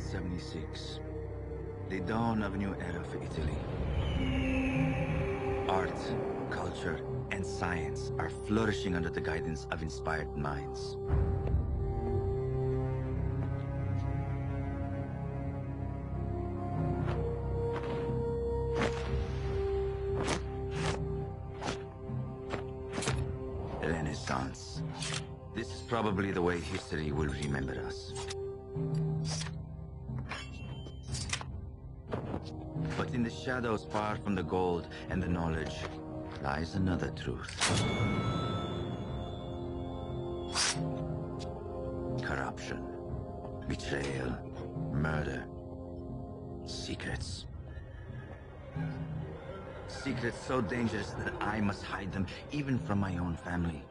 1476. The dawn of a new era for Italy. Art, culture, and science are flourishing under the guidance of inspired minds. Renaissance. This is probably the way history will remember us. But in the shadows far from the gold and the knowledge lies another truth. Corruption, betrayal, murder, secrets. Secrets so dangerous that I must hide them even from my own family.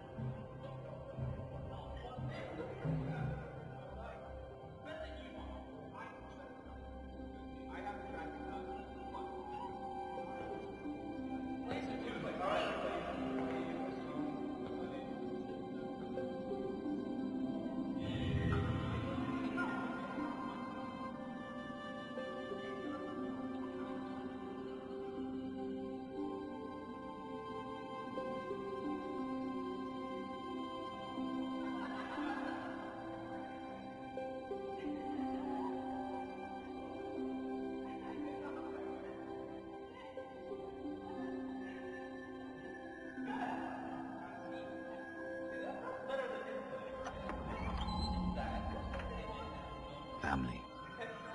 Family,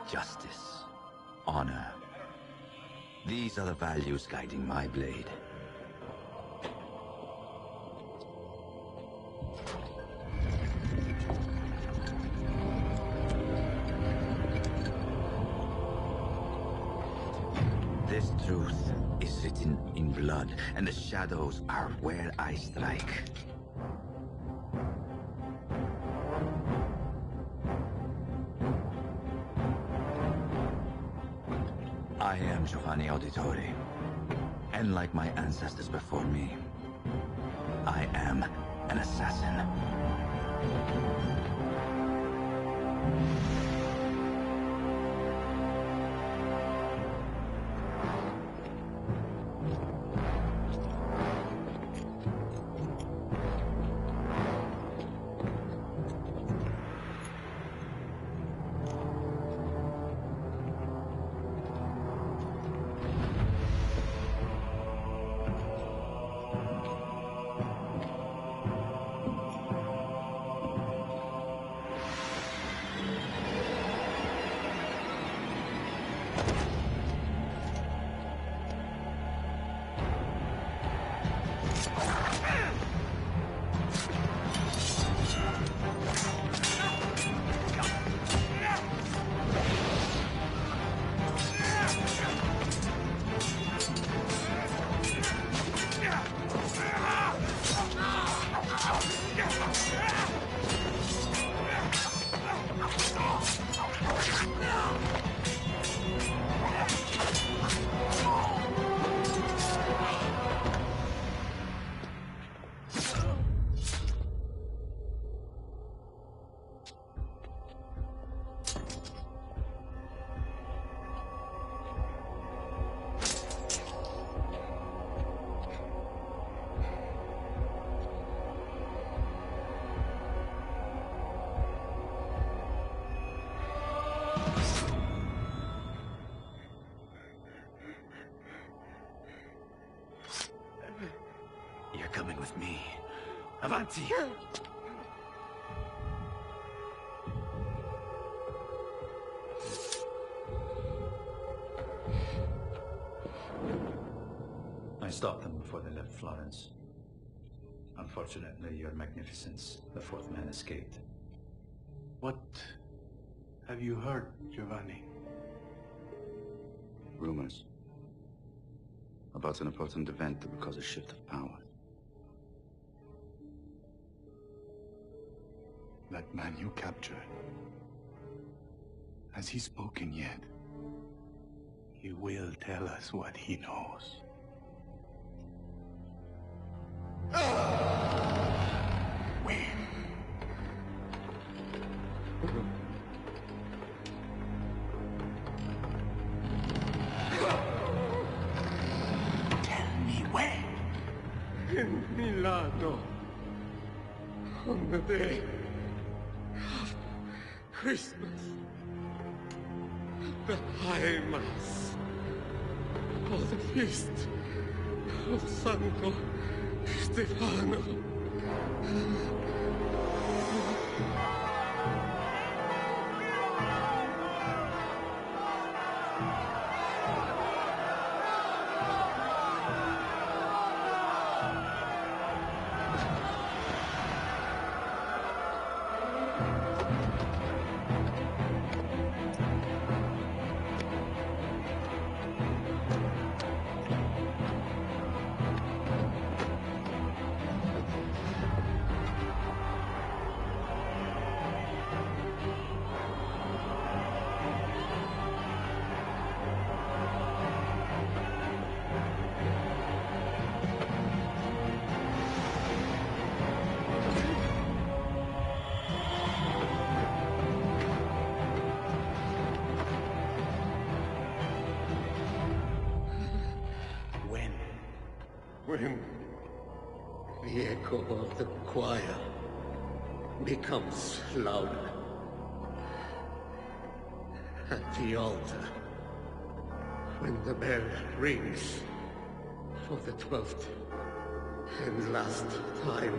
justice, honor. These are the values guiding my blade. This truth is written in blood, and the shadows are where I strike. I am Giovanni Auditore, and like my ancestors before me, I am an assassin. You're coming with me. Avanti! I stopped them before they left Florence. Unfortunately, Your Magnificence, the fourth man escaped. What have you heard, Giovanni? Rumors about an important event that would cause a shift of power. That man you captured, has he spoken yet? He will tell us what he knows. Milano on the day of Christmas, the High Mass, or the feast of Santo Stefano. When the echo of the choir becomes louder at the altar, when the bell rings for the 12th and last time.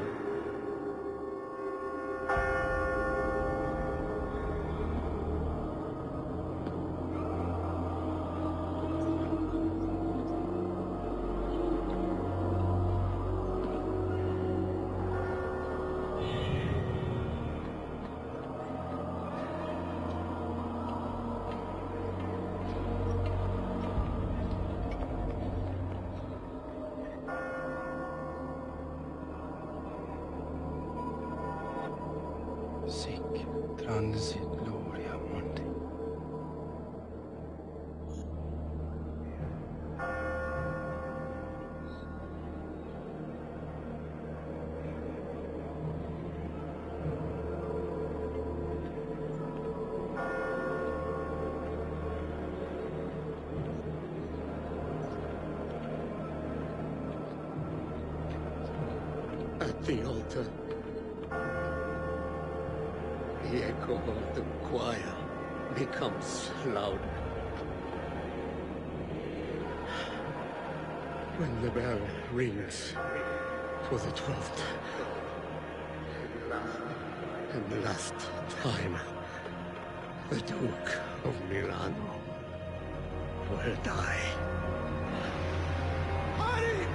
Sic transit gloria mundi. At the altar, the echo of the choir becomes louder. When the bell rings for the 12th and last time, the Duke of Milano will die. Hurry!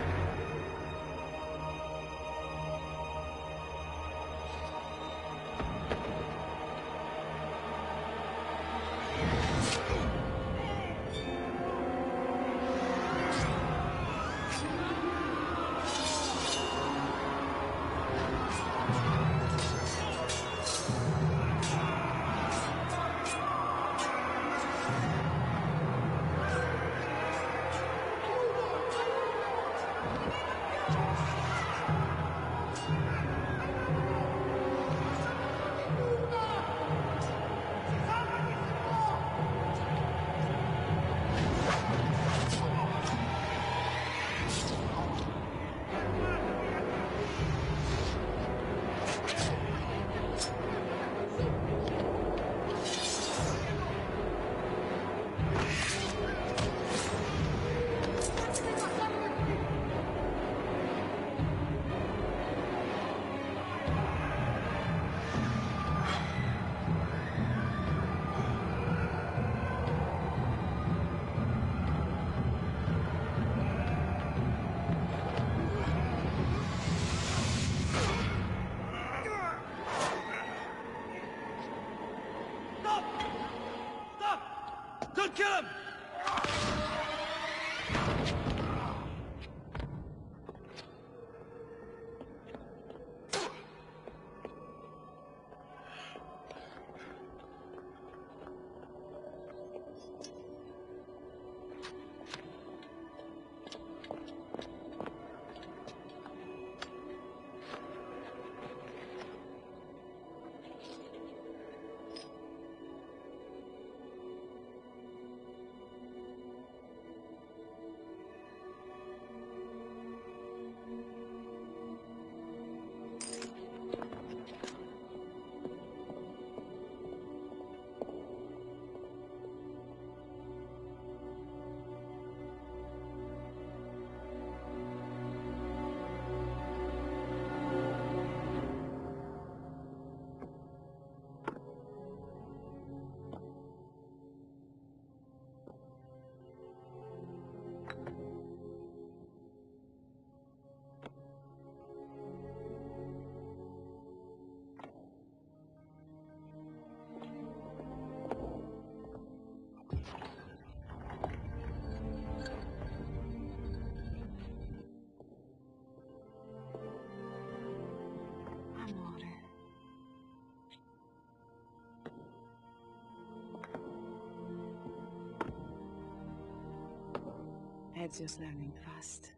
Ezio's learning fast.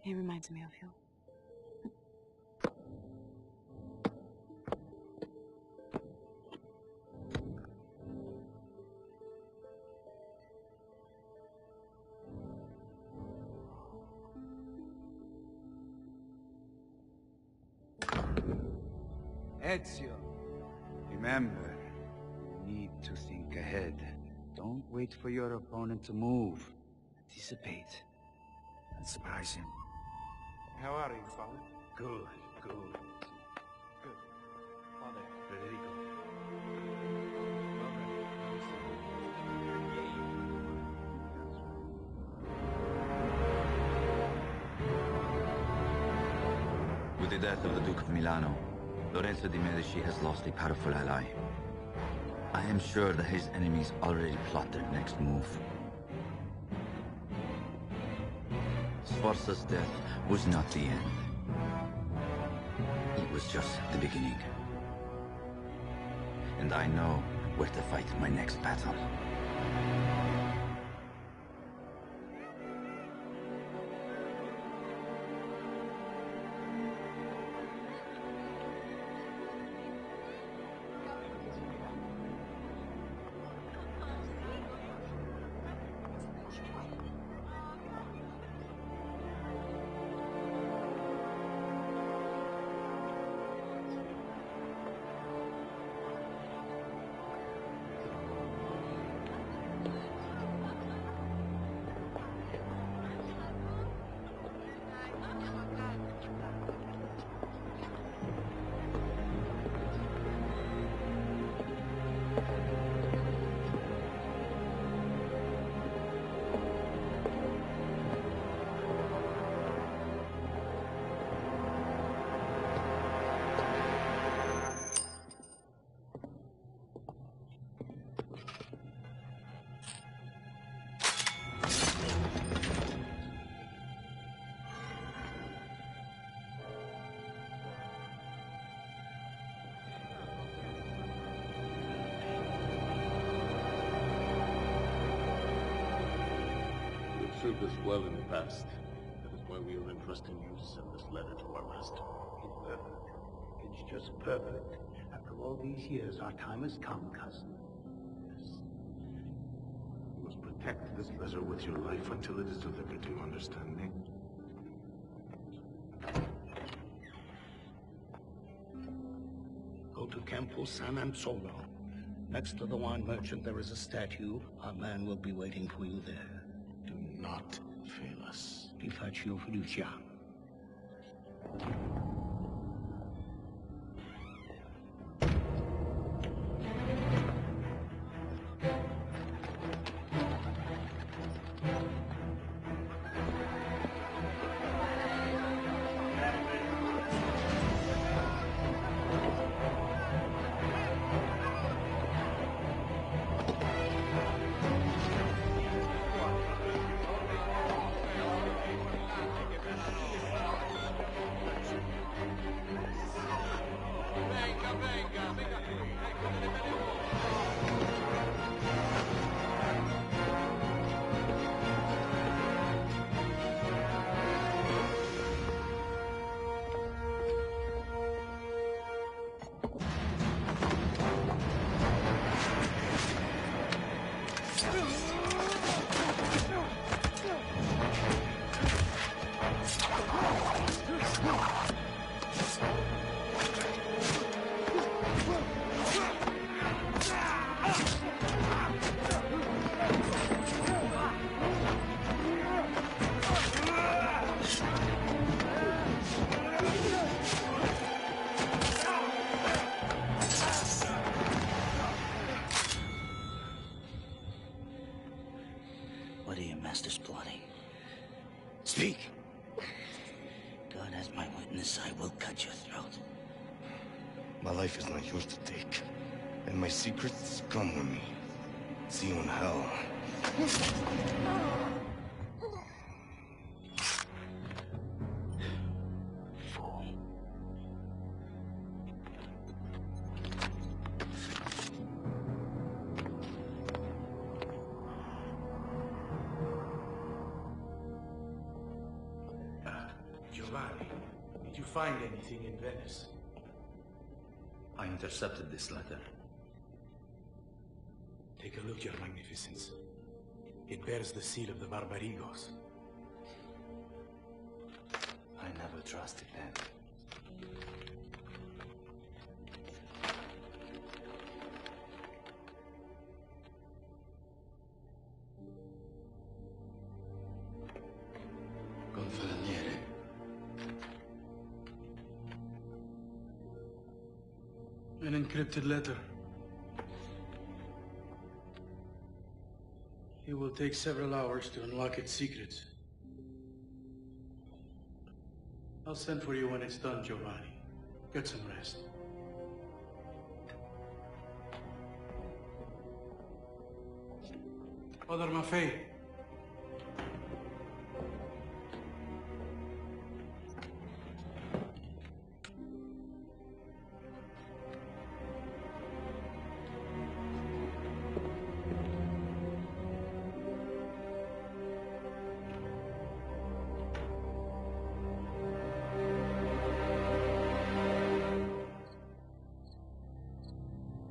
He reminds me of you. Ezio, remember, you need to think ahead. Don't wait for your opponent to move. Anticipate. And surprise him. How are you, Father? Good. Good. Father, Federico. With the death of the Duke of Milano, Lorenzo de' Medici has lost a powerful ally. I am sure that his enemies already plot their next move. Sforza's death was not the end. It was just the beginning. And I know where to fight my next battle. Served us well in the past. That is why we are entrusting you to send this letter to our master. It's perfect. It's just perfect. After all these years, our time has come, cousin. Yes. You must protect this letter with your life until it is delivered. Do you understand me? Go to Campo San Anzolo. Next to the wine merchant, there is a statue. Our man will be waiting for you there. Do not fail us. Vi faccio fiducia. What are your masters plotting? Speak! God as my witness, I will cut your throat. My life is not yours to take. And my secrets come with me. See you in hell. Fool. Did you find anything in Venice? I intercepted this letter. Take a look, Your Magnificence. It bears the seal of the Barbarigos. I never trusted them. Gonfaloniere. An encrypted letter. It will take several hours to unlock its secrets. I'll send for you when it's done, Giovanni. Get some rest. Father Maffei.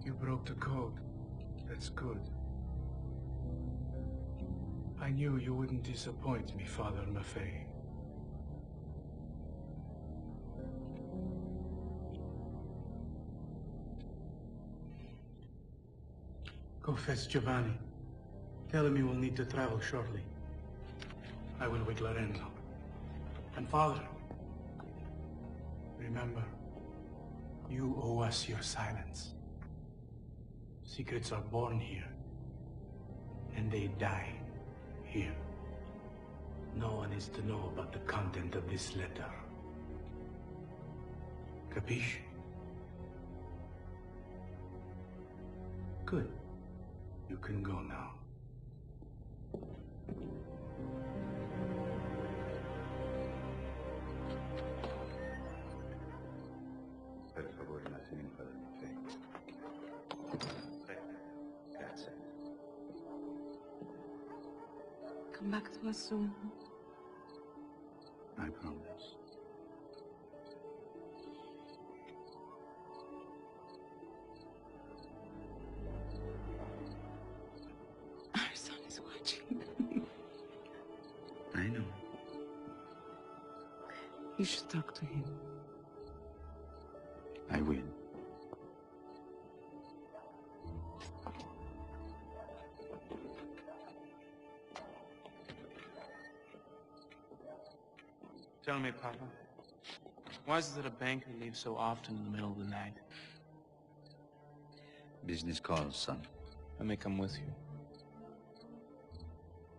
You broke the code. That's good. I knew you wouldn't disappoint me, Father Maffei. Go fetch Giovanni. Tell him you will need to travel shortly. I will with Lorenzo. And Father, remember, you owe us your silence. Secrets are born here, and they die here. No one is to know about the content of this letter. Capiche? Good. You can go now. Per favore, un attimino, Padre Maffei. Grazie. Come back to us soon. I promise. Our son is watching. I know. You should talk to him. I will. Tell me, Papa, why is it that a banker leaves so often in the middle of the night? Business calls, son. I may come with you.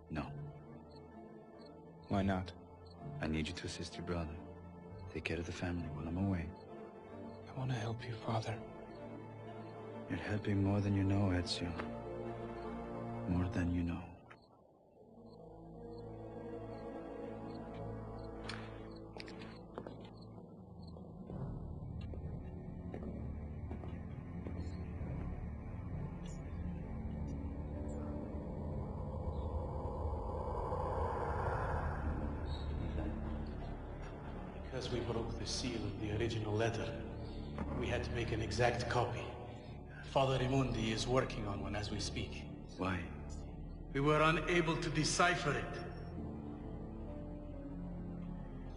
No. Why not? I need you to assist your brother. Take care of the family while I'm away. I want to help you, Father. You're helping more than you know, Ezio. More than you know. Because we broke the seal of the original letter, we had to make an exact copy. Father Raimundi is working on one as we speak. Why? We were unable to decipher it.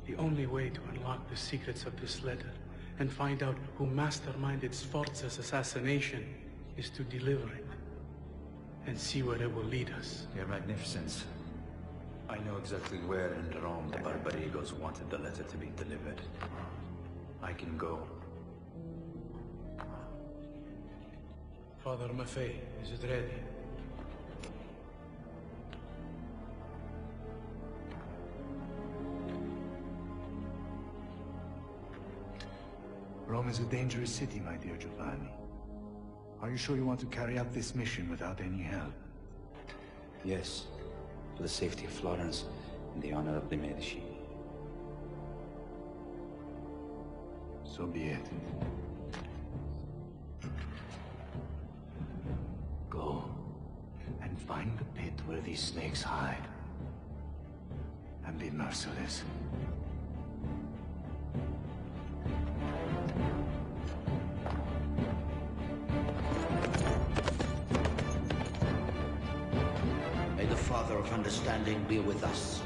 The only way to unlock the secrets of this letter and find out who masterminded Sforza's assassination is to deliver it and see where it will lead us. Your Magnificence, I know exactly where in Rome the Barbarigos wanted the letter to be delivered. I can go. Father Maffei, is it ready? Rome is a dangerous city, my dear Giovanni. Are you sure you want to carry out this mission without any help? Yes. For the safety of Florence and the honor of the Medici. So be it. Go and find the pit where these snakes hide. And be merciless. of understanding be with us.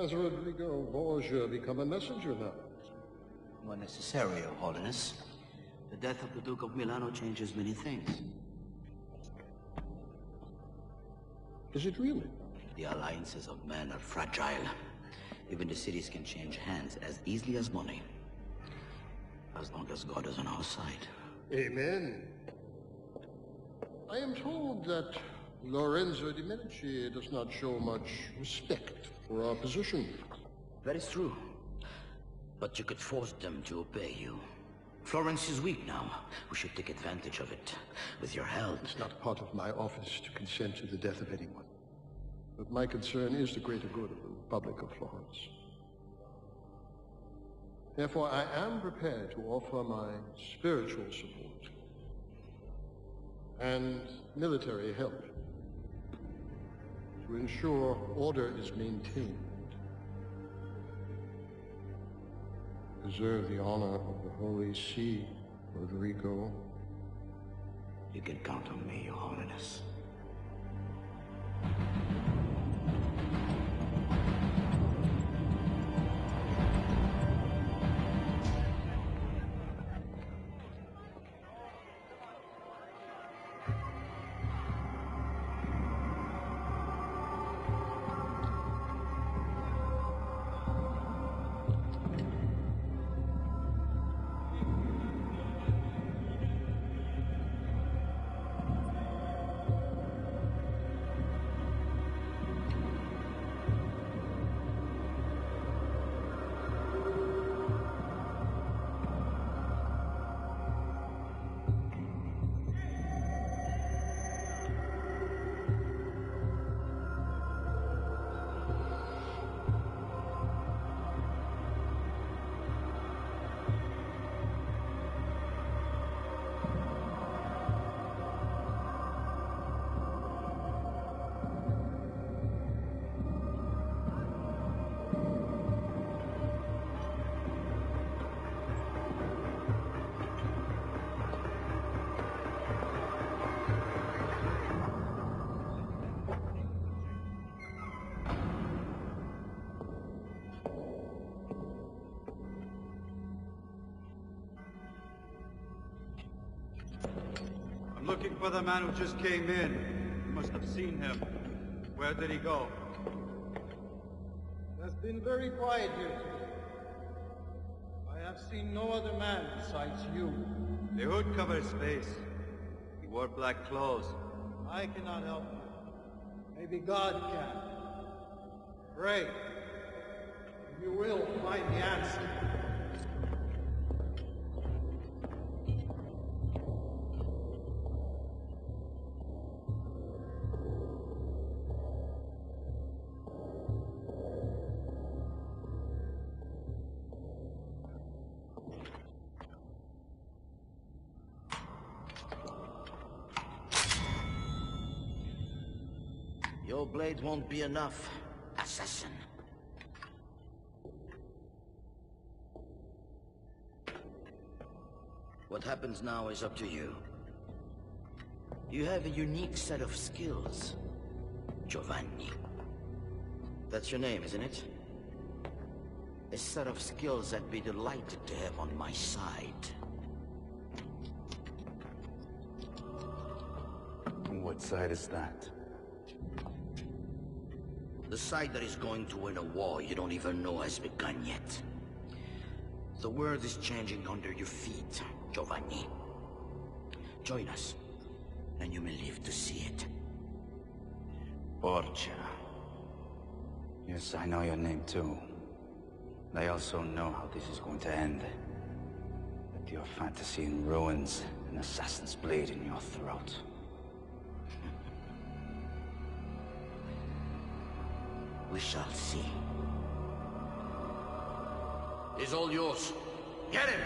Has Rodrigo Borgia become a messenger now? More necessary, Your Holiness. The death of the Duke of Milano changes many things. Is it really? The alliances of men are fragile. Even the cities can change hands as easily as money. As long as God is on our side. Amen. I am told that Lorenzo de Medici does not show much respect for our position. That is true. But you could force them to obey you. Florence is weak now. We should take advantage of it. With your help. It's not part of my office to consent to the death of anyone. But my concern is the greater good of the Republic of Florence. Therefore, I am prepared to offer my spiritual support and military help to ensure order is maintained. Preserve the honor of the Holy See, Rodrigo. You can count on me, Your Holiness. I'm looking for the man who just came in. You must have seen him. Where did he go? It has been very quiet here today. I have seen no other man besides you. The hood covers his face. He wore black clothes. I cannot help you. Maybe God can. Pray. You will find the answer. Your blade won't be enough, assassin. What happens now is up to you. You have a unique set of skills, Giovanni. That's your name, isn't it? A set of skills I'd be delighted to have on my side. What side is that? The side that is going to win a war you don't even know has begun yet. The world is changing under your feet, Giovanni. Join us, and you may live to see it. Borgia. Yes, I know your name too. I also know how this is going to end. With your fantasy in ruins, an assassin's blade in your throat. We shall see. He's all yours. Get him!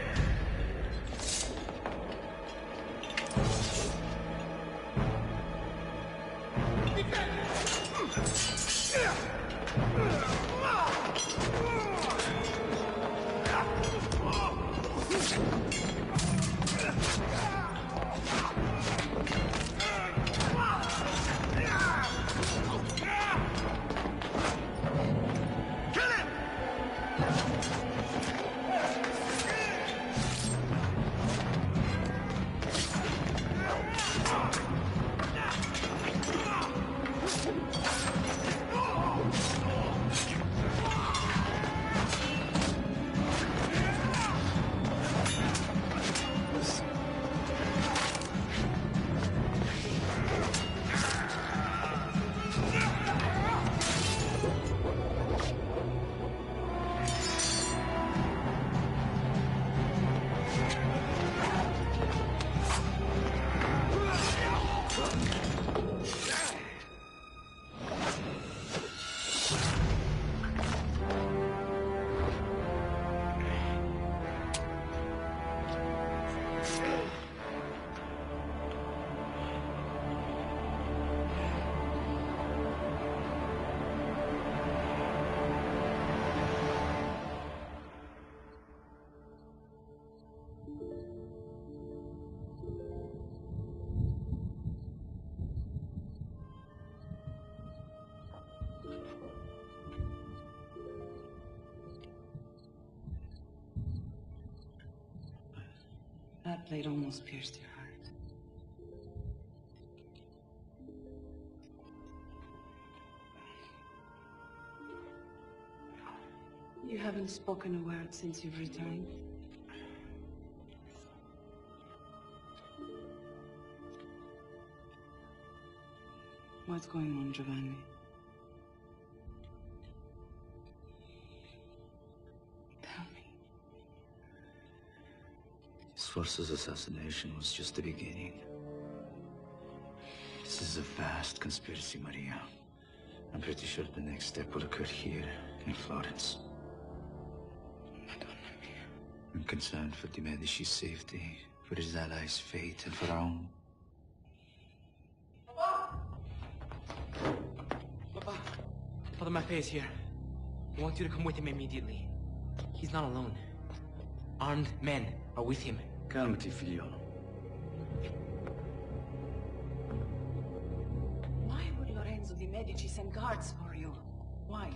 That blade almost pierced your heart. You haven't spoken a word since you've returned. What's going on, Giovanni? Sforza's assassination was just the beginning. This is a vast conspiracy, Maria. I'm pretty sure the next step will occur here, in Florence. Madonna mia. I'm concerned for De Medici's safety, for his allies' fate, and for our own. Papa! Father Maffei is here. I want you to come with him immediately. He's not alone. Armed men are with him. Calmati, figliolo. Why would Lorenzo de Medici send guards for you? Why?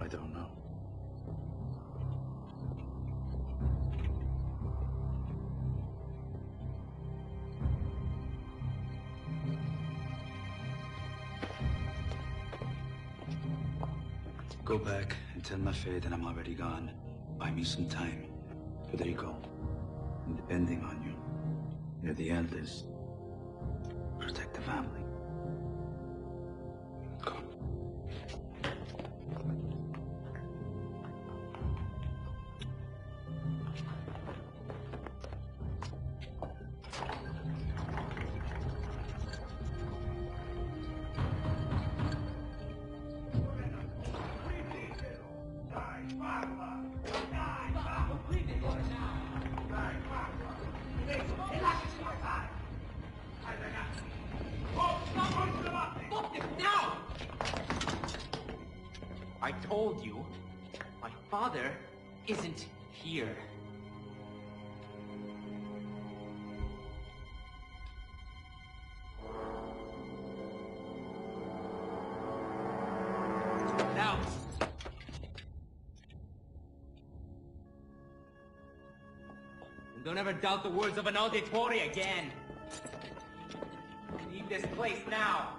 I don't know. Go back and tell Maffei that I'm already gone. Buy me some time. Federico, I'm depending on you. You're the eldest. Protect the family. Go. I told you, my father isn't here. Now! And don't ever doubt the words of an auditore again! Leave this place now!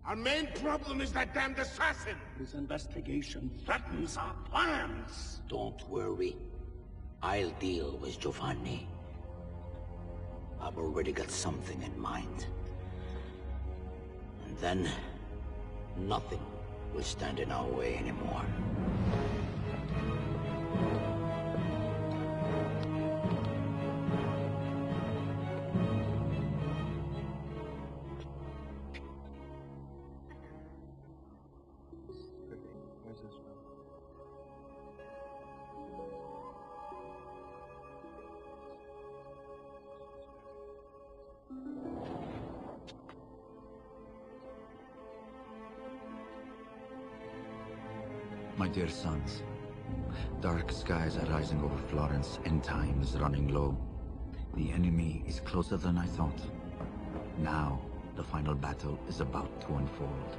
Our main problem is that damned assassin! His investigation threatens our plans. Don't worry. I'll deal with Giovanni. I've already got something in mind. And then, nothing will stand in our way anymore. My dear sons, dark skies are rising over Florence and time is running low. The enemy is closer than I thought. Now, the final battle is about to unfold.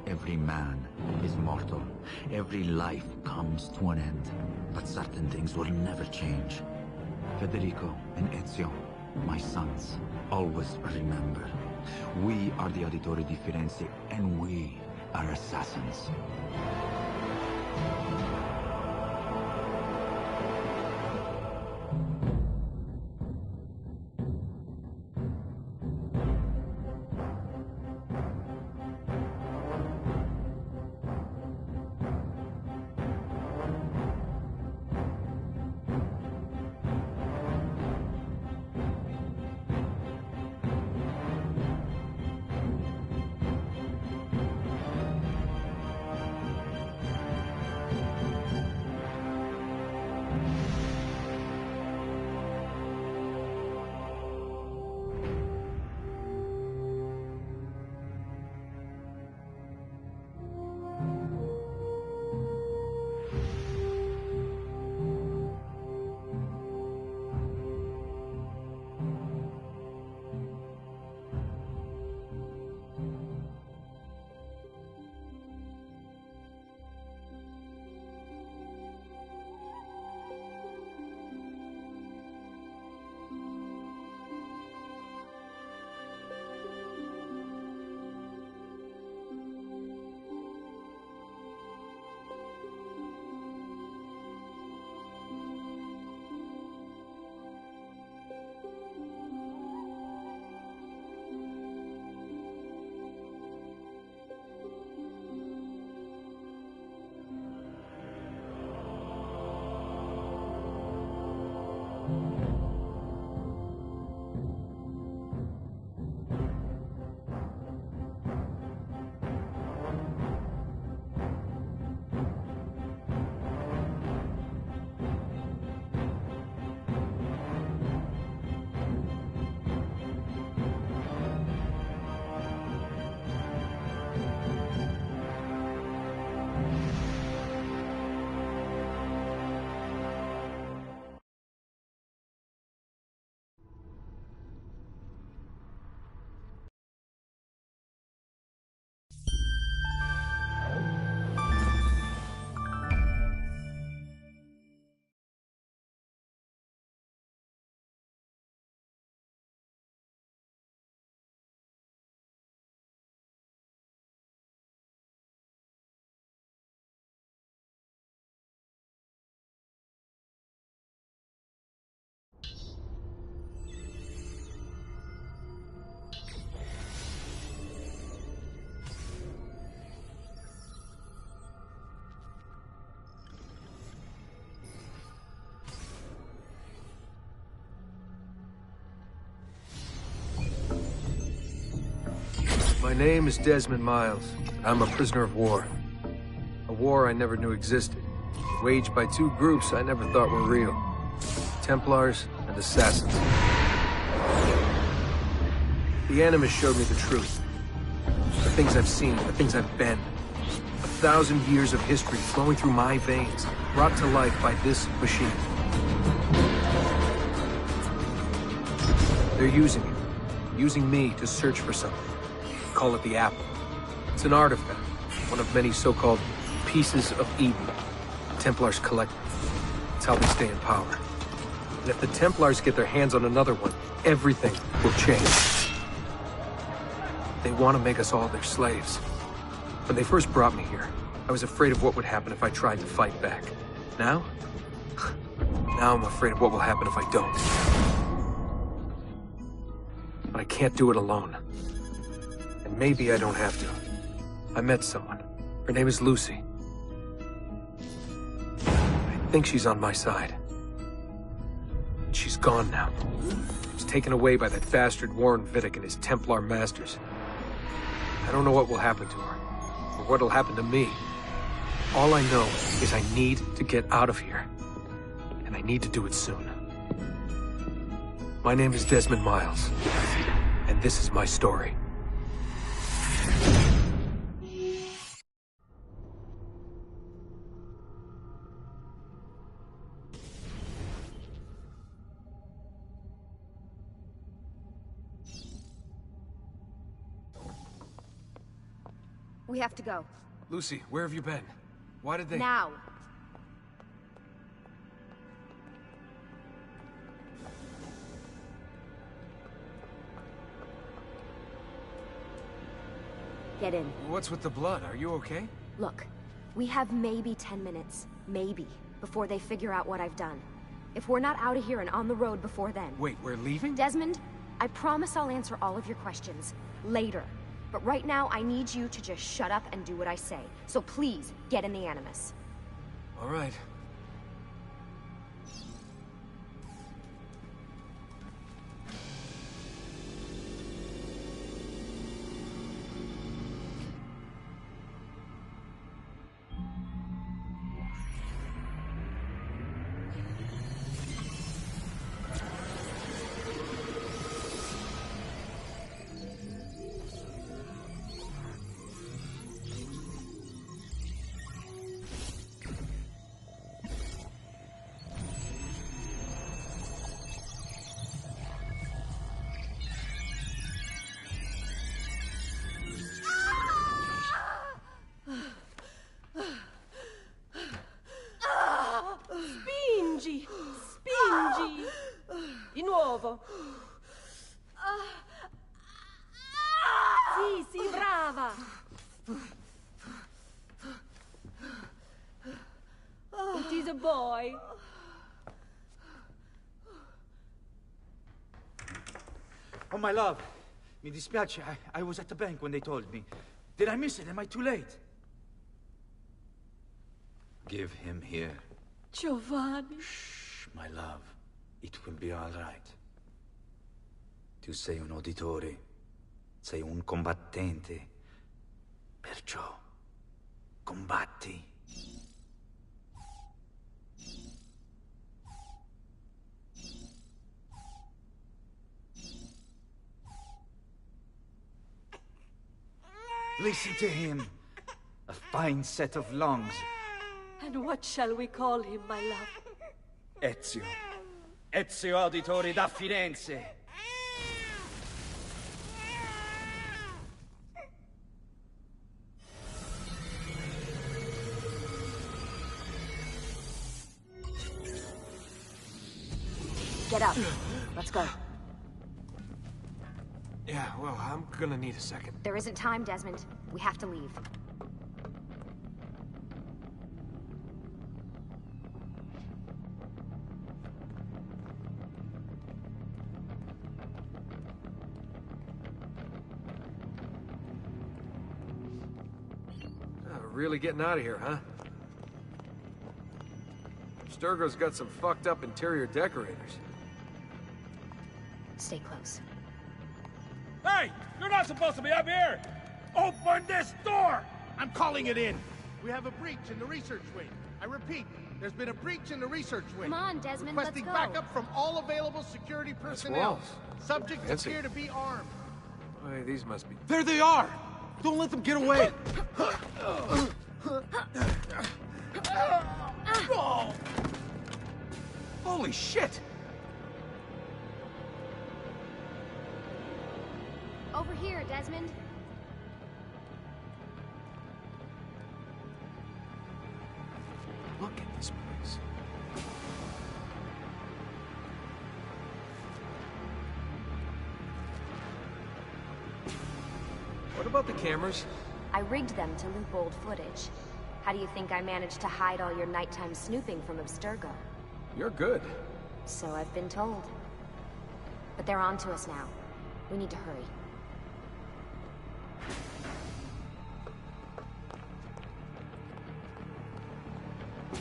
Every man is mortal. Every life comes to an end. But certain things will never change. Federico and Ezio, my sons, always remember. We are the Auditore di Firenze, and we are assassins. My name is Desmond Miles. I'm a prisoner of war. A war I never knew existed. Waged by two groups I never thought were real. Templars and Assassins. The Animus showed me the truth. The things I've seen, the things I've been. 1,000 years of history flowing through my veins, brought to life by this machine. They're using it. Using me to search for something. Call it the Apple. It's an artifact. One of many so-called pieces of Eden. Templars collect them. It's how they stay in power. And if the Templars get their hands on another one, everything will change. They want to make us all their slaves. When they first brought me here, I was afraid of what would happen if I tried to fight back. Now? Now I'm afraid of what will happen if I don't. But I can't do it alone. And maybe I don't have to. I met someone. Her name is Lucy. I think she's on my side. She's gone now. She's taken away by that bastard Warren Vidic and his Templar masters. I don't know what will happen to her, or what'll happen to me. All I know is I need to get out of here. And I need to do it soon. My name is Desmond Miles, and this is my story. We have to go. Lucy, where have you been? Why did they— Now! Get in. What's with the blood? Are you okay? Look, we have maybe 10 minutes, maybe, before they figure out what I've done. If we're not out of here and on the road before then... Wait, we're leaving? Desmond, I promise I'll answer all of your questions later. But right now, I need you to just shut up and do what I say. So please, get in the Animus. All right. Spingi! Spingi! Di nuovo! Sì, sì, brava! It is a boy. Oh, my love. Mi dispiace. I was at the bank when they told me. Did I miss it? Am I too late? Give him here. Giovanni. Shh, my love. It will be all right. Tu sei un uditore. Sei un combattente. Perciò, combatti. Listen to him. A fine set of lungs. And what shall we call him, my love? Ezio. Ezio Auditore da Firenze. Get up. Let's go. Yeah, well, I'm gonna need a second. There isn't time, Desmond. We have to leave. Really getting out of here, huh? Sturgo's got some fucked up interior decorators. Stay close. Hey! You're not supposed to be up here! Open this door! I'm calling it in. We have a breach in the research wing. I repeat, there's been a breach in the research wing. Come on, Desmond, Requesting let's go. backup from all available security personnel. walls. Subjects Fancy. appear to be armed. Boy, these must be... There they are! Don't let them get away! Holy shit! Over here, Desmond. Look at this place. What about the cameras? I rigged them to loop old footage. How do you think I managed to hide all your nighttime snooping from Abstergo? You're good. So I've been told. But they're on to us now. We need to hurry.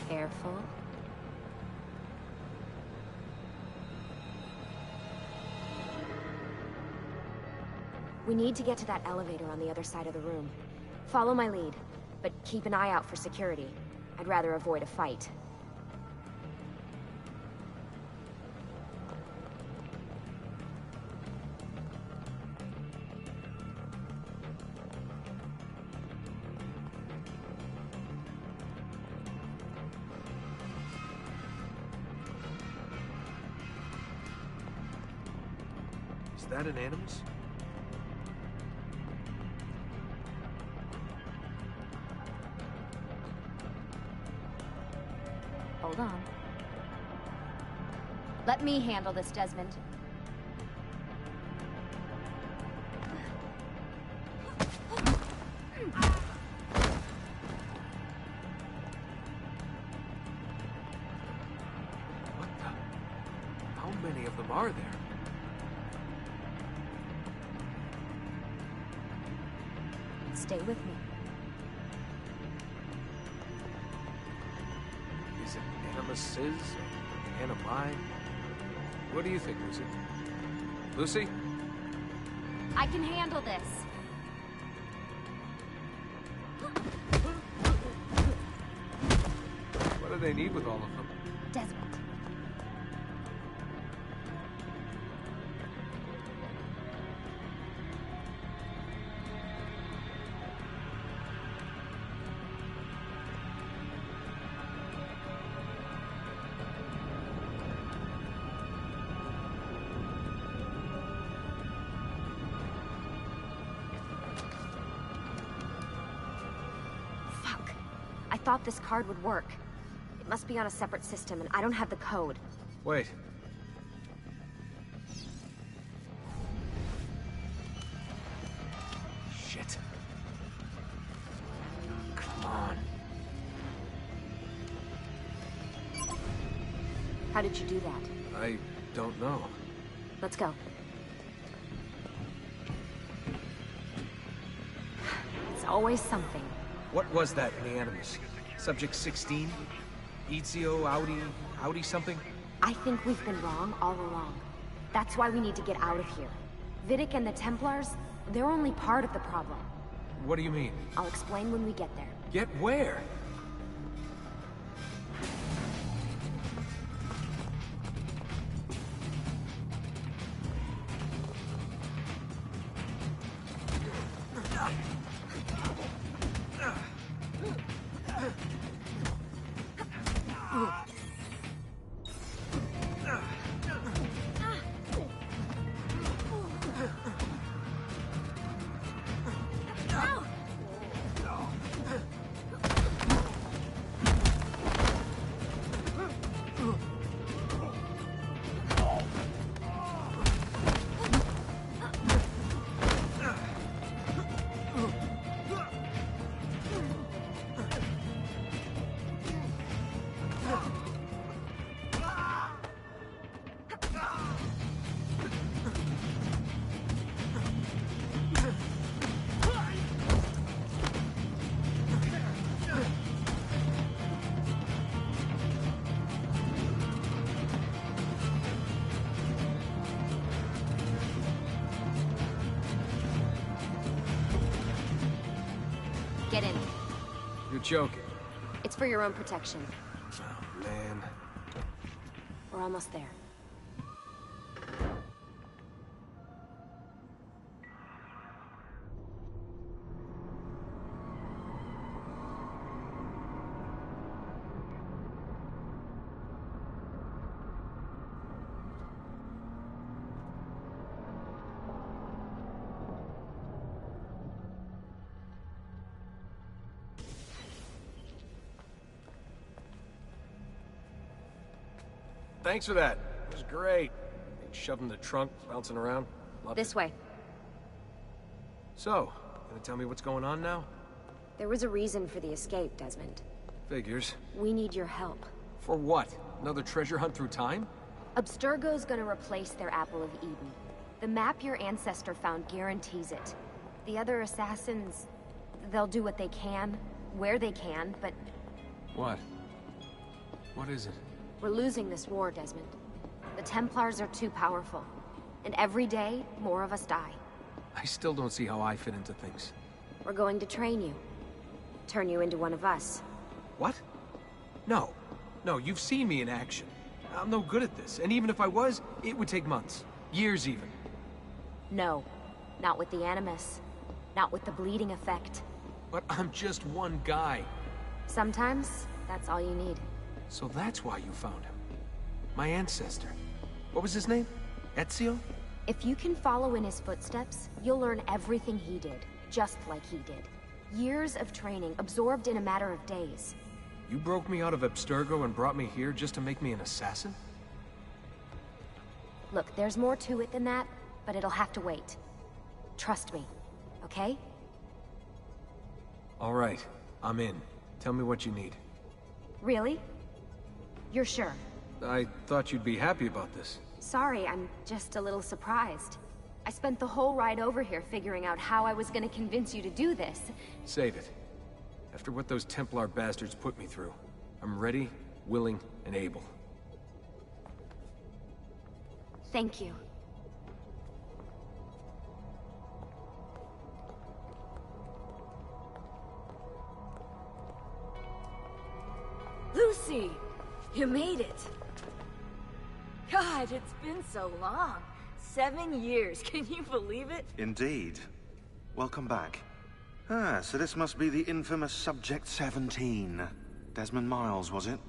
Careful. We need to get to that elevator on the other side of the room. Follow my lead, but keep an eye out for security. I'd rather avoid a fight. Is that an Animus? Hold on. Let me handle this, Desmond. What the? How many of them are there? Stay with me. Is it Animuses or Animi? What do you think, Lucy? Lucy? I can handle this. What do they need with all of them? Desmond. I thought this card would work. It must be on a separate system, and I don't have the code. Wait. Shit. Come on. How did you do that? I don't know. Let's go. It's always something. What was that in the Animus? Subject 16? Ezio, Audi something? I think we've been wrong all along. That's why we need to get out of here. Vidic and the Templars, they're only part of the problem. What do you mean? I'll explain when we get there. Get where? Get in. You're joking. It's for your own protection. Oh, man. We're almost there. Thanks for that. It was great. Shoved in the trunk, bouncing around. Loved This it. way. So, gonna tell me what's going on now? There was a reason for the escape, Desmond. Figures. We need your help. For what? Another treasure hunt through time? Abstergo's gonna replace their Apple of Eden. The map your ancestor found guarantees it. The other assassins, they'll do what they can, where they can, but What? What is it? we're losing this war, Desmond. The Templars are too powerful. And every day, more of us die. I still don't see how I fit into things. We're going to train you. Turn you into one of us. What? No. No, you've seen me in action. I'm no good at this, and even if I was, it would take months. Years even. No. Not with the Animus. Not with the bleeding effect. But I'm just one guy. Sometimes, that's all you need. So that's why you found him. My ancestor. What was his name? Ezio? If you can follow in his footsteps, you'll learn everything he did, just like he did. Years of training, absorbed in a matter of days. You broke me out of Abstergo and brought me here just to make me an assassin? Look, there's more to it than that, but it'll have to wait. Trust me, okay? All right, I'm in. Tell me what you need. Really? You're sure? I thought you'd be happy about this. Sorry, I'm just a little surprised. I spent the whole ride over here figuring out how I was gonna convince you to do this. Save it. After what those Templar bastards put me through, I'm ready, willing, and able. Thank you. Lucy! You made it! God, it's been so long. 7 years, can you believe it? Indeed. Welcome back. Ah, so this must be the infamous Subject 17. Desmond Miles, was it?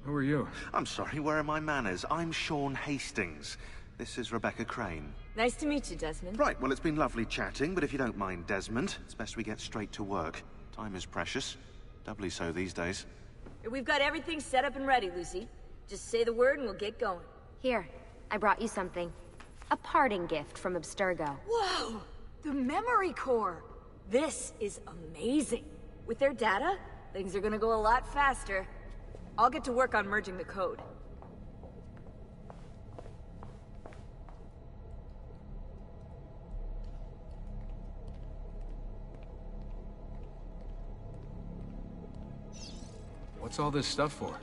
Who are you? I'm sorry, where are my manners? I'm Sean Hastings. This is Rebecca Crane. Nice to meet you, Desmond. Right, well, it's been lovely chatting, but if you don't mind, Desmond, it's best we get straight to work. Time is precious. Doubly so these days. We've got everything set up and ready, Lucy. Just say the word and we'll get going. Here, I brought you something. A parting gift from Abstergo. Whoa! The memory core! This is amazing. With their data, things are gonna go a lot faster. I'll get to work on merging the code. What's all this stuff for?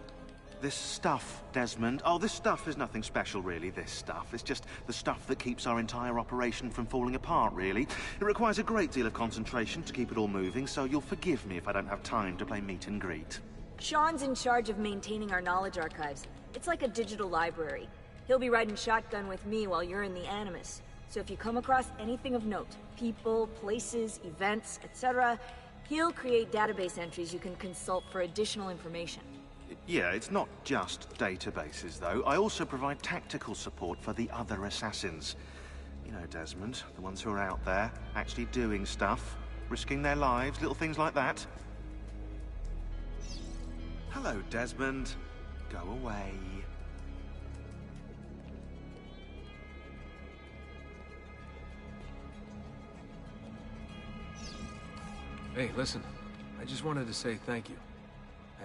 This stuff, Desmond. Oh, this stuff is nothing special, really, this stuff. It's just the stuff that keeps our entire operation from falling apart, really. It requires a great deal of concentration to keep it all moving, so you'll forgive me if I don't have time to play meet and greet. Sean's in charge of maintaining our knowledge archives. It's like a digital library. He'll be riding shotgun with me while you're in the Animus. So if you come across anything of note, people, places, events, etc., he'll create database entries you can consult for additional information. Yeah, it's not just databases, though. I also provide tactical support for the other assassins. You know, Desmond, the ones who are out there, actually doing stuff, risking their lives, little things like that. Hello, Desmond. Go away. Hey, listen. I just wanted to say thank you.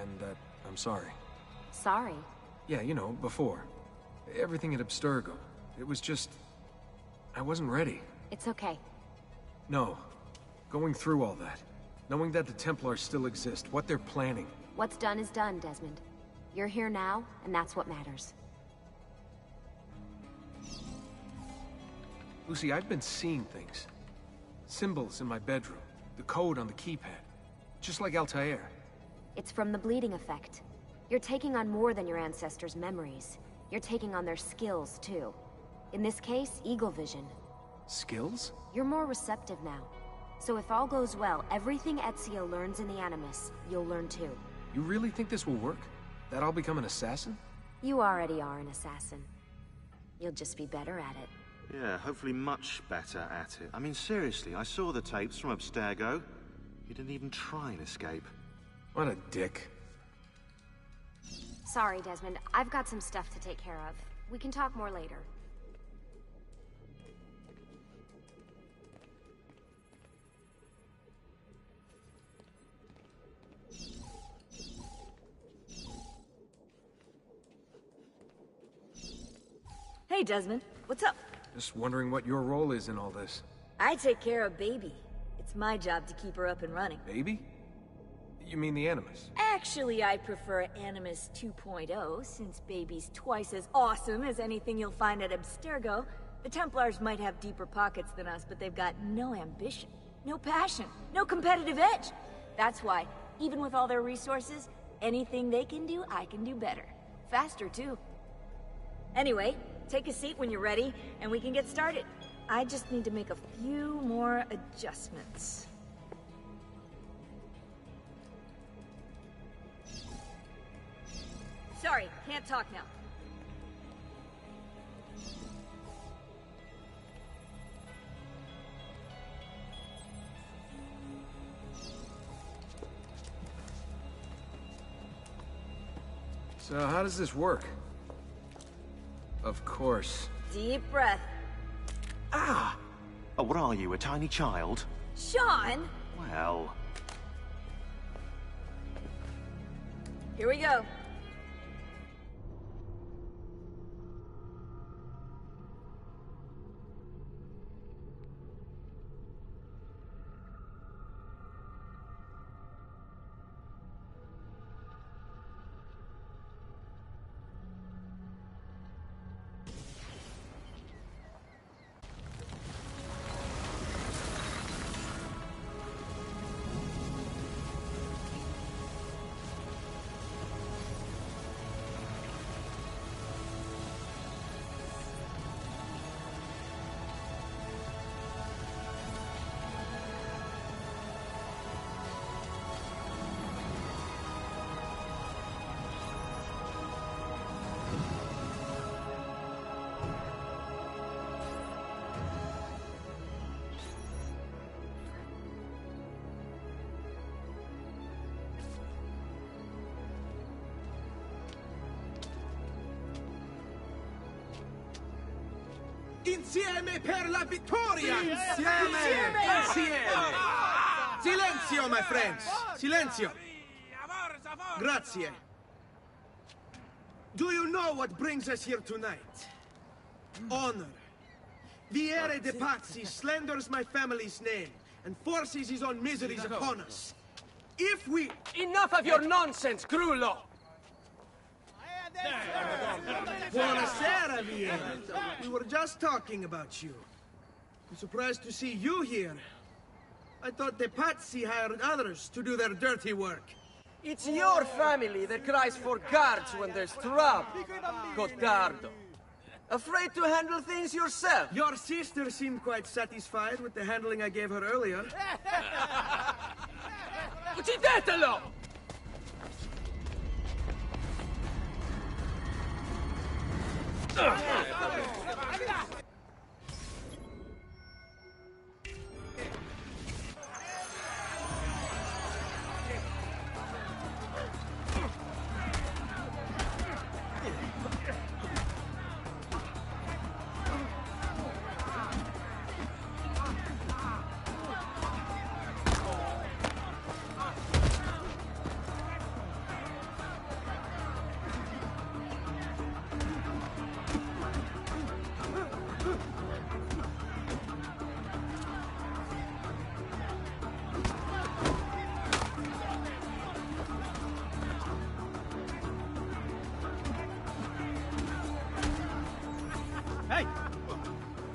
And that I'm sorry. Sorry? Yeah, you know, before. Everything at Abstergo. It was just... I wasn't ready. It's okay. No. Going through all that. Knowing that the Templars still exist, what they're planning. What's done is done, Desmond. You're here now, and that's what matters. Lucy, I've been seeing things. Symbols in my bedroom. The code on the keypad. Just like Altair. It's from the bleeding effect. You're taking on more than your ancestors' memories. You're taking on their skills, too. In this case, Eagle Vision. Skills? You're more receptive now. So if all goes well, everything Ezio learns in the Animus, you'll learn too. You really think this will work? That I'll become an assassin? You already are an assassin. You'll just be better at it. Yeah, hopefully much better at it. I mean, seriously, I saw the tapes from Abstergo. You didn't even try and escape. What a dick. Sorry, Desmond. I've got some stuff to take care of. We can talk more later. Hey, Desmond. What's up? Just wondering what your role is in all this. I take care of Baby. It's my job to keep her up and running. Baby? You mean the Animus? Actually, I prefer Animus 2.0, since Baby's twice as awesome as anything you'll find at Abstergo. The Templars might have deeper pockets than us, but they've got no ambition, no passion, no competitive edge. That's why, even with all their resources, anything they can do, I can do better. Faster, too. Anyway, take a seat when you're ready, and we can get started. I just need to make a few more adjustments. Sorry, can't talk now. So how does this work? Of course. Deep breath. Ah! Oh, what are you, a tiny child? Sean! Well... Here we go. Insieme per la vittoria! Insieme! Insieme! Silenzio, my friends! Silenzio! Grazie. Do you know what brings us here tonight? Honor. Vieri de Pazzi slanders my family's name and forces his own miseries upon us. If we... Enough of your nonsense, Grullo! Buonasera, Vieri. We were just talking about you. I'm surprised to see you here. I thought the Pazzi hired others to do their dirty work. It's your family that cries for guards when there's trouble, Gottardo. Afraid to handle things yourself? Your sister seemed quite satisfied with the handling I gave her earlier. Uccidetelo!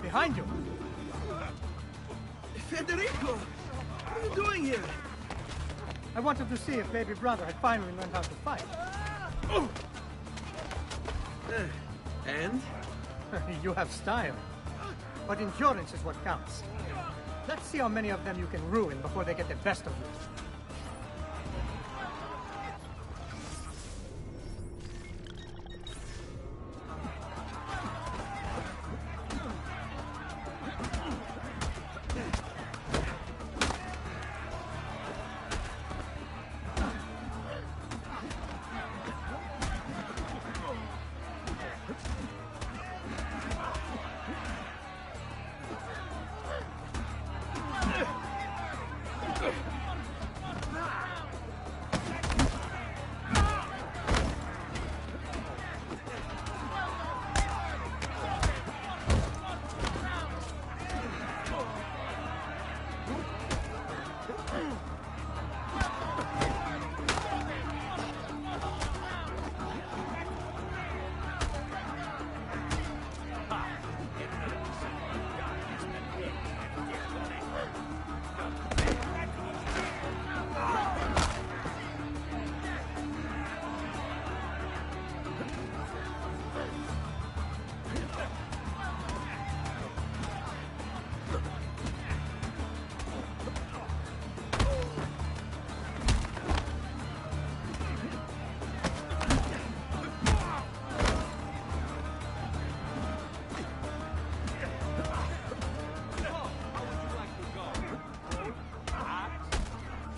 Behind you! Federico! What are you doing here? I wanted to see if baby brother had finally learned how to fight. And? You have style. But endurance is what counts. Let's see how many of them you can ruin before they get the best of you.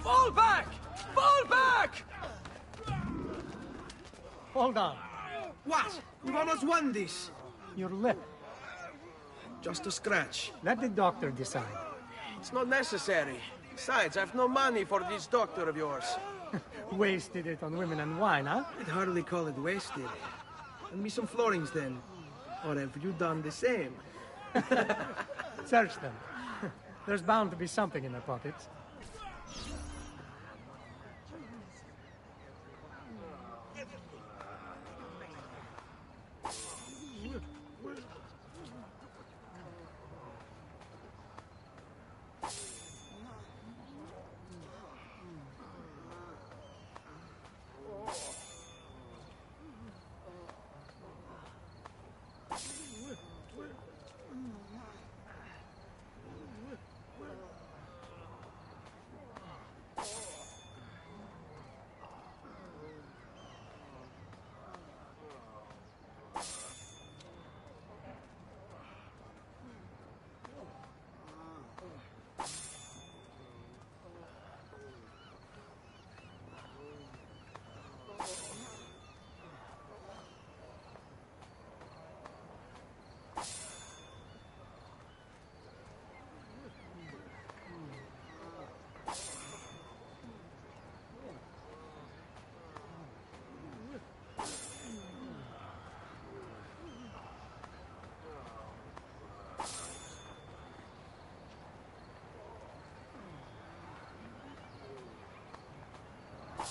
Fall back! Fall back! Hold on. What? We've almost won this. Your lip. Just a scratch. Let the doctor decide. It's not necessary. Besides, I've no money for this doctor of yours. Wasted it on women and wine, huh? I'd hardly call it wasted. Lend me some florins then. Or have you done the same? Search them. There's bound to be something in their pockets.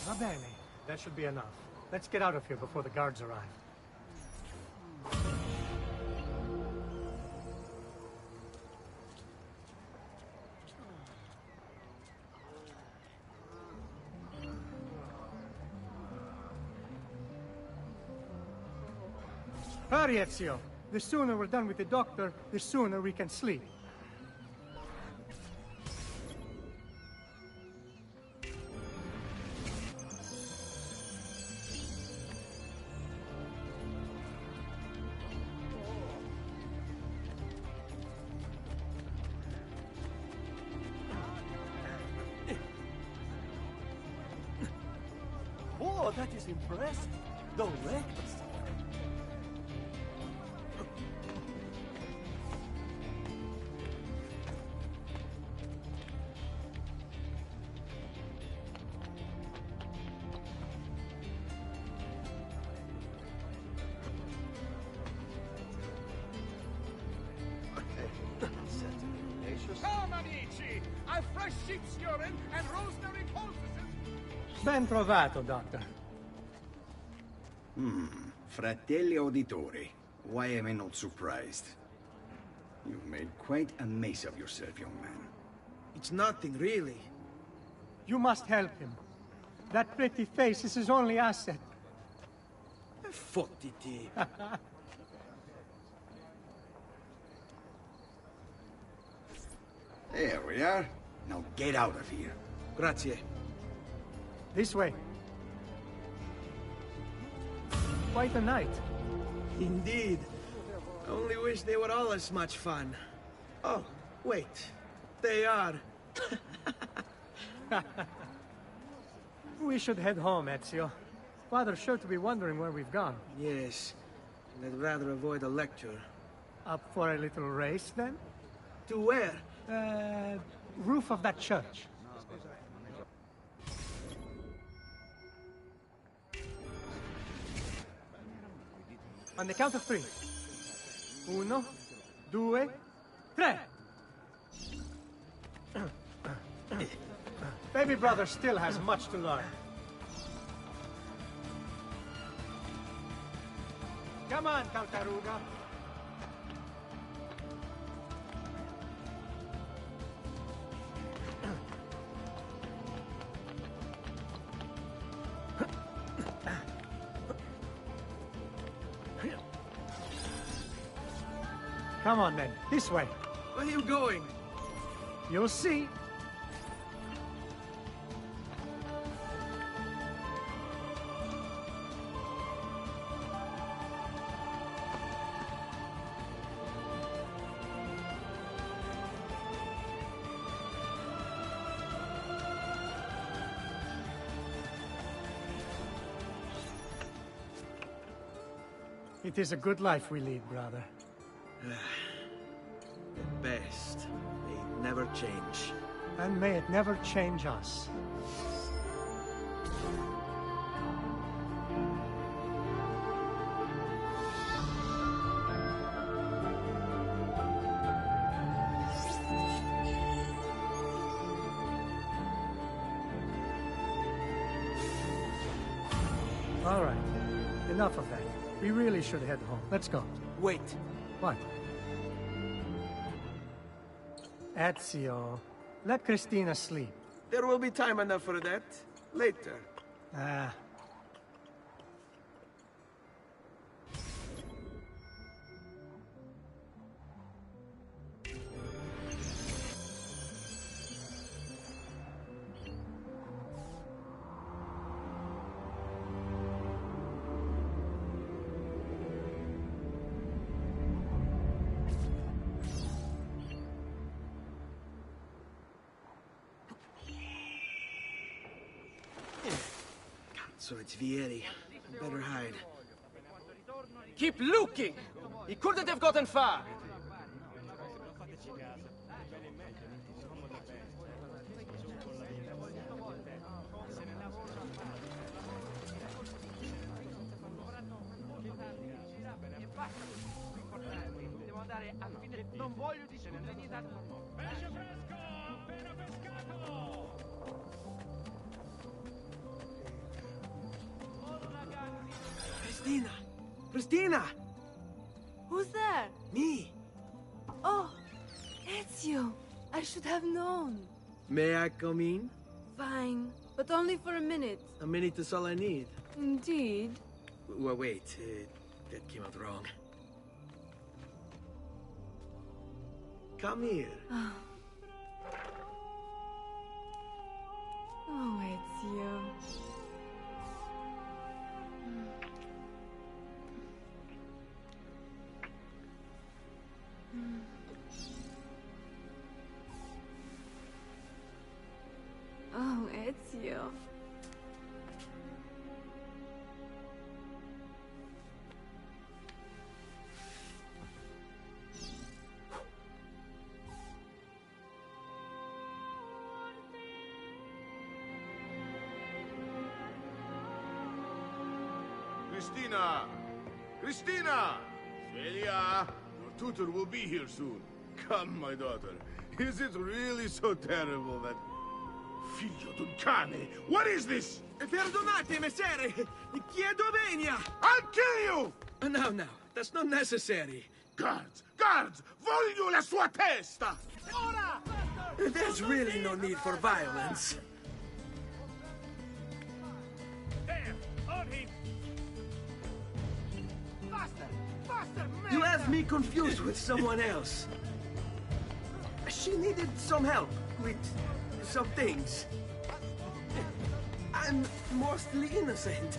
Va bene. That should be enough. Let's get out of here before the guards arrive. Hurry, Ezio. The sooner we're done with the doctor, the sooner we can sleep. Oh, that is impressive. The rectus. Come, amici! I've fresh sheep's urine and rosemary poultices. Ben trovato, Doctor. Fratelli Auditori, why am I not surprised? You've made quite a mess of yourself, young man. It's nothing, really. You must help him. That pretty face is his only asset. Fottiti. There we are. Now get out of here. Grazie. This way. Quite a night. Indeed. Only wish they were all as much fun. Oh, wait. They are. We should head home, Ezio. Father's sure to be wondering where we've gone. Yes. And I'd rather avoid a lecture. Up for a little race, then? To where? Roof of that church. On the count of 3. 1, 2, 3. Baby brother still has much to learn. Come on, Caltaruga. Come on, then. This way. Where are you going? You'll see. It is a good life we lead, brother. The best. They never change. And may it never change us. All right. Enough of that. We really should head home. Let's go. Wait. What? Ezio, let Cristina sleep. There will be time enough for that. Later. Ah. So it's Vieri. Better hide. Keep looking! He couldn't have gotten far! Non voglio pesce fresco! Appena pescato! Cristina! Cristina! Who's there? Me! Oh, Ezio! I should have known. May I come in? Fine, but only for a minute. A minute is all I need. Indeed. Well, wait. That came out wrong. Come here. Oh, Ezio. Oh, Ezio. Cristina! Cristina! Celia! Your tutor will be here soon. Come, my daughter. Is it really so terrible that... Figlio d'un cane! What is this? Perdonate, messere! Chiedo venia! I'll kill you! No, that's not necessary. Guards! Guards! Voglio la sua testa! There's really no need for violence. him! Faster! Faster, man! You have me confused with someone else. She needed some help with some things. I'm mostly innocent.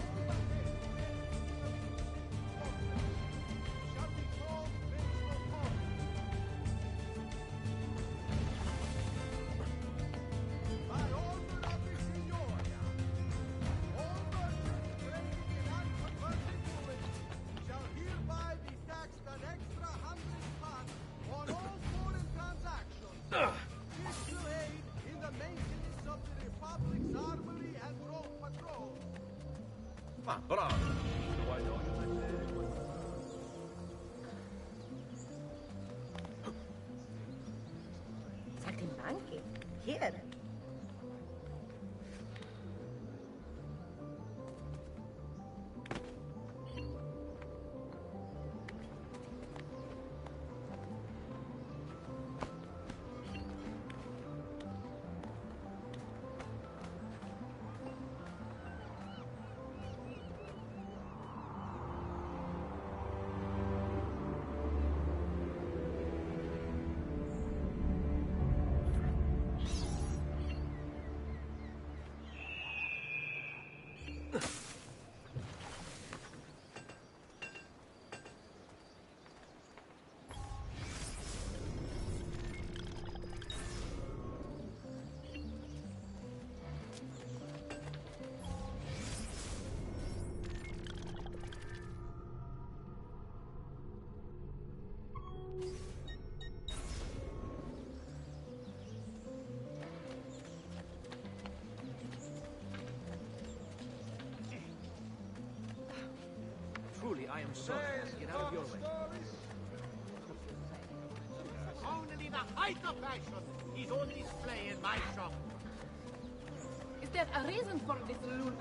Saltimbanchi? Here? Truly, I am sorry. Get out of your way. Only the height of fashion is on display in my shop. Is there a reason for this lunacy?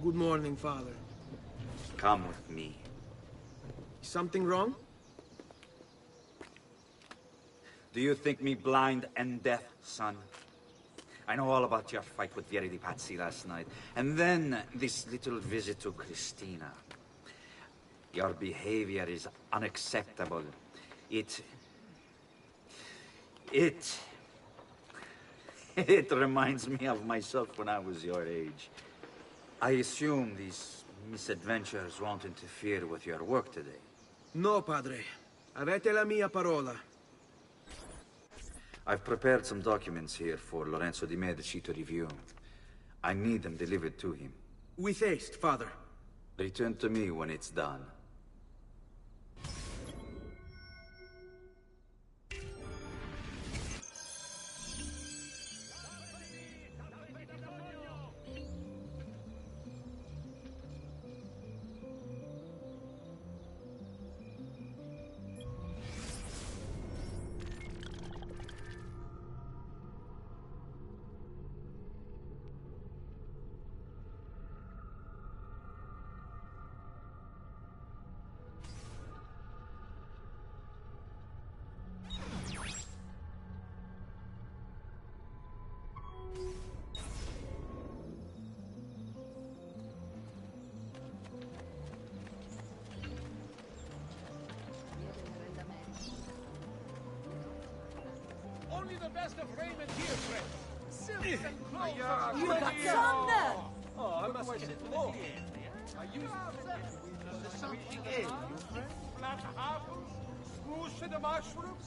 Good morning, Father. Come with me. Something wrong? Do you think me blind and deaf, son? I know all about your fight with Vieri di Pazzi last night. And then this little visit to Christina. Your behavior is unacceptable. It reminds me of myself when I was your age. I assume these misadventures won't interfere with your work today. No, Padre. Avete la mia parola. I've prepared some documents here for Lorenzo di Medici to review. I need them delivered to him. With haste, Father. Return to me when it's done. Only the best of raiment here, friend. Silks and clothes. You got some there! Oh, I must get it more. Are you there's something in you, friend? Flat apples? Screws to the mushrooms?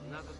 Another...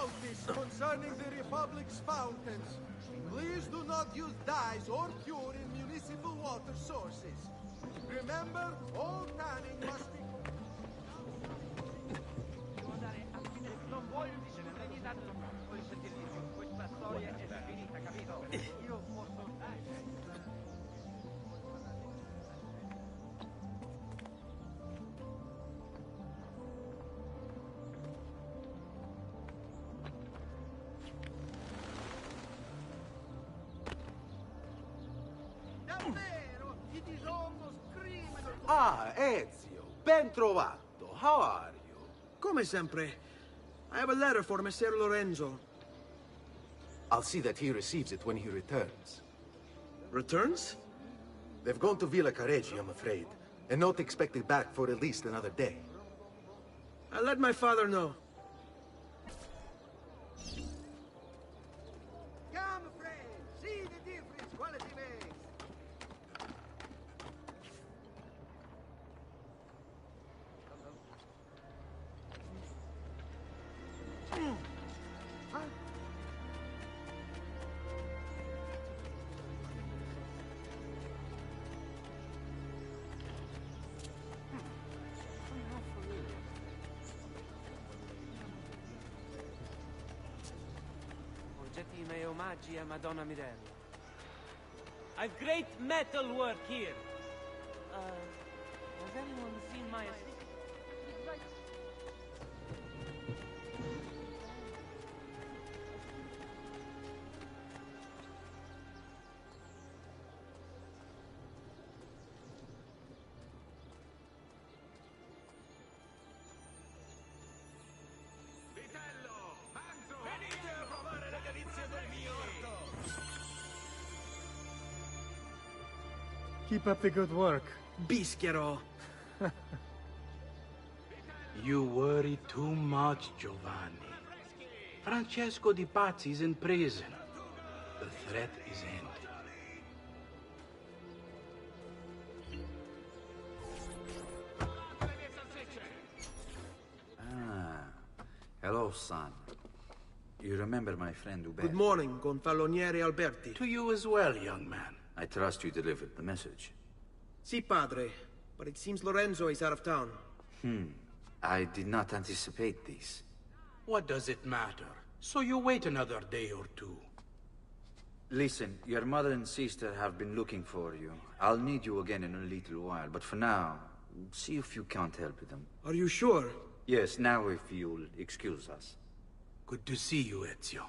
notice concerning the Republic's fountains. Please do not use dyes or pure in municipal water sources. Remember, all tanning must be... Non voglio questa storia è finita, capito? Io posso... Ah, Ezio, ben trovato. How are you? Come sempre. I have a letter for Messer Lorenzo. I'll see that he receives it when he returns. Returns? They've gone to Villa Careggi, I'm afraid, and not expected back for at least another day. I'll let my father know. Come, friend, see the difference quality makes. Porgete i miei omaggi a Madonna Mirella. I've great metal work here. Has anyone seen my estate? Keep up the good work. Bischero. You worry too much, Giovanni. Francesco Di Pazzi is in prison. The threat is ended. Ah, hello, son. You remember my friend Uber? Good morning, Gonfaloniere Alberti. To you as well, young man. I trust you delivered the message. Si, padre. But it seems Lorenzo is out of town. I did not anticipate this. What does it matter? So you wait another day or two. Listen, your mother and sister have been looking for you. I'll need you again in a little while, but for now, see if you can't help them. Are you sure? Yes, now if you'll excuse us. Good to see you, Ezio.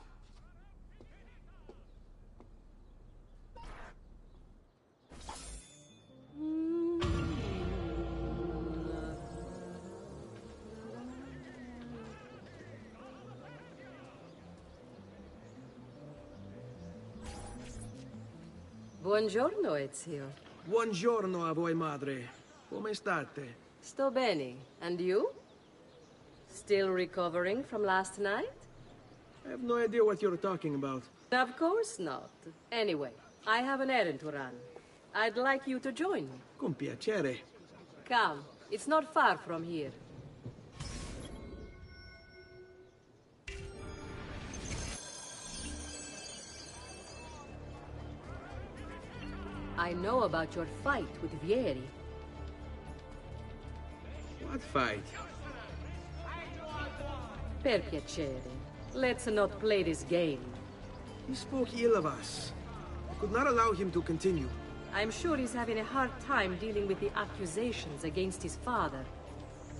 Buongiorno, Ezio. Buongiorno a voi, madre. Come state? Sto bene. And you? Still recovering from last night? I have no idea what you're talking about. Of course not. Anyway, I have an errand to run. I'd like you to join me. Con piacere. Come. It's not far from here. I know about your fight with Vieri. What fight? Per piacere. Let's not play this game. He spoke ill of us. I could not allow him to continue. I'm sure he's having a hard time dealing with the accusations against his father.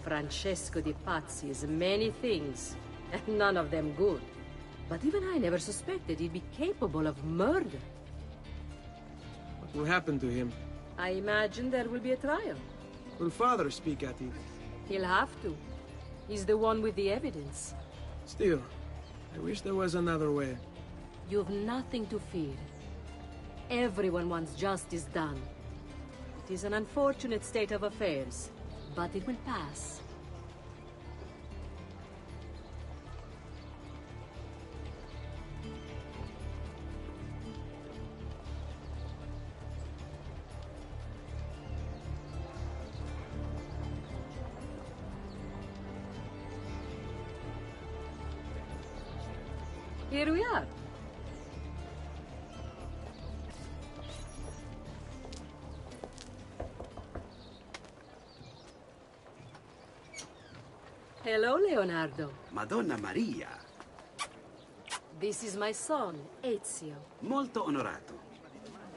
Francesco Di Pazzi is many things, and none of them good. But even I never suspected he'd be capable of murder. What will happen to him? I imagine there will be a trial. Will father speak at it? He'll have to. He's the one with the evidence. Still, I wish there was another way. You've nothing to fear. Everyone wants justice done. It is an unfortunate state of affairs, but it will pass. Here we are. Hello, Leonardo. Madonna Maria. This is my son, Ezio. Molto onorato.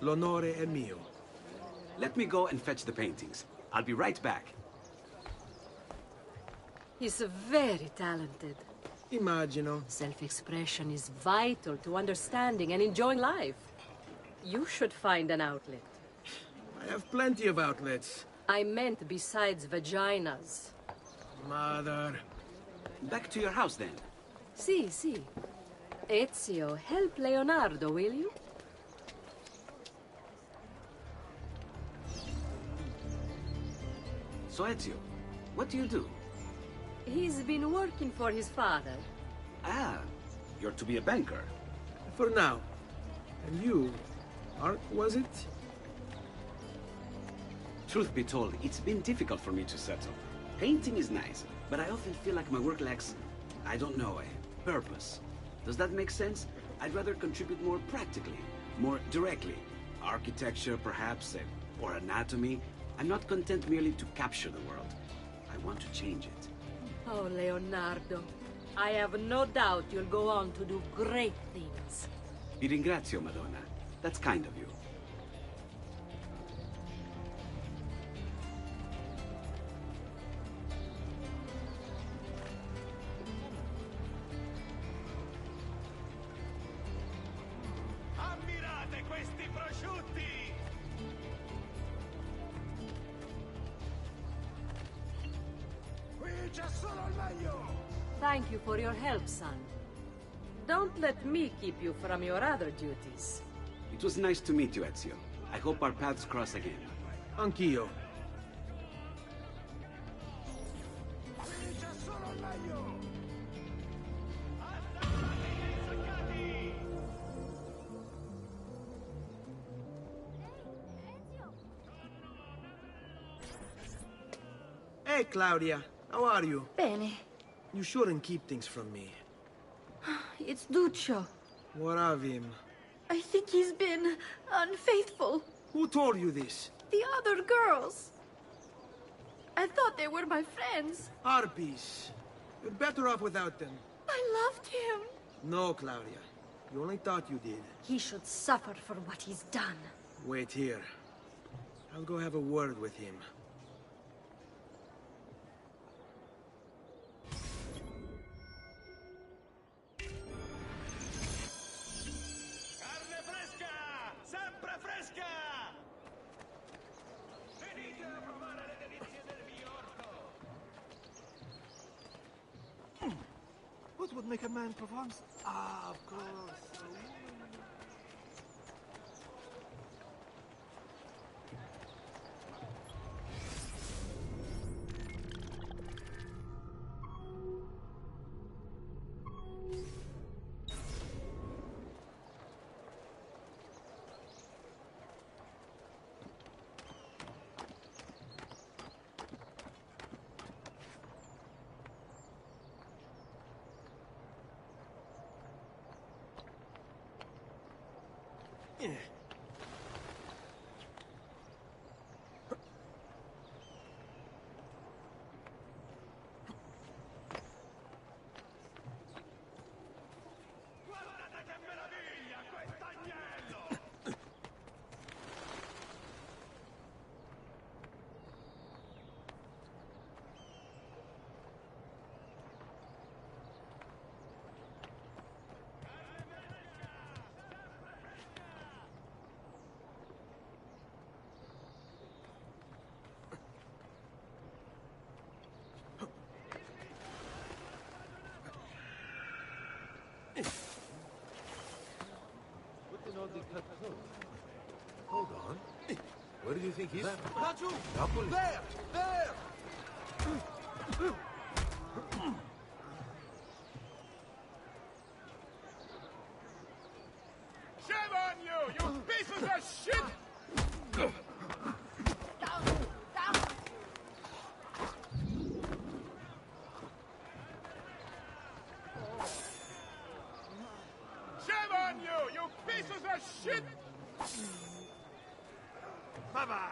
L'onore è mio. Let me go and fetch the paintings. I'll be right back. He's very talented. Immagino. Self-expression is vital to understanding and enjoying life. You should find an outlet. I have plenty of outlets. I meant besides vaginas. Mother. Back to your house, then. Si, si. Ezio, help Leonardo, will you? So, Ezio, what do you do? He's been working for his father. Ah, you're to be a banker. For now. And you, Art, was it? Truth be told, it's been difficult for me to settle. Painting is nice, but I often feel like my work lacks, I don't know, a purpose. Does that make sense? I'd rather contribute more practically, more directly. Architecture, perhaps, or anatomy. I'm not content merely to capture the world. I want to change it. Oh, Leonardo. I have no doubt you'll go on to do great things. Vi ringrazio, Madonna. That's kind of you. Ammirate questi prosciutti! Qui c'è solo il meglio! Thank you for your help, son. Don't let me keep you from your other duties. It was nice to meet you, Ezio. I hope our paths cross again. Anch'io. Qui c'è solo il meglio! Hey, Claudia. How are you? Bene. You shouldn't keep things from me. It's Duccio. What of him? I think he's been unfaithful. Who told you this? The other girls. I thought they were my friends. Harpies. You're better off without them. I loved him. No, Claudia. You only thought you did. He should suffer for what he's done. Wait here. I'll go have a word with him. Carne fresca! Sempre fresca! Venite a provare le delizie del Biorco! What would make a man Provence? Ah, of course. Guardate che meraviglia, quest'agnello! Hold on. Where do you think he's... Laggiù! Napoli? There! There! Shame on you, you pieces of shit! pieces of shit! Baba!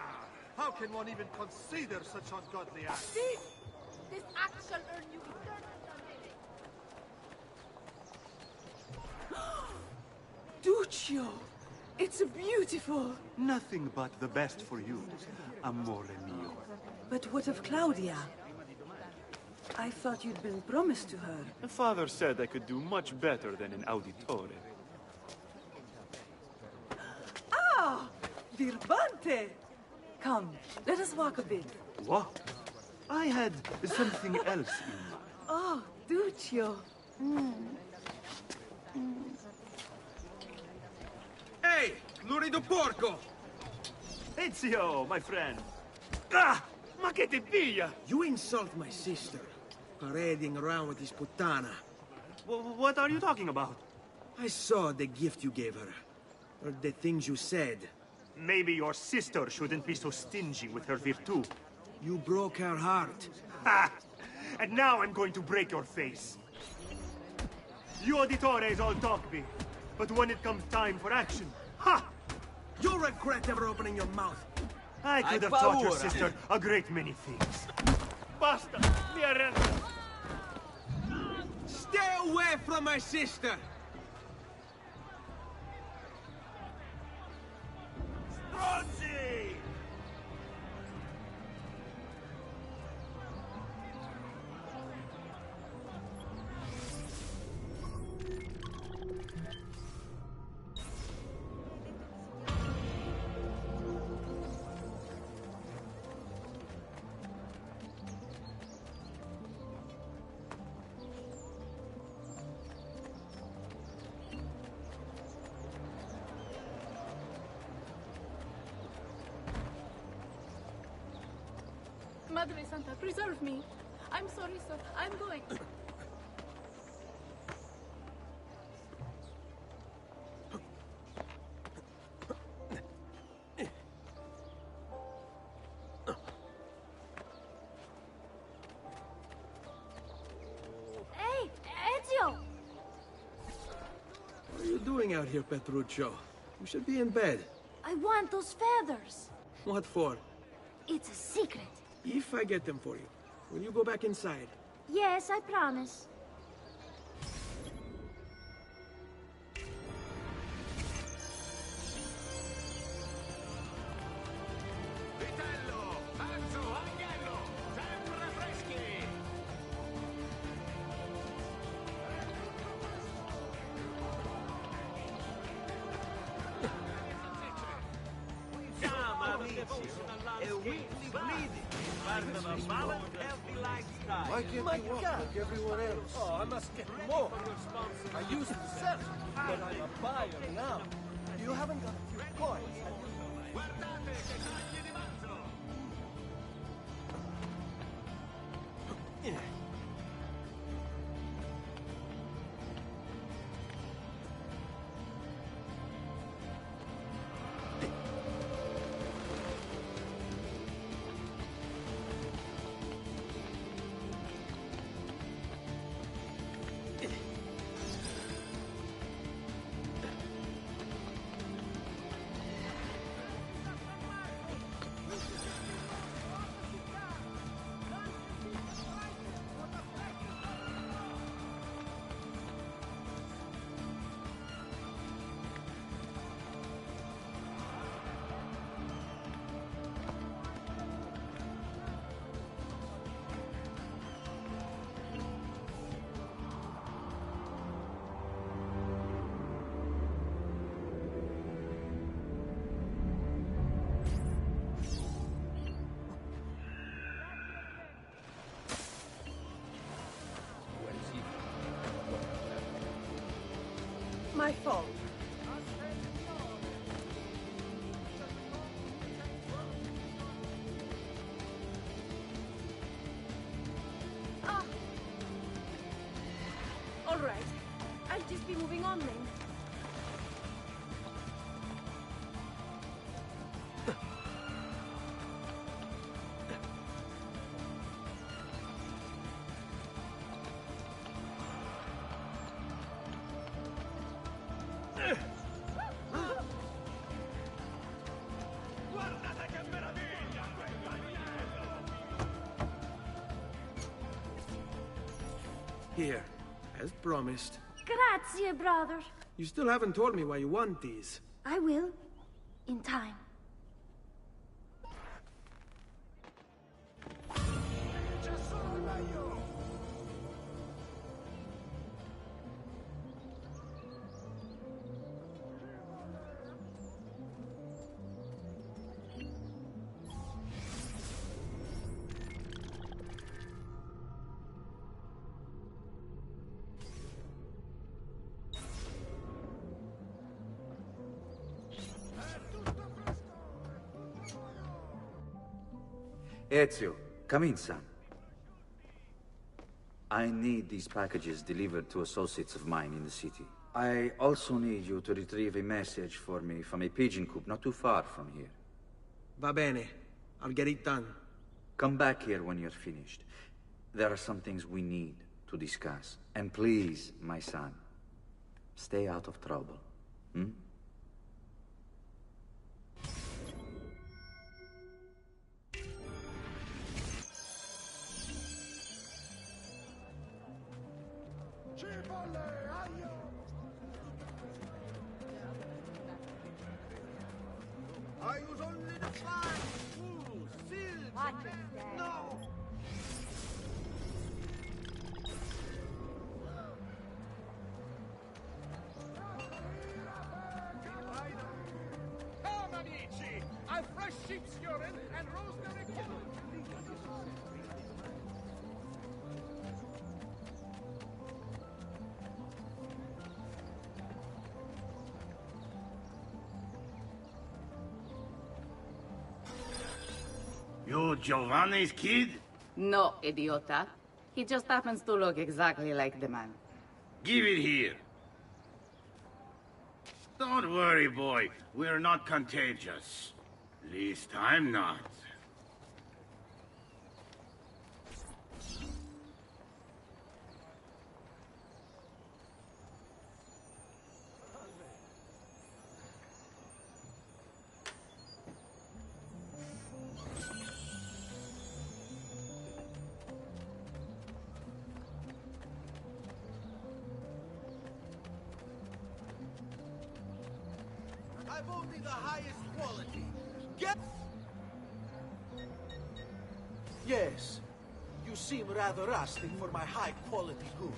How can one even consider such ungodly acts? This act shall earn you eternal damnation. Duccio! It's beautiful! Nothing but the best for you, amore mio. But what of Claudia? I thought you'd been promised to her. The father said I could do much better than an auditore. Ah! Birbante! Come, let us walk a bit. What? I had something else in mind. Oh, Duccio. Hey, lurido porco! Ezio, my friend. Ah! Ma che te piglia? You insult my sister, parading around with this puttana. What are you talking about? I saw the gift you gave her. Heard the things you said. Maybe your sister shouldn't be so stingy with her virtù. You broke her heart. Ha! And now I'm going to break your face. You auditores all talk big, but when it comes time for action, ha! You'll regret ever opening your mouth. I could have taught your sister a great many things. Basta! Mi arrendo! Stay away from my sister! Stronzi! Madre Santa, preserve me. I'm sorry, sir. I'm going. Hey, Ezio! What are you doing out here, Petruccio? You should be in bed. I want those feathers. What for? It's a secret. If I get them for you, will you go back inside? Yes, I promise. Vitello, Azzo, Anghello, sempre freschi! Siamo amici, e weekly bleeding. Part of a balanced, healthy lifestyle. Why can't you walk like everyone else? Oh, I must get more. I used to sell, but I'm a buyer now. You haven't got a few coins, have you? Guardate che tagli di mazzo! My fault. All right. I'll just be moving on then. Here, as promised. Grazie, brother. You still haven't told me why you want these. I will. In time. Ezio, come in, son. I need these packages delivered to associates of mine in the city. I also need you to retrieve a message for me from a pigeon coop not too far from here. Va bene. I'll get it done. Come back here when you're finished. There are some things we need to discuss. And please, my son, stay out of trouble. Hmm? I use only the flying fools, seals, no! Come, amici! I've fresh sheep's urine and rosemary corn! You Giovanni's kid? No, idiota. He just happens to look exactly like the man. Give it here. Don't worry, boy. We're not contagious. Least I'm not. I've only the highest quality. Get... Yes. You seem rather rustic for my high-quality goods.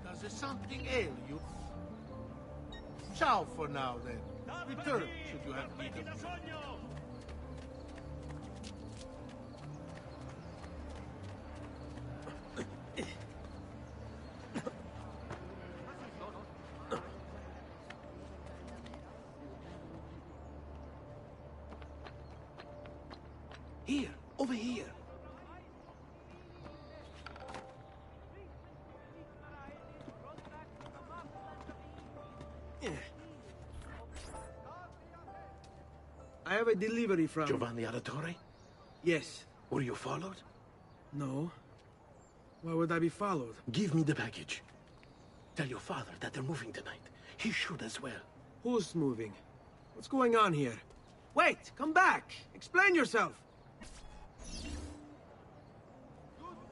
Does it something ail you? Ciao for now, then. Return, should you have need of me. Here, over here. I have a delivery from... Giovanni Auditore? Yes. Were you followed? No. Why would I be followed? Give me the package. Tell your father that they're moving tonight. He should as well. Who's moving? What's going on here? Wait! Come back! Explain yourself!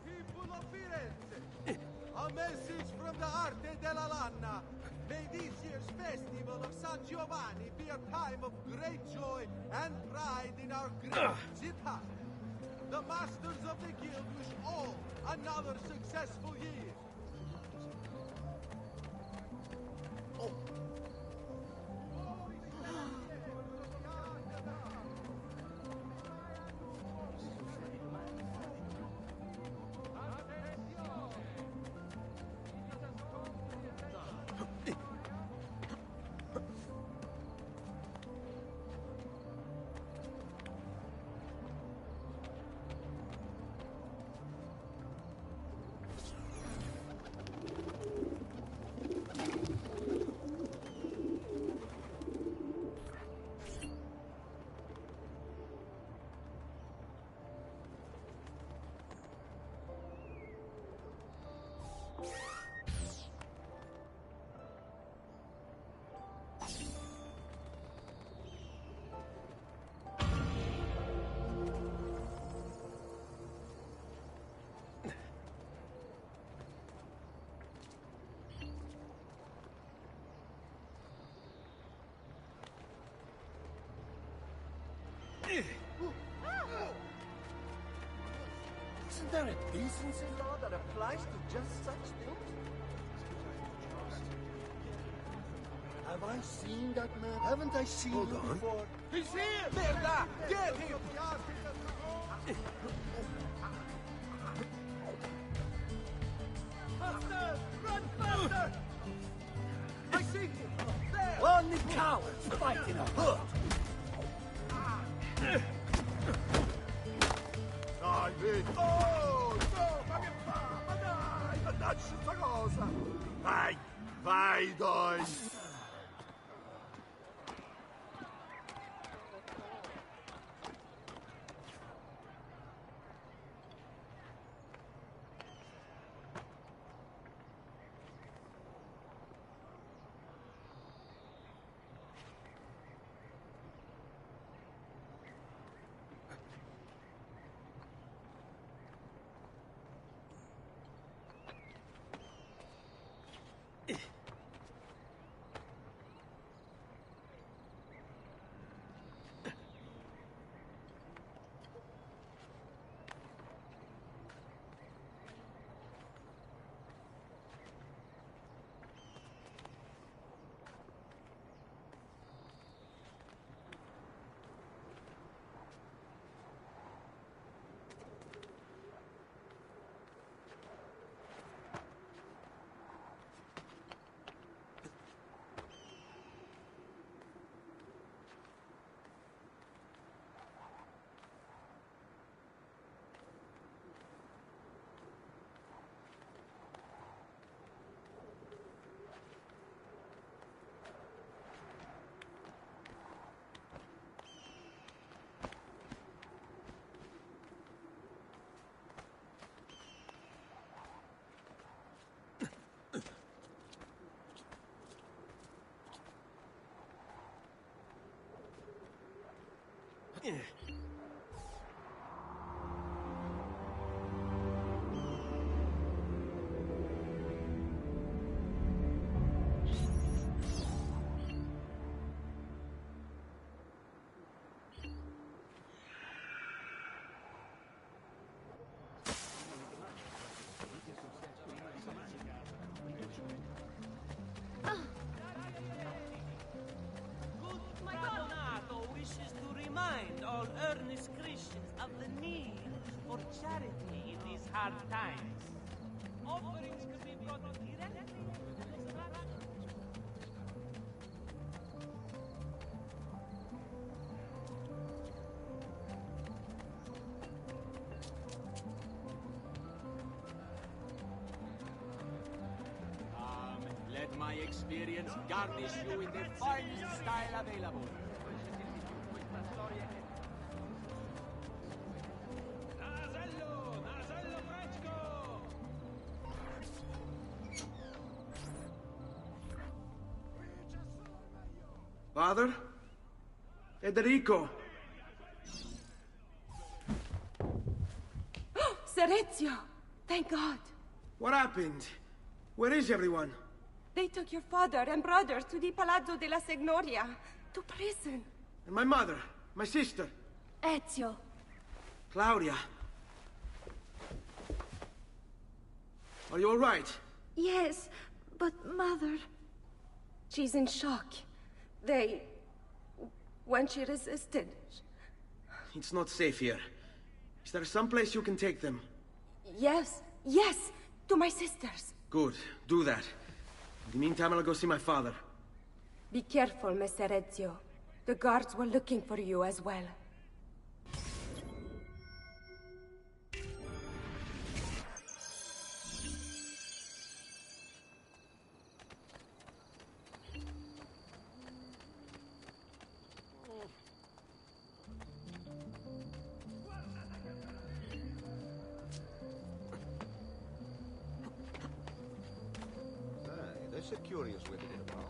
People of Firenze, a message from the Arte della Lana. May this year's festival of San Giovanni be a time of great joy and pride in our great città. The masters of the guild wish all another successful year. Oh. Isn't there a decency law that applies to just such things? Have I seen that man? Haven't I seen him before? He's here! Merda! Get him! Faster! Run faster! I see him! There! Only cowards fight in a hood! Dai, vedi! Oh, no, ma che fa? Ma dai, mannaggia sta cosa! Vai, vai, dai! All earnest Christians of the need for charity in these hard times. Offerings can be brought directly to this church. Let my experience garnish you in the finest style available. Father? Federico! Serezio! Thank God! What happened? Where is everyone? They took your father and brothers to the Palazzo della Signoria, to prison. And my mother? My sister? Ezio. Claudia? Are you all right? Yes, but Mother... She's in shock. When she resisted... It's not safe here. Is there some place you can take them? Yes, to my sisters. Good, do that. In the meantime, I'll go see my father. Be careful, Messer Ezio. The guards were looking for you as well. That's a curious way to get about.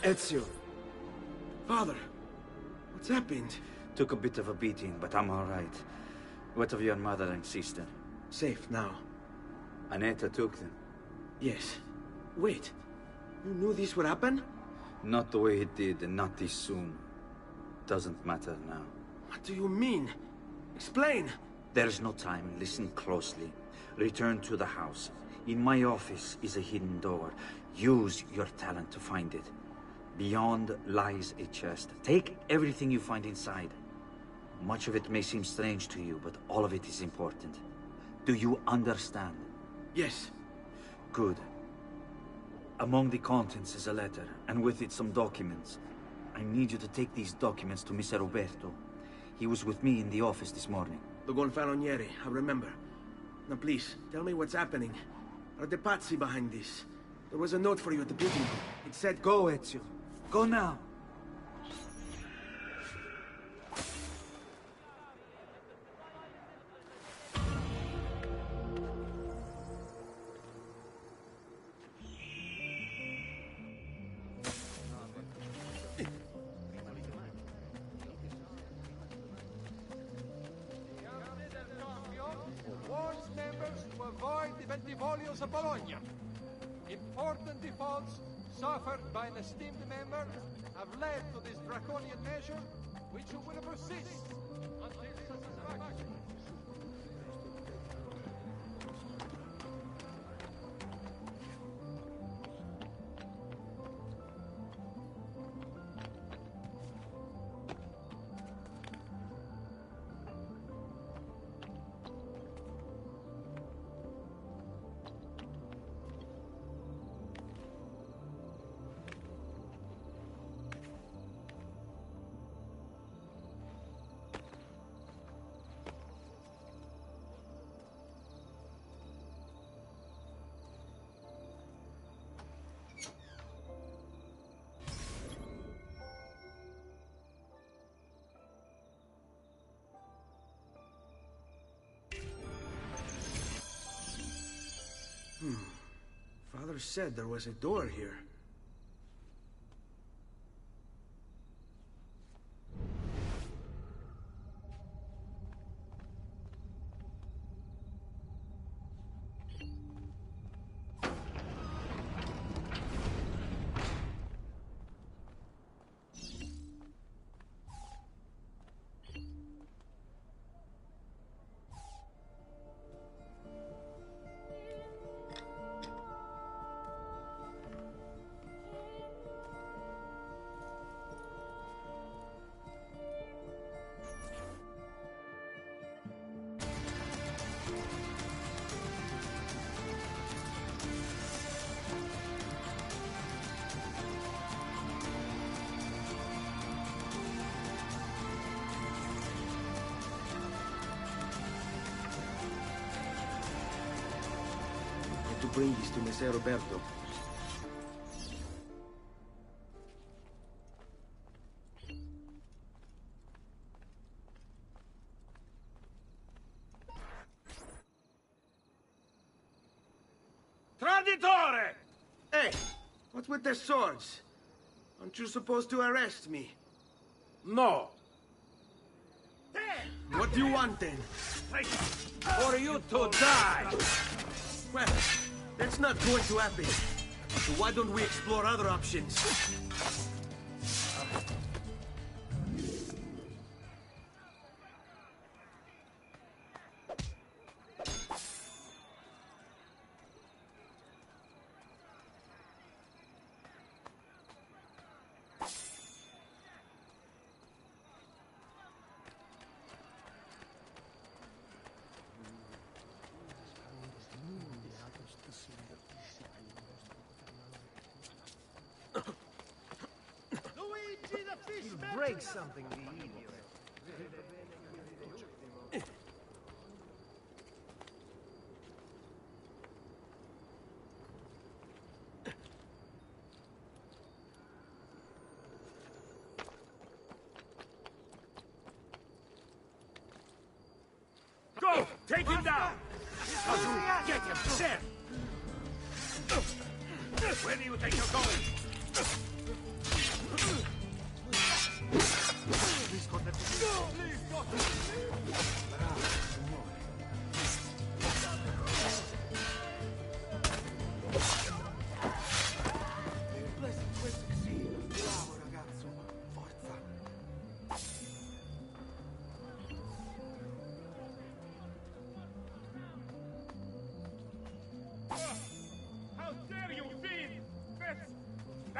Ezio. Father, what's happened? Took a bit of a beating, but I'm all right. What of your mother and sister? Safe now. Annetta took them. Yes. Wait. You knew this would happen? Not the way it did, and not this soon. Doesn't matter now. What do you mean? Explain! There's no time. Listen closely. Return to the house. In my office is a hidden door. Use your talent to find it. Beyond lies a chest. Take everything you find inside. Much of it may seem strange to you, but all of it is important. Do you understand? Yes. Good. Among the contents is a letter, and with it some documents. I need you to take these documents to Mr. Roberto. He was with me in the office this morning. The Gonfaloniere, I remember. Now please, tell me what's happening. Are the Pazzi behind this? There was a note for you at the beginning. It said, go, Ezio. Go now. Warns members to avoid the Ventivolios of Bologna. Important defaults suffered by an esteemed member have led to this draconian measure, which will persist until satisfaction. Father said there was a door here. To bring this to Messer Roberto. Traditore! Hey, what's with the swords? Aren't you supposed to arrest me? No. What do you want then? For you to die! Well, that's not going to happen. So why don't we explore other options? Break something to eat. Go! Take him down! Get him! There! Where do you think you're going?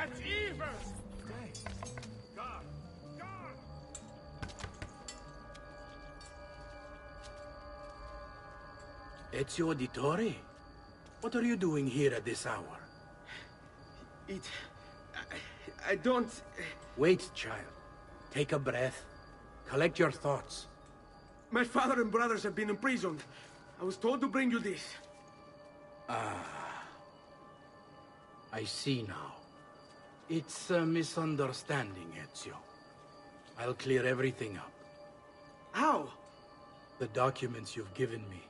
That's evil! Guard! Guard! Ezio Auditore? What are you doing here at this hour? I don't... Wait, child. Take a breath. Collect your thoughts. My father and brothers have been imprisoned. I was told to bring you this. Ah. I see now. It's a misunderstanding, Ezio. I'll clear everything up. How? The documents you've given me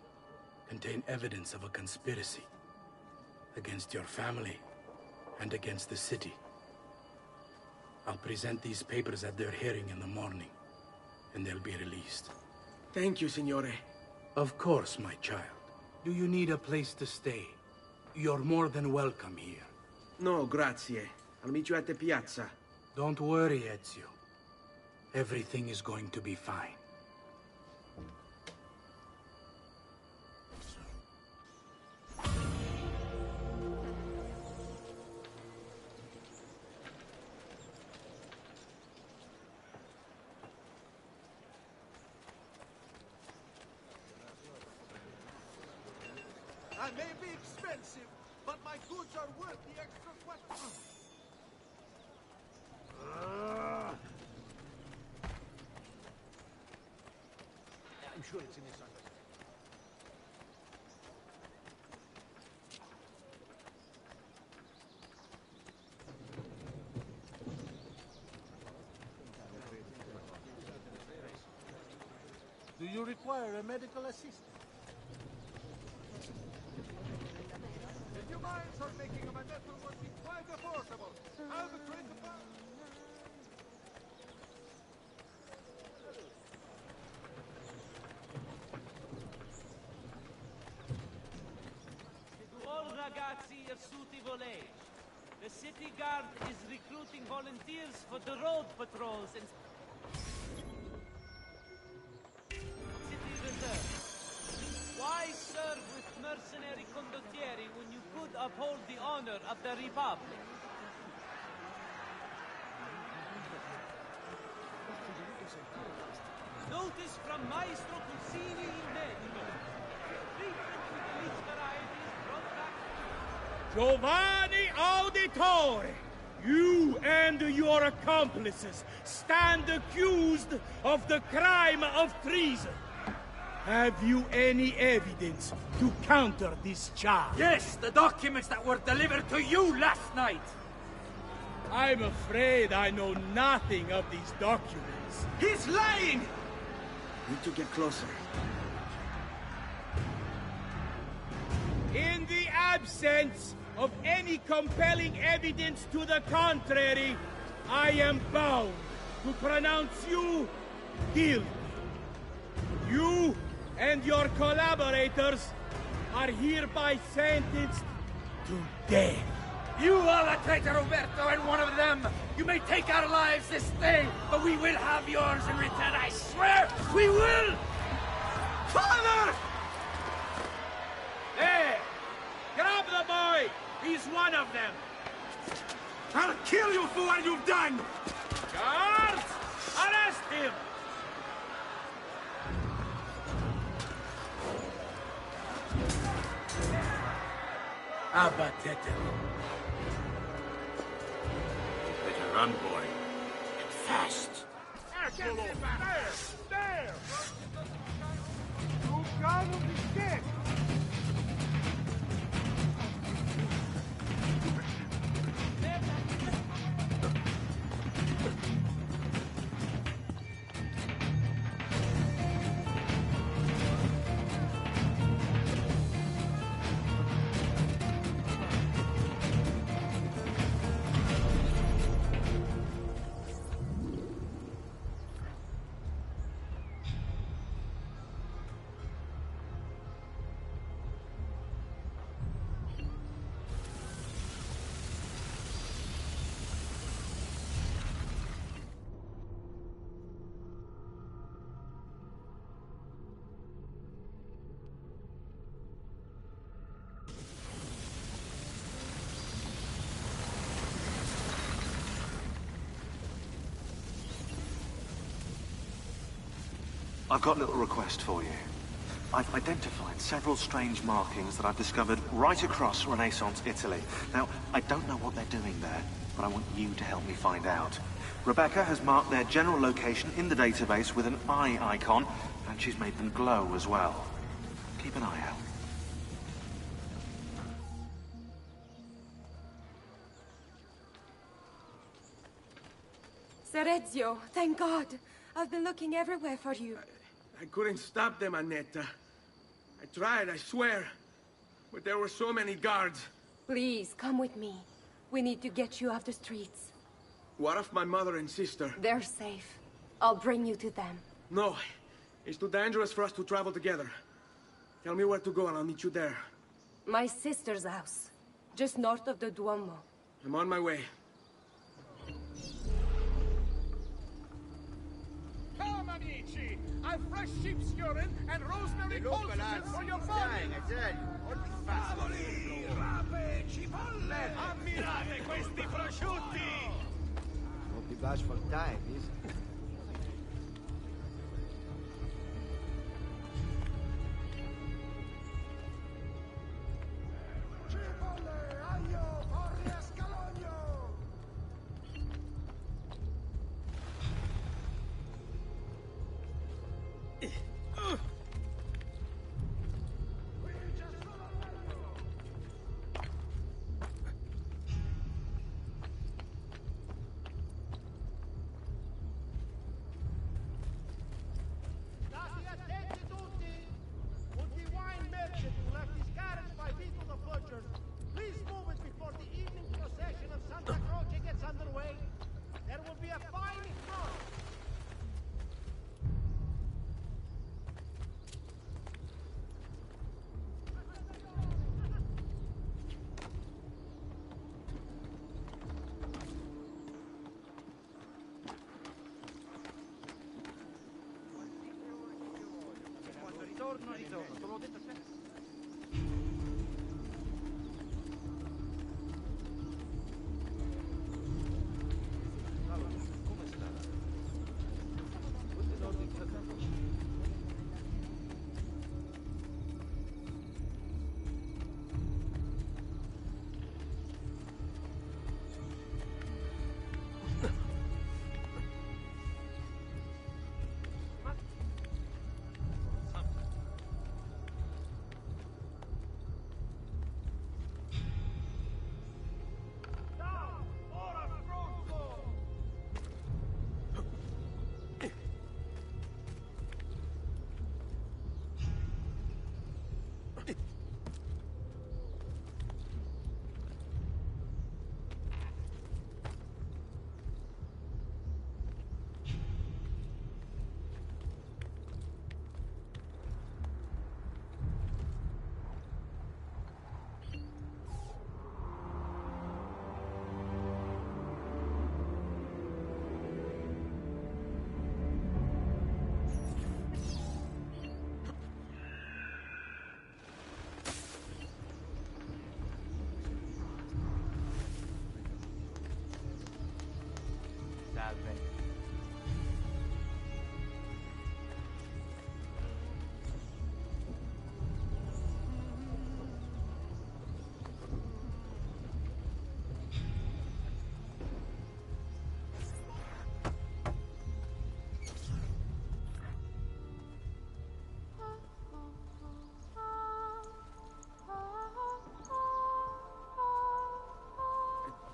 contain evidence of a conspiracy against your family and against the city. I'll present these papers at their hearing in the morning, and they'll be released. Thank you, Signore. Of course, my child. Do you need a place to stay? You're more than welcome here. No, grazie. I'll meet you at the piazza. Don't worry, Ezio. Everything is going to be fine. I may be expensive, but my goods are worth the extra question. I'm sure it's in his understanding. Do you require a medical assistant? If you mind, sir, making a manetto would be quite affordable. I'll be trying to find... To all ragazzi irsuti volege, the city guard is recruiting volunteers for the road patrols and city reserve. Why serve with mercenary condottieri when you could uphold the honor of the Republic? Notice from Maestro Cucini in Medico. Treatment with elite varieties brought back... Giovanni Auditore! You and your accomplices stand accused of the crime of treason. Have you any evidence to counter this charge? Yes, the documents that were delivered to you last night. I'm afraid I know nothing of these documents. He's lying! Need to get closer. In the absence of any compelling evidence to the contrary, I am bound to pronounce you guilty. You and your collaborators are hereby sentenced to death. You are the traitor, Roberto, and one of them. You may take our lives this day, but we will have yours in return, I swear! We will! Father! There! Grab the boy! He's one of them! I'll kill you for what you've done! Guards! Arrest him! Abatete. Better run, boy. And fast. There! There! You gotta be dead! I've got a little request for you. I've identified several strange markings that I've discovered right across Renaissance Italy. Now, I don't know what they're doing there, but I want you to help me find out. Rebecca has marked their general location in the database with an eye icon, and she's made them glow as well. Keep an eye out. Ser Ezio, thank God. I've been looking everywhere for you. I couldn't stop them, Annetta. I tried, I swear. But there were so many guards. Please, come with me. We need to get you off the streets. What of my mother and sister? They're safe. I'll bring you to them. No. It's too dangerous for us to travel together. Tell me where to go and I'll meet you there. My sister's house. Just north of the Duomo. I'm on my way. Come, amici! I've fresh sheep's urine and rosemary poultices for your body! I tell you. Cavoli, rape, cipolle! Ammirate questi prosciutti! Won't be bashful time, is it? Ritorno, te l'ho detto sempre. Come sta? Questo è l'ordine di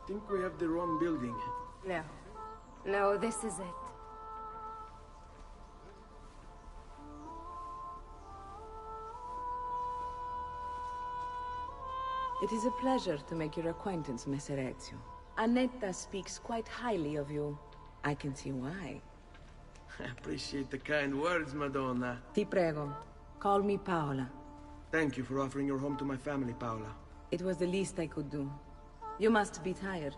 I think we have the wrong building. No. No, this is it. It is a pleasure to make your acquaintance, Messer Ezio. Annetta speaks quite highly of you. I can see why. I appreciate the kind words, Madonna. Ti prego, call me Paola. Thank you for offering your home to my family, Paola. It was the least I could do. You must be tired.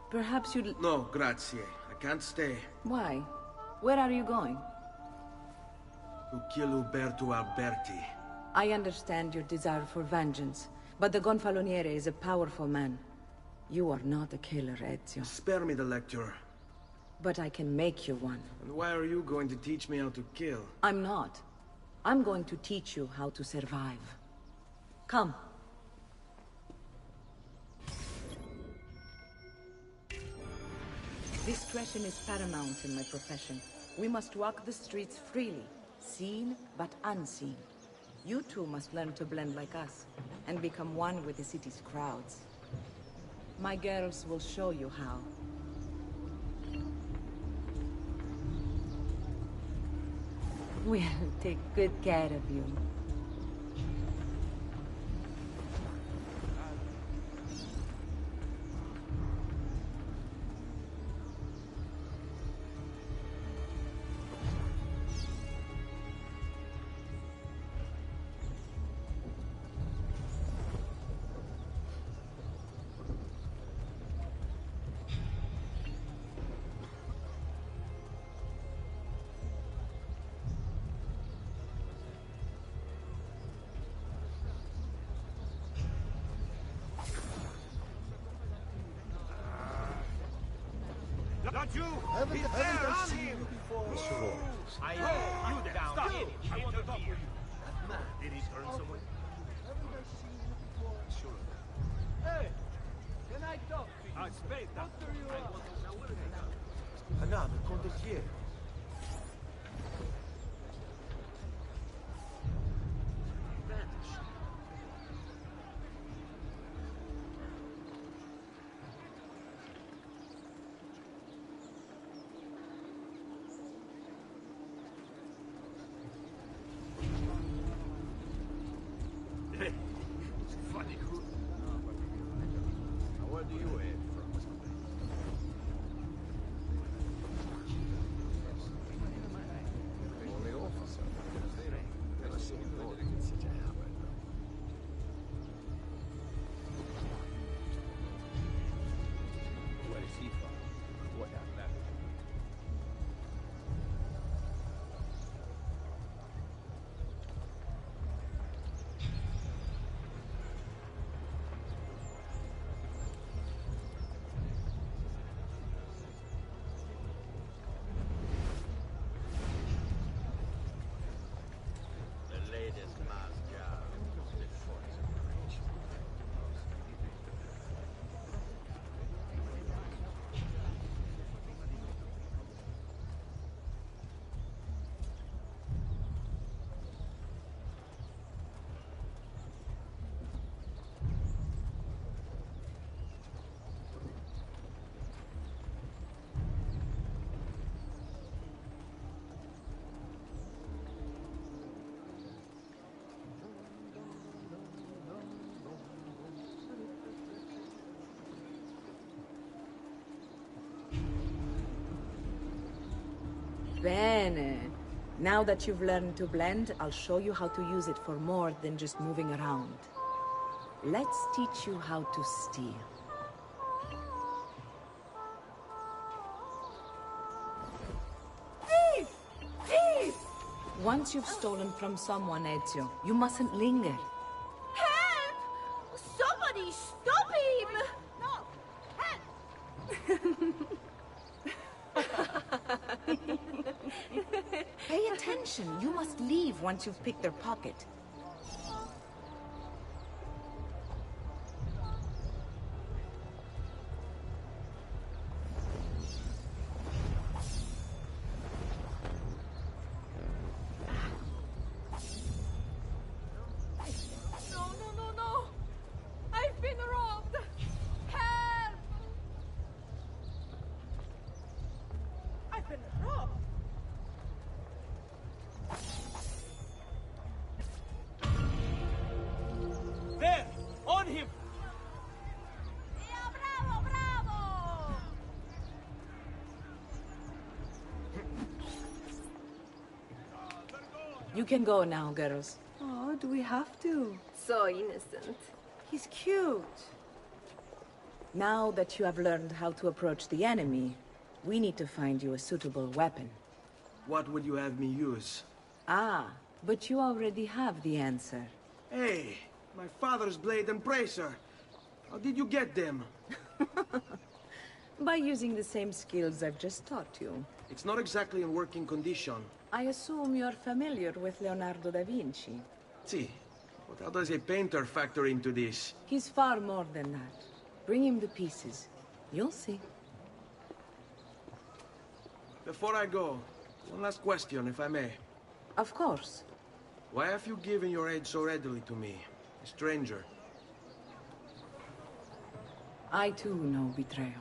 Perhaps you'd... No, grazie. I can't stay. Why? Where are you going? To kill Uberto Alberti. I understand your desire for vengeance, but the Gonfaloniere is a powerful man. You are not a killer, Ezio. Spare me the lecture. But I can make you one. And why are you going to teach me how to kill? I'm not. I'm going to teach you how to survive. Come. Discretion is paramount in my profession. We must walk the streets freely, seen but unseen. You too must learn to blend like us, and become one with the city's crowds. My girls will show you how. We'll take good care of you. Not you! Haven't He's I there on seen him! you before? Move! I You there! down. Stop! I want to talk with you. Did he turn someone? Haven't I seen you before? Sure. Hey! Can I talk to you? Aspetta. What are you up? Another condottiere. Funny crew. Where do you aim from? Only officer. Never seen him in such a habit. Where is he from? What happened? The latest mascara. Bene. Now that you've learned to blend, I'll show you how to use it for more than just moving around. Let's teach you how to steal. Thief! Thief! Once you've stolen from someone, Ezio, you mustn't linger. Help! Somebody stop him! No! Help! Pay attention. You must leave once you've picked their pocket. No, no, no, no! I've been robbed! Help! I've been robbed! There! On him! Yeah, bravo, bravo! You can go now, girls. Oh, do we have to? So innocent. He's cute. Now that you have learned how to approach the enemy, we need to find you a suitable weapon. What would you have me use? Ah, but you already have the answer. Hey, my father's blade and bracer. How did you get them? By using the same skills I've just taught you. It's not exactly in working condition. I assume you're familiar with Leonardo da Vinci. See, but how does a painter factor into this? He's far more than that. Bring him the pieces. You'll see. Before I go, one last question, if I may. Of course. Why have you given your aid so readily to me, a stranger? I too know betrayal.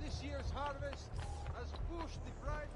This year's harvest has pushed the price.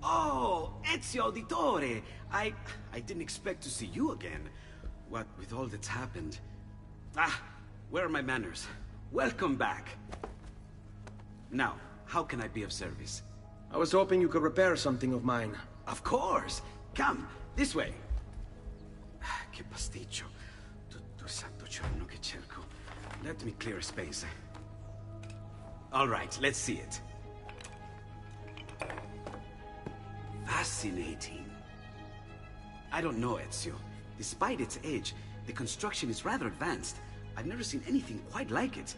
Oh, Ezio Auditore! I didn't expect to see you again. What with all that's happened. Ah, where are my manners? Welcome back. Now, how can I be of service? I was hoping you could repair something of mine. Of course! Come, this way! Che pasticcio. Tutto il santo giorno che cerco. Let me clear a space. All right, let's see it. Fascinating. I don't know, Ezio. Despite its age, the construction is rather advanced. I've never seen anything quite like it.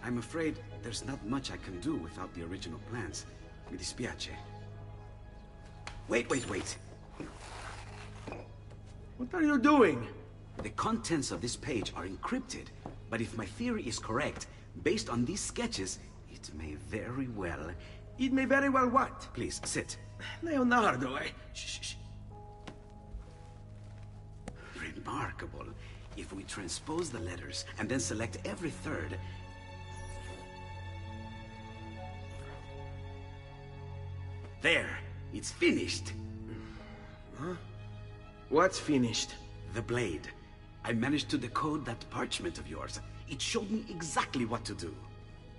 I'm afraid there's not much I can do without the original plans. Mi dispiace. Wait. What are you doing? The contents of this page are encrypted, but if my theory is correct, based on these sketches, it may very well... It may very well what? Please, sit. Leonardo, Shh. Remarkable. If we transpose the letters and then select every third... There! It's finished! Huh? What's finished? The blade. I managed to decode that parchment of yours. It showed me exactly what to do.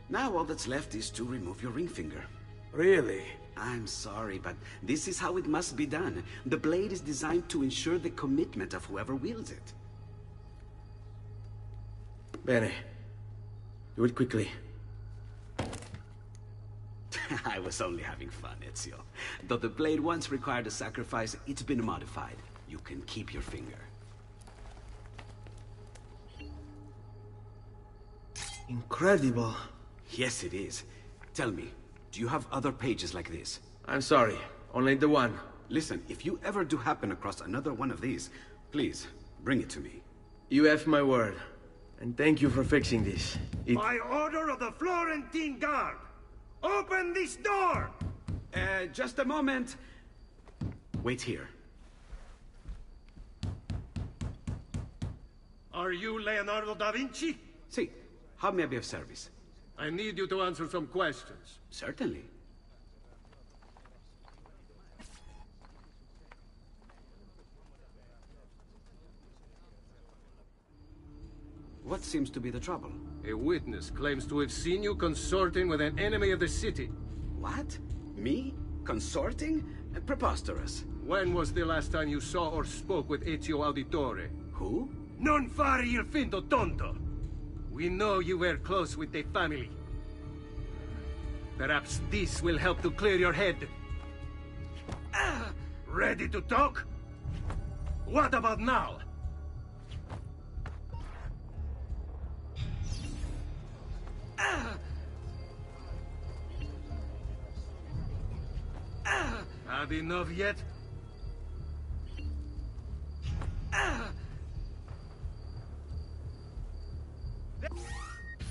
Now all that's left is to remove your ring finger. Really? I'm sorry, but this is how it must be done. The blade is designed to ensure the commitment of whoever wields it. Bene. Do it quickly. I was only having fun, Ezio. Though the blade once required a sacrifice, it's been modified. You can keep your finger. Incredible. Yes, it is. Tell me, do you have other pages like this? I'm sorry, only the one. Listen, if you ever do happen across another one of these, please, bring it to me. You have my word. And thank you for fixing this. By order of the Florentine Guard! Open this door! Just a moment. Wait here. Are you Leonardo da Vinci? Si. How may I be of service? I need you to answer some questions. Certainly. What seems to be the trouble? A witness claims to have seen you consorting with an enemy of the city. What? Me? Consorting? Preposterous. When was the last time you saw or spoke with Ezio Auditore? Who? Non fare il finto tonto! We know you were close with the family. Perhaps this will help to clear your head. Ready to talk? What about now? Had enough yet?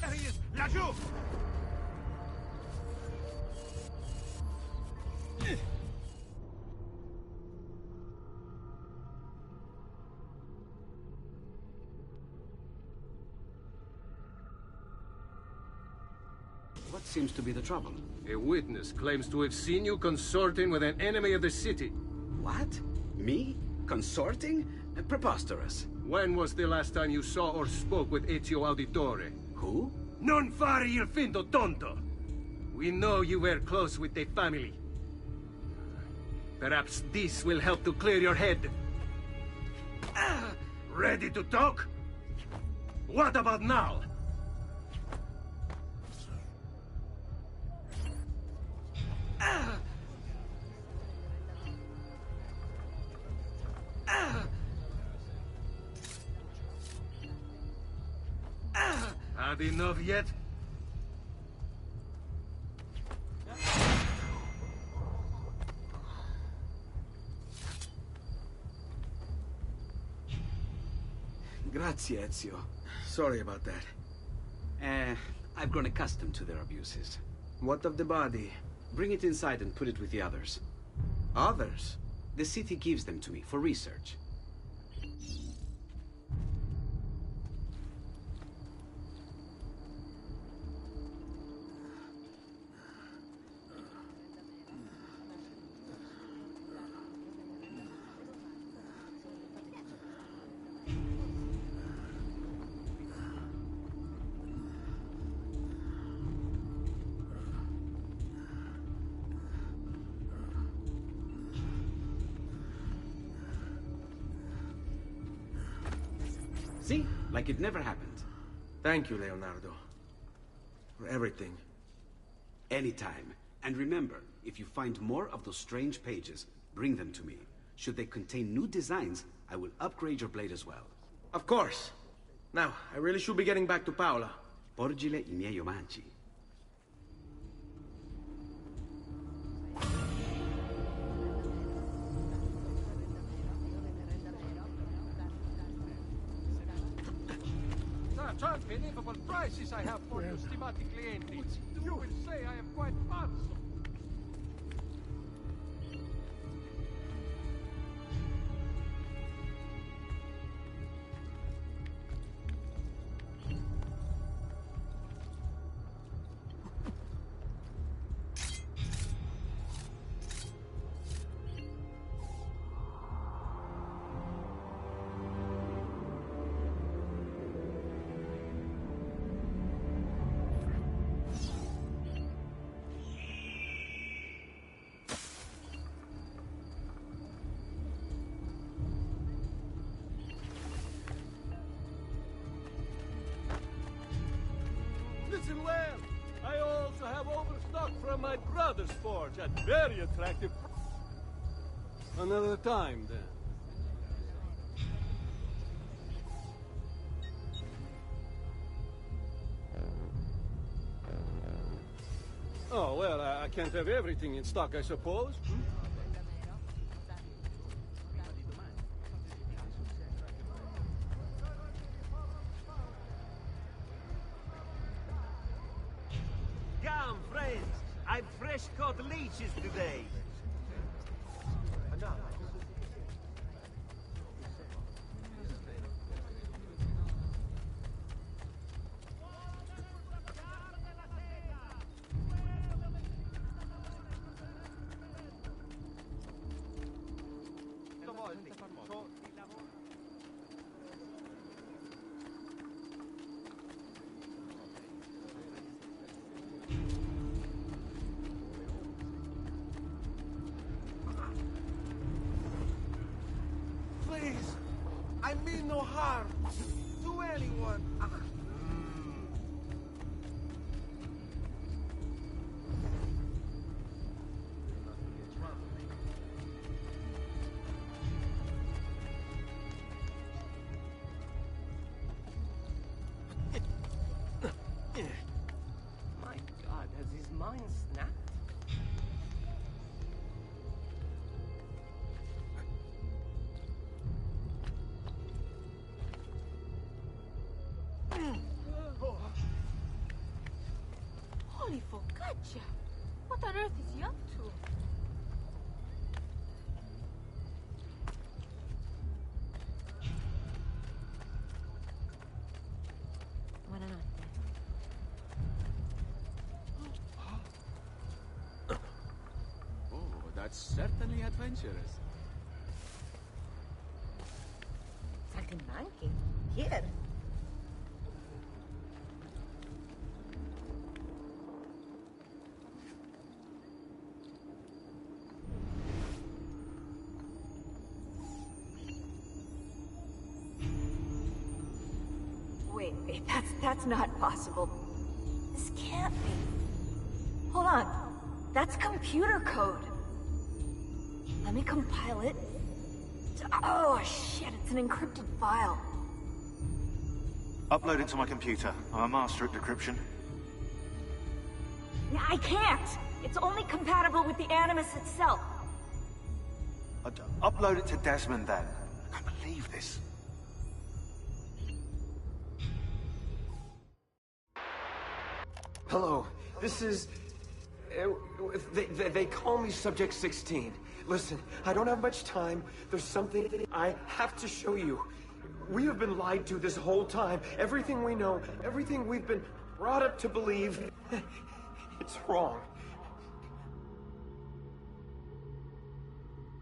There he is! Laggiù! What seems to be the trouble? A witness claims to have seen you consorting with an enemy of the city. What? Me? Consorting? Preposterous. When was the last time you saw or spoke with Ezio Auditore? Who? Non fare il finto tonto! We know you were close with the family. Perhaps this will help to clear your head. Ready to talk? What about now? Had enough yet? Grazie, Ezio. Sorry about that. I've grown accustomed to their abuses. What of the body? Bring it inside and put it with the others. Others? The city gives them to me for research. See? Like it never happened. Thank you, Leonardo. For everything. Anytime. And remember, if you find more of those strange pages, bring them to me. Should they contain new designs, I will upgrade your blade as well. Of course. Now, I really should be getting back to Paola. Porgile I miei omaggi. Such unbelievable prices I have for you, stimati clienti. You will say I am quite pazzo. Listen well. I also have overstock from my brother's forge at very attractive. Another time, then. Oh, well, I can't have everything in stock, I suppose. Come, friends! I've fresh caught leeches today. no harm to anyone. My God, has his mind snapped? Holy focaccia! What on earth is he up to? Oh, that's certainly adventurous. Saltimbanqui? Here? Wait, that's not possible. This can't be. Hold on. That's computer code. Let me compile it. Oh, shit, it's an encrypted file. Upload it to my computer. I'm a master at decryption. I can't! It's only compatible with the Animus itself. Upload it to Desmond, then. I can't believe this. Hello, this is... They call me Subject 16. Listen, I don't have much time. There's something I have to show you. We have been lied to this whole time. Everything we know, everything we've been brought up to believe, it's wrong.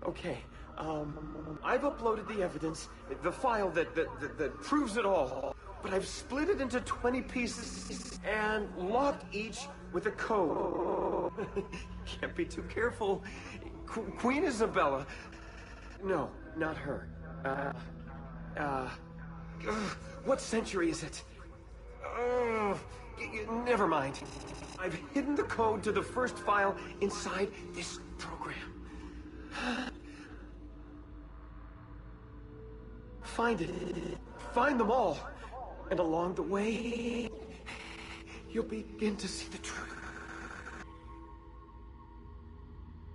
Okay, I've uploaded the evidence, the file that proves it all. But I've split it into 20 pieces and locked each with a code. Can't be too careful. Queen Isabella. No, not her. What century is it? Never mind. I've hidden the code to the first file inside this program. Find it. Find them all. And along the way, you'll begin to see the truth.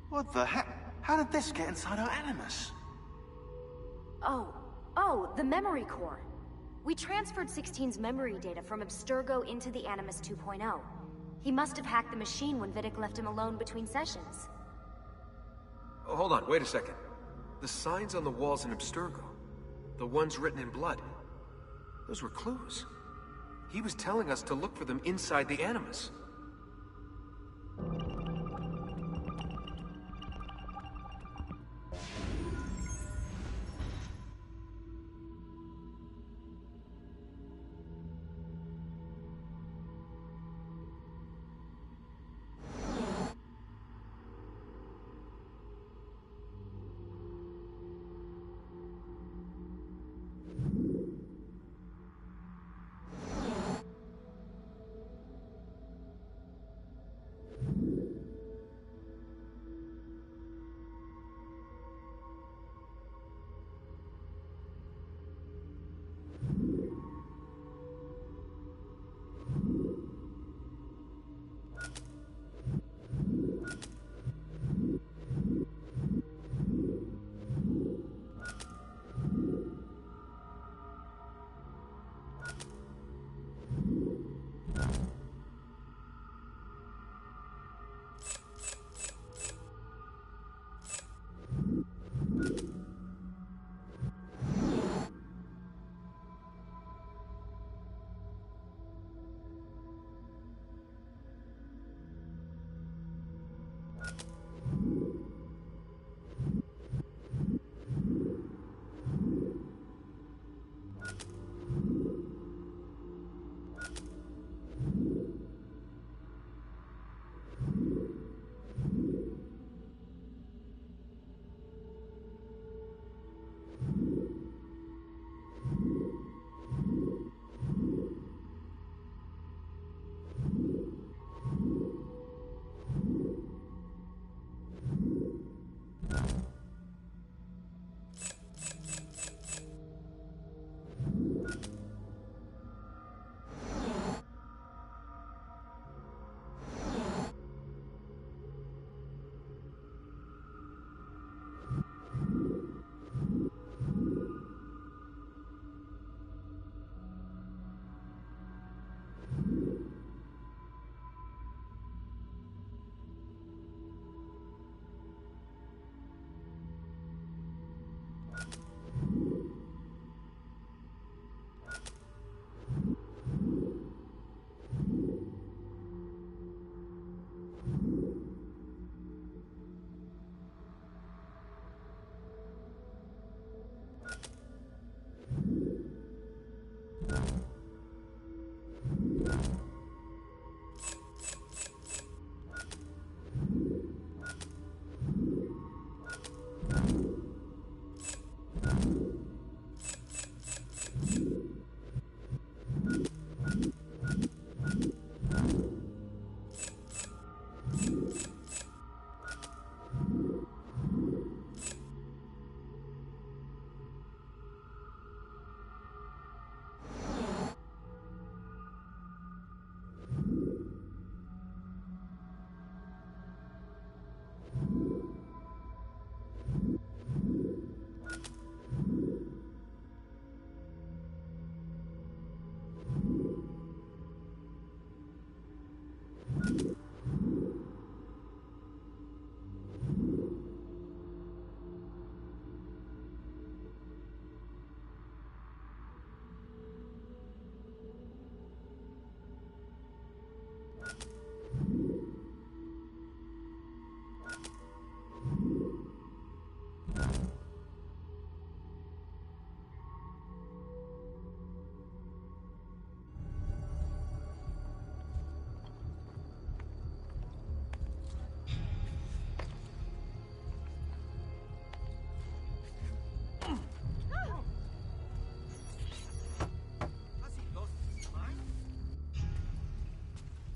What the heck? How did this get inside our Animus? Oh, the memory core. We transferred 16's memory data from Abstergo into the Animus 2.0. He must have hacked the machine when Vidic left him alone between sessions. Oh, hold on, wait a second. The signs on the walls in Abstergo, the ones written in blood, those were clues. He was telling us to look for them inside the Animus.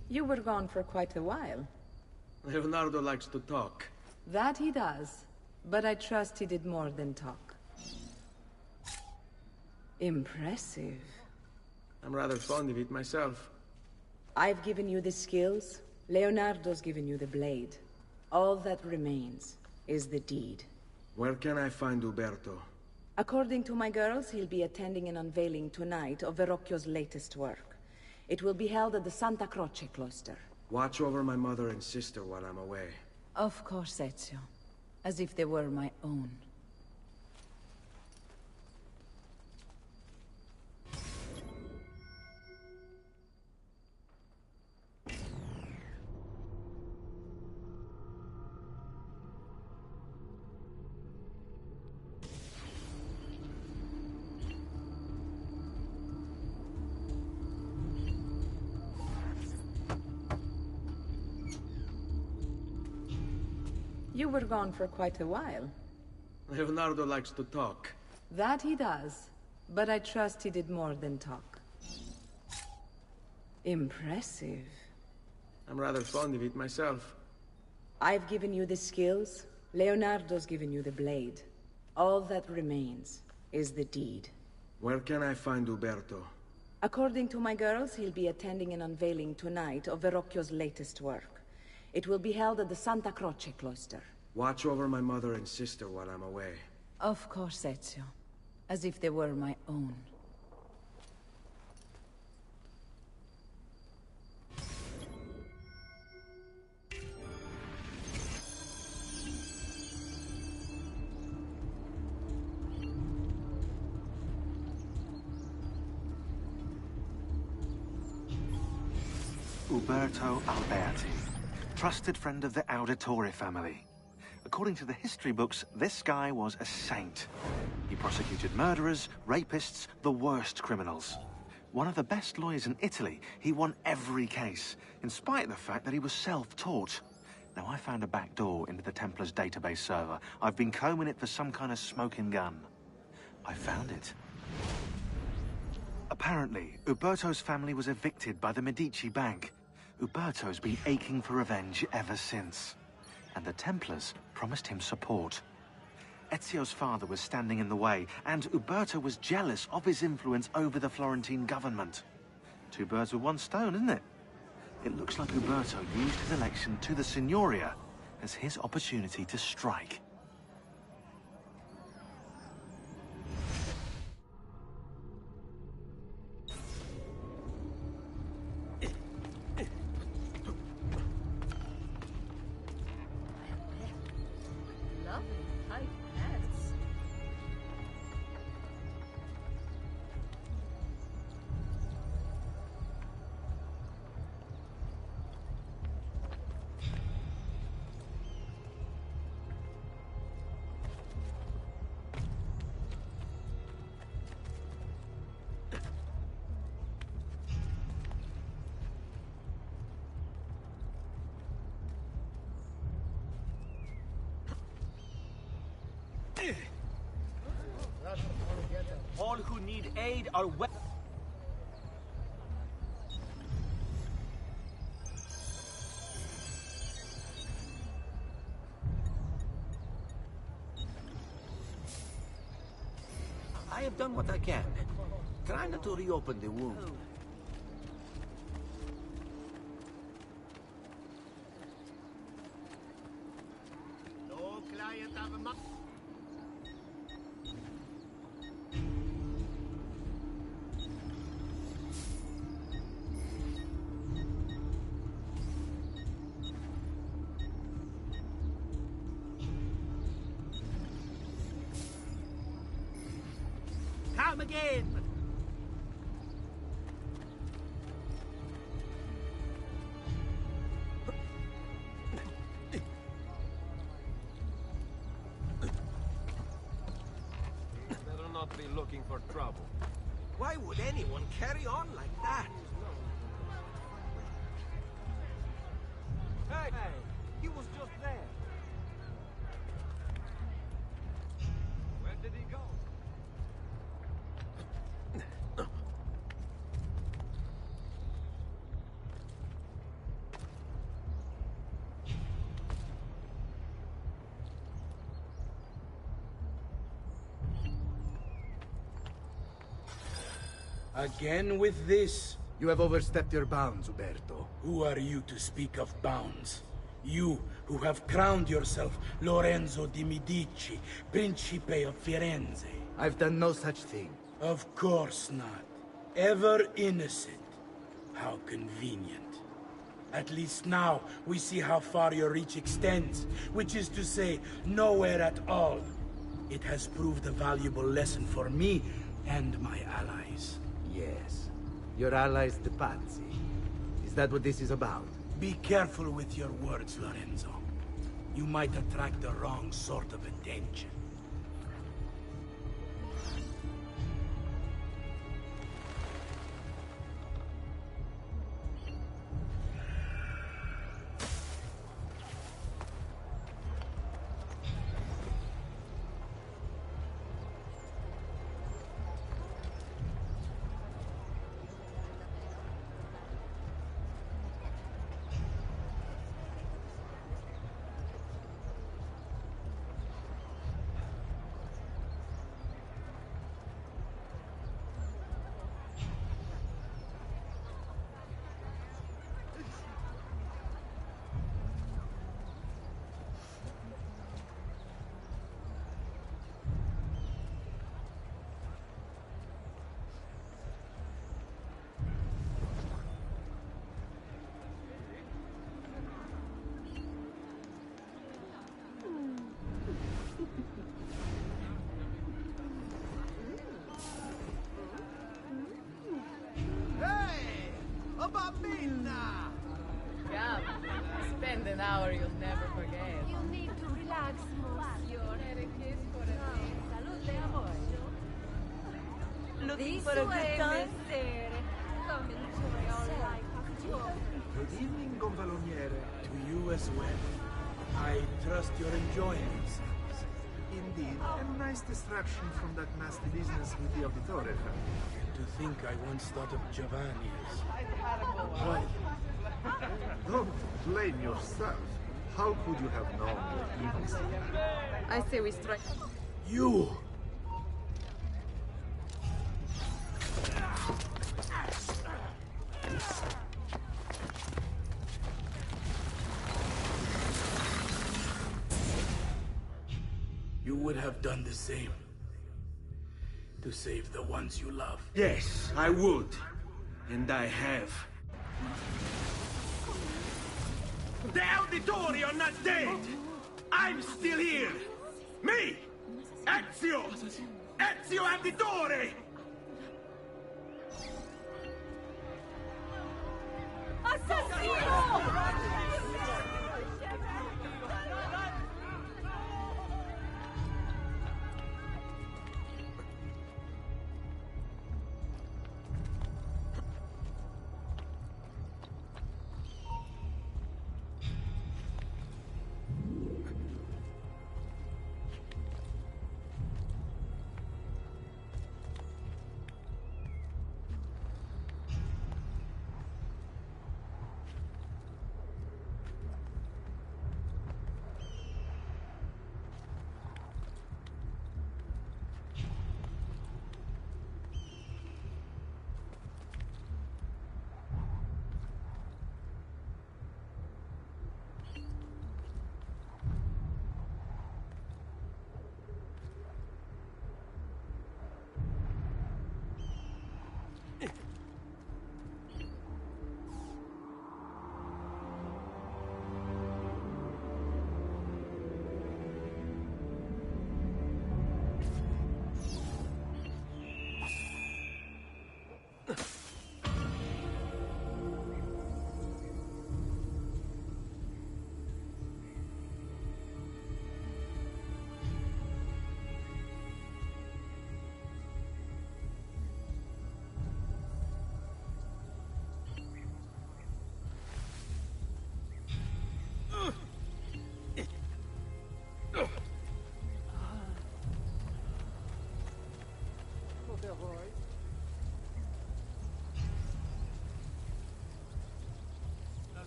You were gone for quite a while. Leonardo likes to talk. That he does, but I trust he did more than talk. Impressive. I'm rather fond of it myself. I've given you the skills, Leonardo's given you the blade. All that remains is the deed. Where can I find Uberto? According to my girls, he'll be attending an unveiling tonight of Verrocchio's latest work. It will be held at the Santa Croce cloister. Watch over my mother and sister while I'm away. Of course, Ezio. As if they were my own. You were gone for quite a while. Leonardo likes to talk. That he does, but I trust he did more than talk. Impressive. I'm rather fond of it myself. I've given you the skills, Leonardo's given you the blade. All that remains is the deed. Where can I find Uberto? According to my girls, he'll be attending an unveiling tonight of Verrocchio's latest work. It will be held at the Santa Croce cloister. Watch over my mother and sister while I'm away. Of course, Ezio. As if they were my own. Uberto Alberti, trusted friend of the Auditore family. According to the history books, this guy was a saint. He prosecuted murderers, rapists, the worst criminals. One of the best lawyers in Italy, he won every case, in spite of the fact that he was self-taught. Now, I found a back door into the Templars' database server. I've been combing it for some kind of smoking gun. I found it. Apparently, Uberto's family was evicted by the Medici Bank. Uberto's been aching for revenge ever since. And the Templars promised him support. Ezio's father was standing in the way, and Uberto was jealous of his influence over the Florentine government. Two birds with one stone, isn't it? It looks like Uberto used his election to the Signoria as his opportunity to strike. All who need aid are I have done what I can. Try not to reopen the wound. No client have a Come again! Better not be looking for trouble. Why would anyone carry on like that? Hey, he was just there. Where did he go? Again with this? You have overstepped your bounds, Uberto. Who are you to speak of bounds? You, who have crowned yourself Lorenzo di Medici, Principe of Firenze. I've done no such thing. Of course not. Ever innocent. How convenient. At least now, we see how far your reach extends, which is to say, nowhere at all. It has proved a valuable lesson for me and my allies. Yes. Your allies, the Pazzi. Is that what this is about? Be careful with your words, Lorenzo. You might attract the wrong sort of attention. Spend an hour you'll never forget. You need to relax, monsieur. And a kiss for a day. Salute a voi. Looking for a good time? Come enjoy our life. Good evening, Gonfaloniere. To you as well. I trust you're enjoying yourselves. Indeed. A nice distraction from that nasty business with the Auditore family. To think I once thought of Giovanni as... What? Don't blame yourself. How could you have known your evil secret? I say we strike. You! You would have done the same. To save the ones you love. Yes, I would. And I have. The Auditori are not dead! I'm still here! Me! Ezio! Ezio Auditore!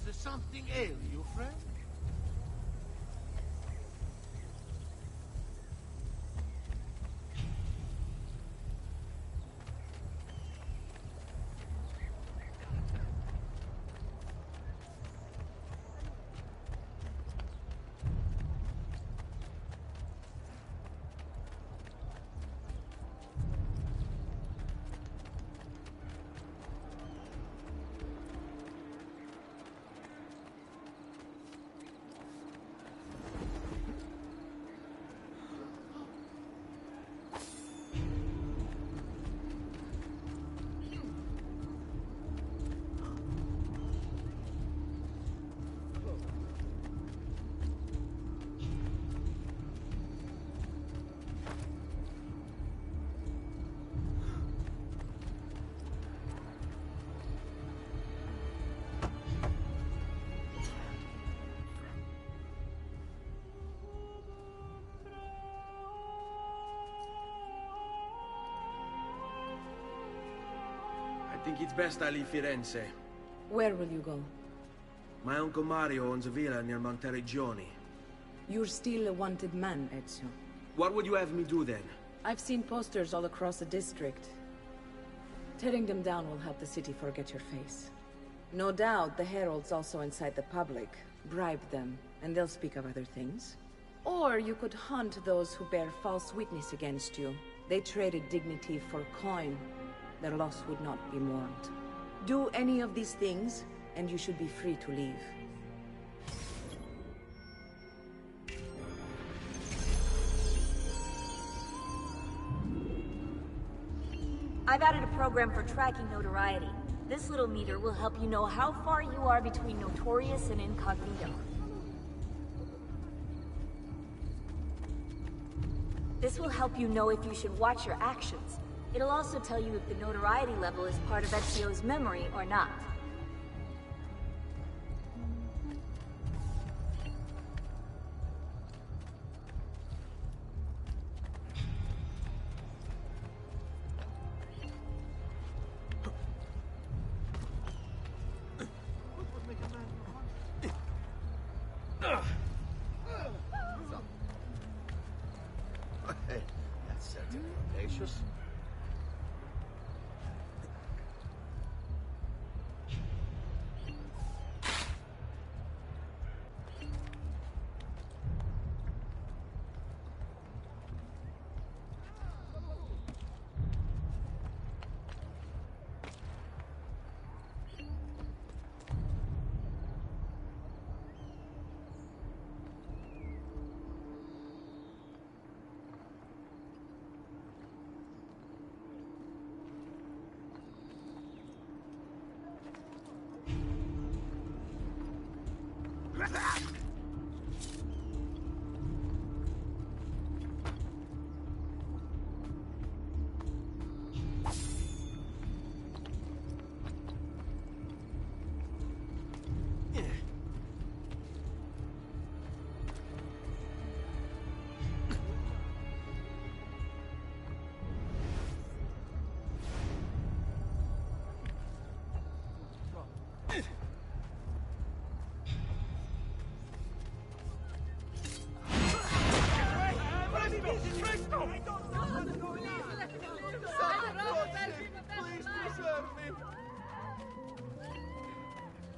Does something ail you, friend? think it's best I leave Firenze. Where will you go? My Uncle Mario owns a villa near Monteriggioni. You're still a wanted man, Ezio. What would you have me do then? I've seen posters all across the district. Tearing them down will help the city forget your face. No doubt the heralds also incite the public. Bribe them, and they'll speak of other things. Or you could hunt those who bear false witness against you. They traded dignity for coin. Their loss would not be mourned. Do any of these things, and you should be free to leave. I've added a program for tracking notoriety. This little meter will help you know how far you are between notorious and incognito. This will help you know if you should watch your actions. It'll also tell you if the notoriety level is part of Ezio's memory or not. Hey, that's certainly audacious.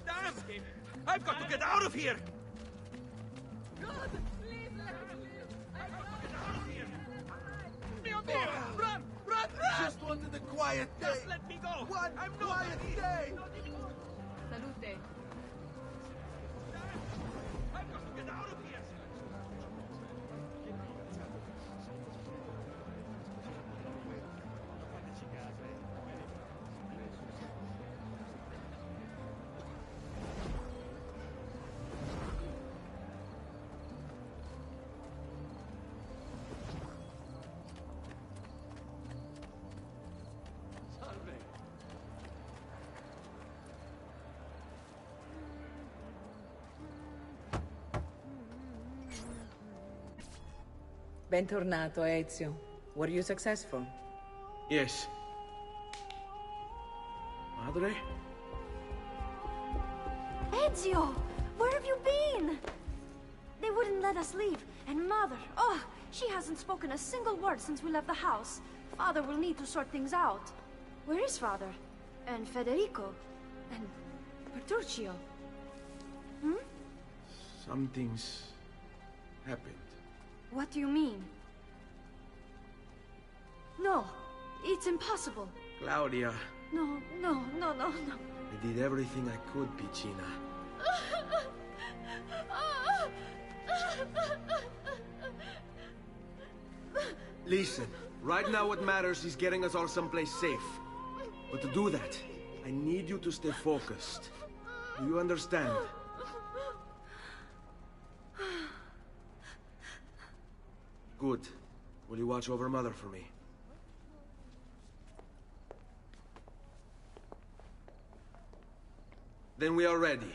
Damn! I've got to get out of here! Run! Run! Just wanted a quiet day. Just let me go! One quiet day! Salute. I've got to get out of here! Bentornato, Ezio. Were you successful? Yes. Madre? Ezio! Where have you been? They wouldn't let us leave. And Mother, oh, she hasn't spoken a single word since we left the house. Father will need to sort things out. Where is Father? And Federico? And Petruccio? Hmm? Something's happened. What do you mean? No, it's impossible. Claudia, No. I did everything I could, Piccina. Listen, right now what matters is getting us all someplace safe. But to do that, I need you to stay focused. Do you understand? Good. Will you watch over Mother for me? Then we are ready.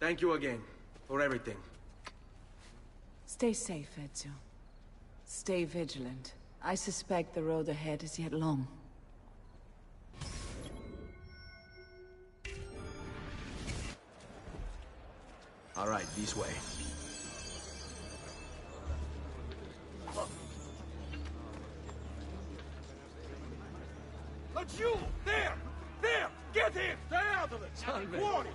Thank you again for everything. Stay safe, Ezio. Stay vigilant. I suspect the road ahead is yet long. All right, this way. But you! There! There! Get him! Stay out of it! Salve. Fuori!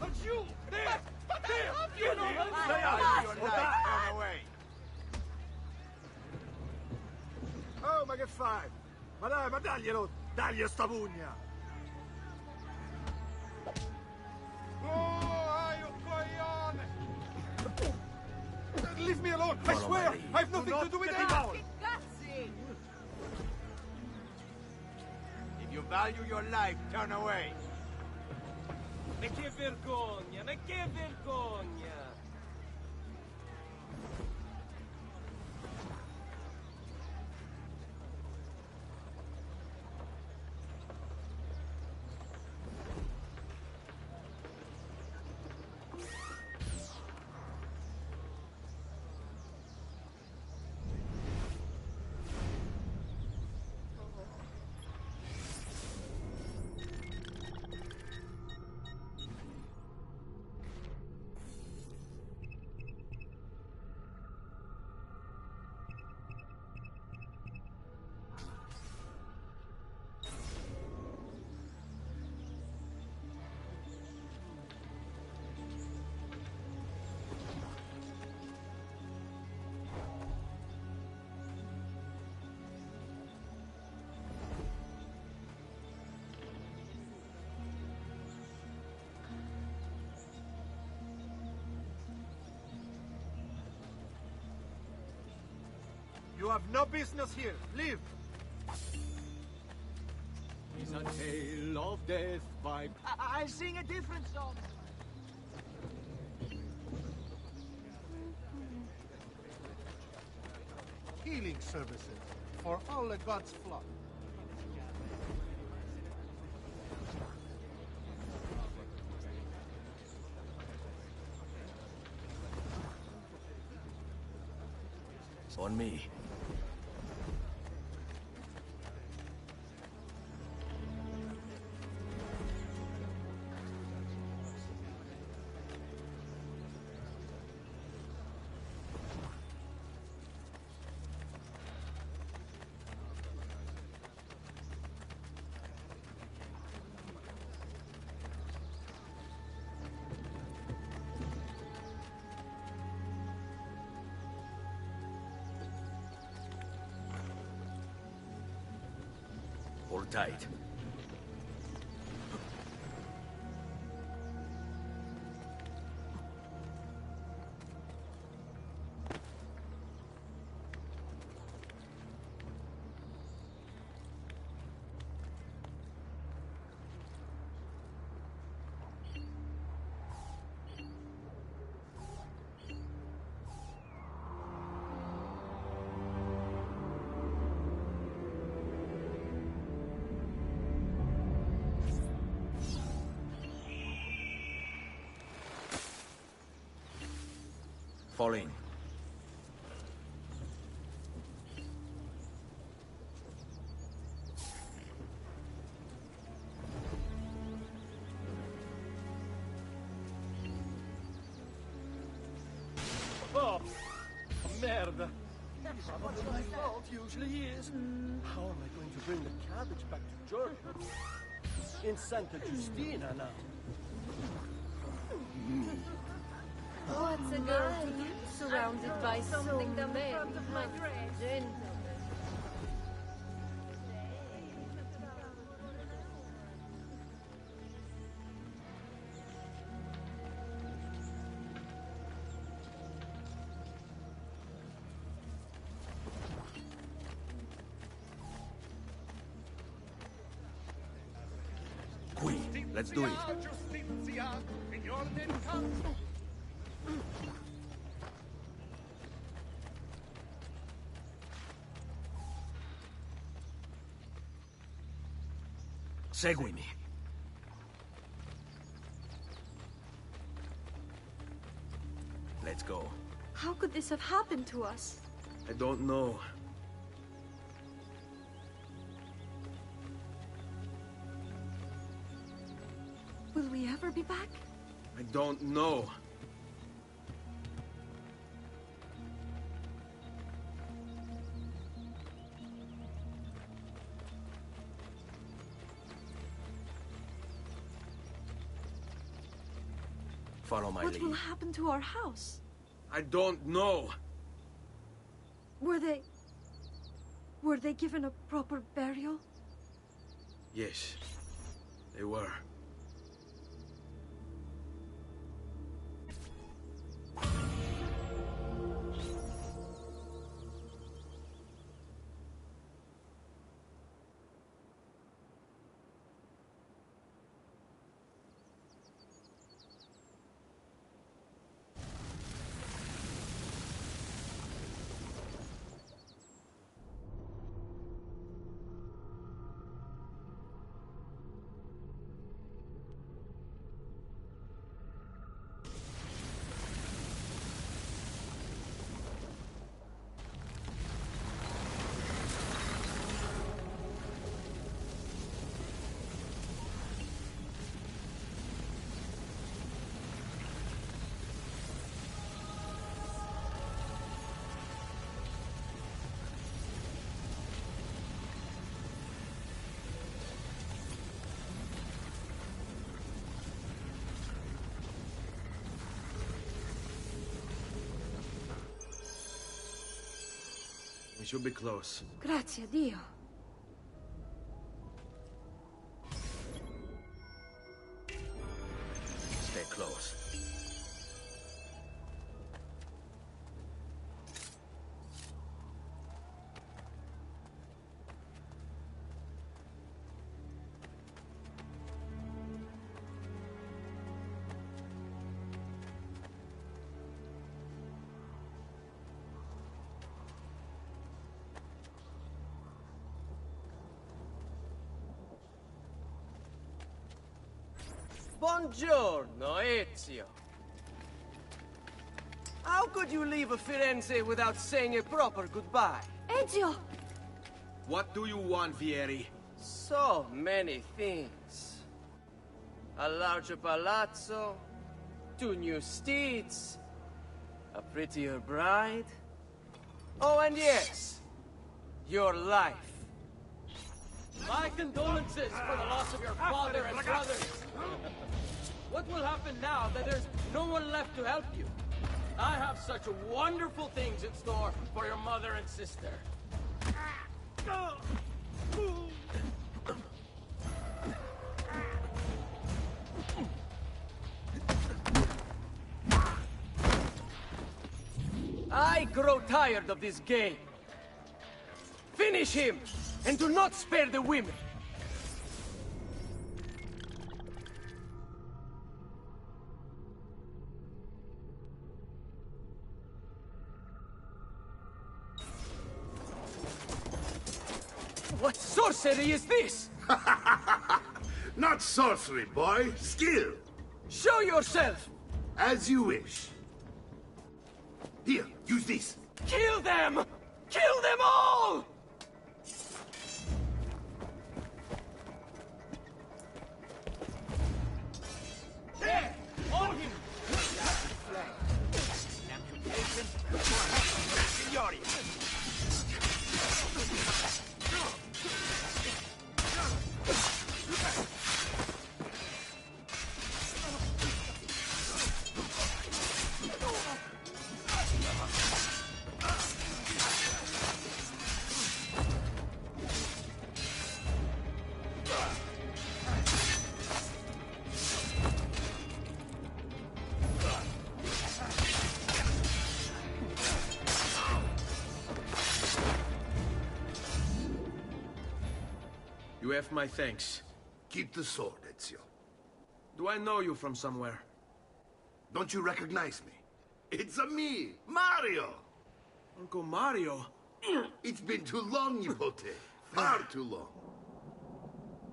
But you! There! There! Get him! Stay out of your life! Run away! Oh, ma che fai? Ma dai, ma daglielo! Dagli sta pugna! Oh, you coglione! Leave me alone! I Follow swear! my lead. I've nothing to do with that! Cazzi! If you value your life, turn away! Ma che vergogna! Ma che vergogna! You have no business here. Leave. It's a tale of death by... I sing a different song. Healing services for all the gods' flock. On me. Hold tight. Fall in. Oh, merda. That's what my fault usually is. How am I going to bring the cabbage back to Georgia? In Santa Justina now. What's a girl to do surrounded by so many gentlemen? Qui, let's do it. Seguimi. Let's go. How could this have happened to us? I don't know. Will we ever be back? I don't know. Follow my lead. What will happen to our house? I don't know. Were they given a proper burial? Yes, they were. We should be close. Grazie a Dio. Stay close. Buongiorno, Ezio. How could you leave Firenze without saying a proper goodbye? Ezio! What do you want, Vieri? So many things. A larger palazzo, 2 new steeds, a prettier bride. Oh, and yes, your life. My condolences for the loss of your father and brothers. What will happen now that there's no one left to help you? I have such wonderful things in store for your mother and sister. I grow tired of this game. Finish him, and do not spare the women. What sorcery is this? Not sorcery, boy. Skill. Show yourself! As you wish. Here, use this. Kill them! Kill them all! There! On him! Amputation for seniority. You have my thanks. Keep the sword, Ezio. Do I know you from somewhere? Don't you recognize me? It's a me, Mario! Uncle Mario? It's been too long, Nipote. Far too long.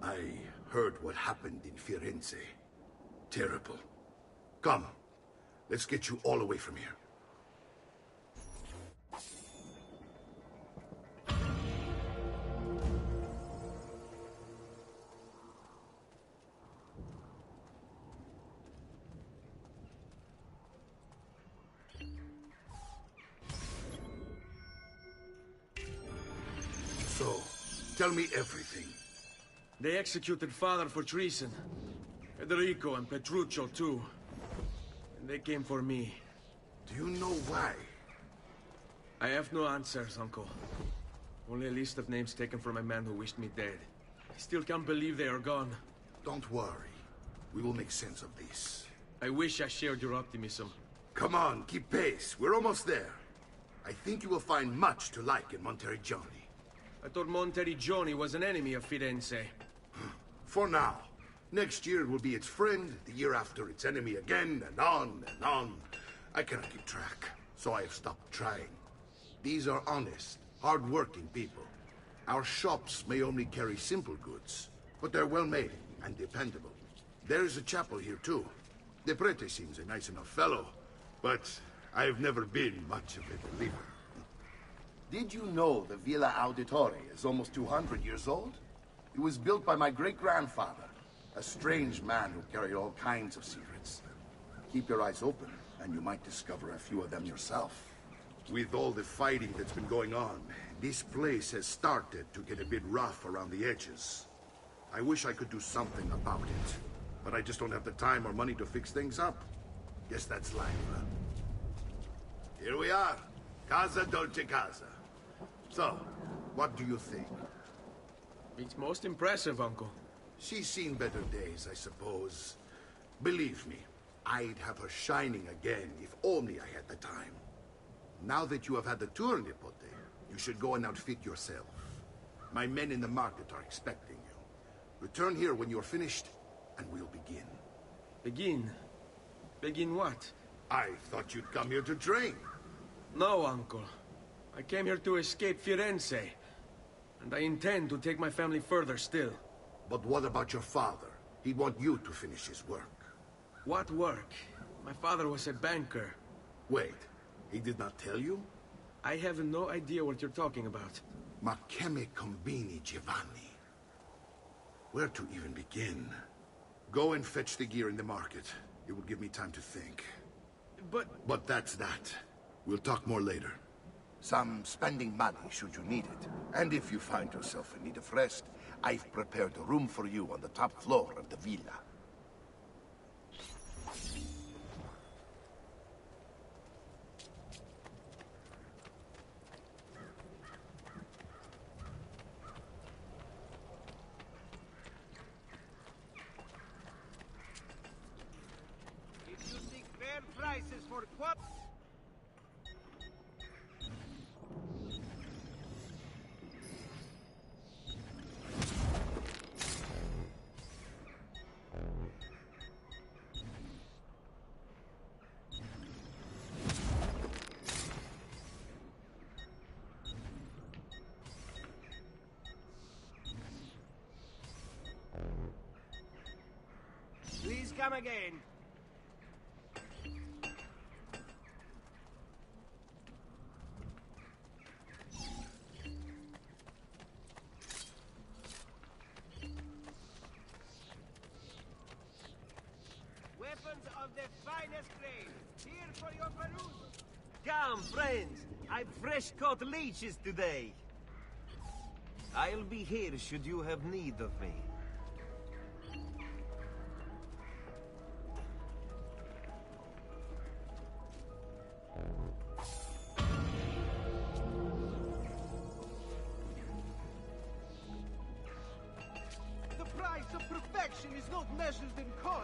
I heard what happened in Firenze. Terrible. Come, Let's get you all away from here. So, tell me everything. They executed Father for treason. Federico and Petruccio, too. And they came for me. Do you know why? I have no answers, Uncle. Only a list of names taken from a man who wished me dead. I still can't believe they are gone. Don't worry. We will make sense of this. I wish I shared your optimism. Come on, keep pace. We're almost there. I think you will find much to like in Monteriggioni. I thought Monteriggioni was an enemy of Firenze. For now. Next year it will be its friend, the year after its enemy again, and on and on. I cannot keep track, so I have stopped trying. These are honest, hard-working people. Our shops may only carry simple goods, but they're well-made and dependable. There is a chapel here, too. The prete seems a nice enough fellow, but I've never been much of a believer. Did you know the Villa Auditore is almost 200 years old? It was built by my great-grandfather, a strange man who carried all kinds of secrets. Keep your eyes open, and you might discover a few of them yourself. With all the fighting that's been going on, this place has started to get a bit rough around the edges. I wish I could do something about it, but I just don't have the time or money to fix things up. Guess that's life, huh? Here we are. Casa Dolce Casa. So, what do you think? It's most impressive, Uncle. She's seen better days, I suppose. Believe me, I'd have her shining again if only I had the time. Now that you have had the tour, Nipote, you should go and outfit yourself. My men in the market are expecting you. Return here when you're finished, and we'll begin. Begin? Begin what? I thought you'd come here to train. No, Uncle. I came here to escape Firenze. And I intend to take my family further still. But what about your father? He'd want you to finish his work. What work? My father was a banker. Wait, he did not tell you? I have no idea what you're talking about. Ma che me combini, Giovanni? Where to even begin? Go and fetch the gear in the market. It will give me time to think. But that's that. We'll talk more later. Some spending money should you need it. And if you find yourself in need of rest, I've prepared a room for you on the top floor of the villa. If you seek fair prices for quap... Please come again. Weapons of the finest grade, here for your perusal. Come, friends. I've fresh-caught leeches today. I'll be here should you have need of me. The price of perfection is not measured in coin.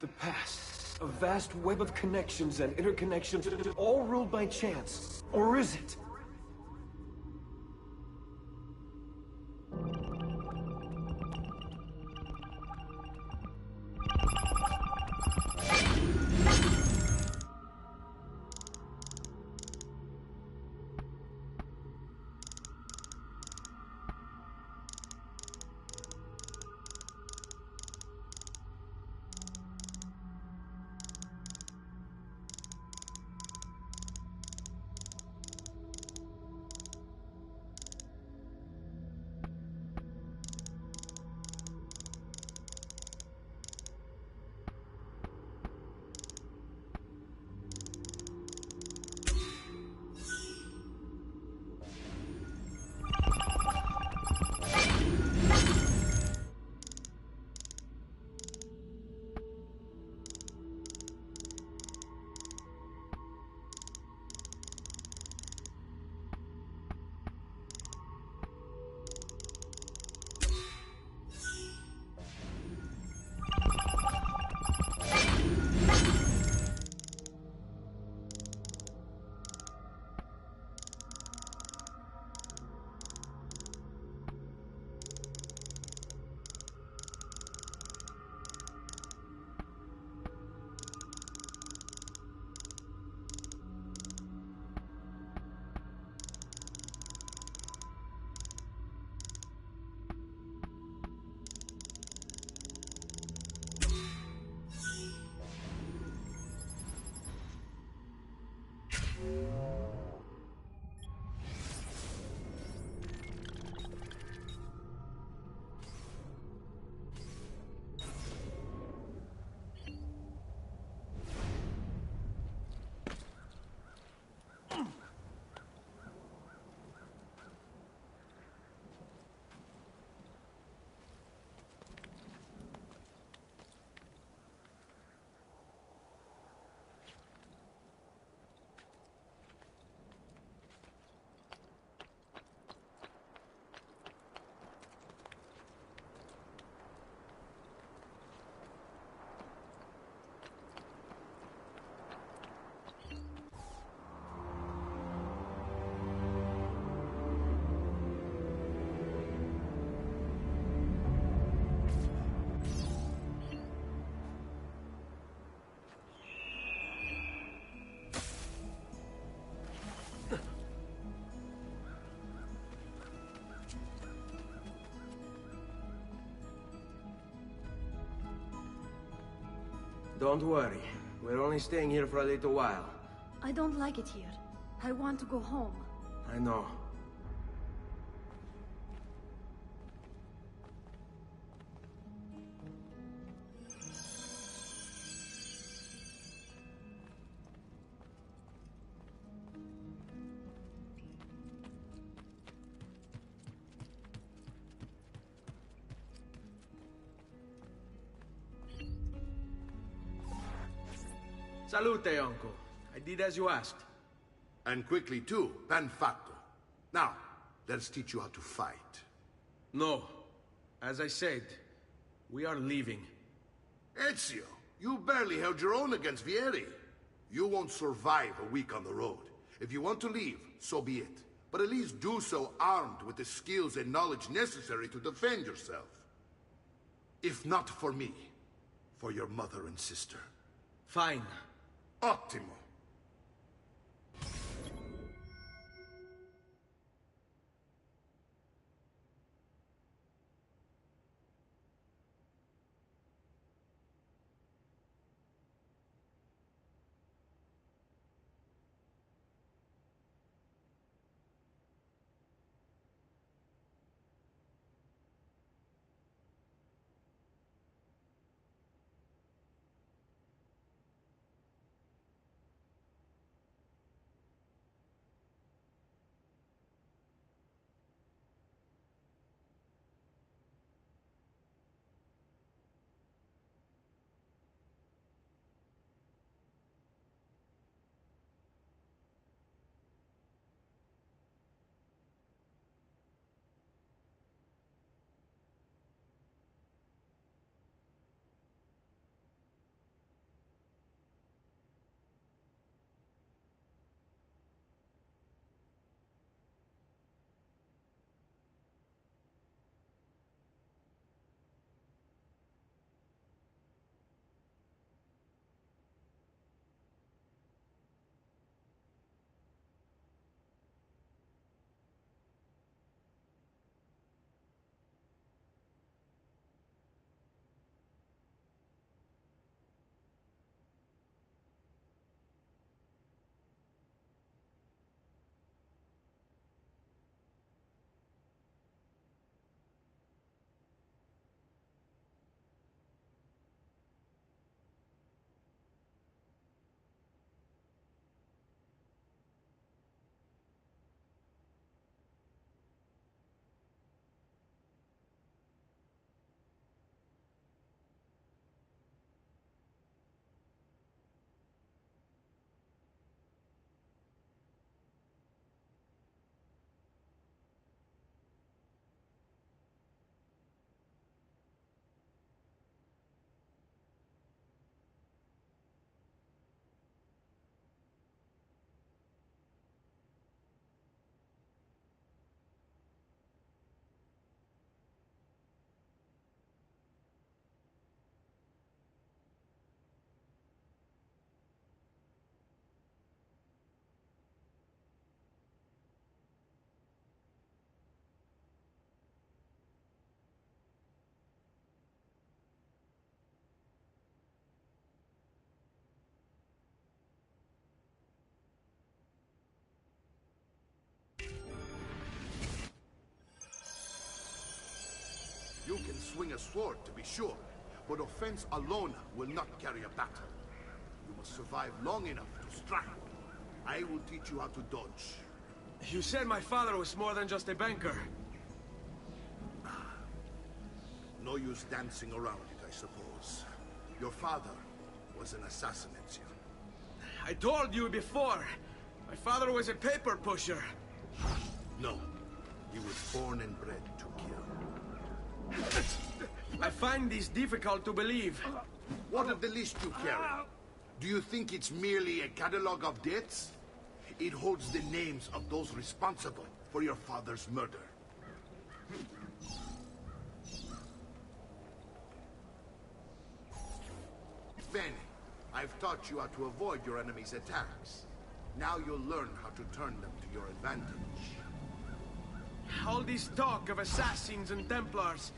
The past. A vast web of connections and interconnections, all ruled by chance. Or is it? Don't worry. We're only staying here for a little while. I don't like it here. I want to go home. I know. Salute, uncle. I did as you asked. And quickly too, ben fatto. Now, let's teach you how to fight. No. As I said, we are leaving. Ezio, you barely held your own against Vieri. You won't survive a week on the road. If you want to leave, so be it. But at least do so armed with the skills and knowledge necessary to defend yourself. If not for me, for your mother and sister. Fine. Ottimo. swing a sword, to be sure, but offense alone will not carry a battle. You must survive long enough to strike. I will teach you how to dodge. You said my father was more than just a banker. No use dancing around it, I suppose. Your father was an assassin, Ezio. I told you before. My father was a paper pusher. No. He was born and bred to kill. I find this difficult to believe. What of the list you carry? Do you think it's merely a catalog of debts? It holds the names of those responsible for your father's murder. Bene, I've taught you how to avoid your enemy's attacks. Now you'll learn how to turn them to your advantage. All this talk of assassins and Templars,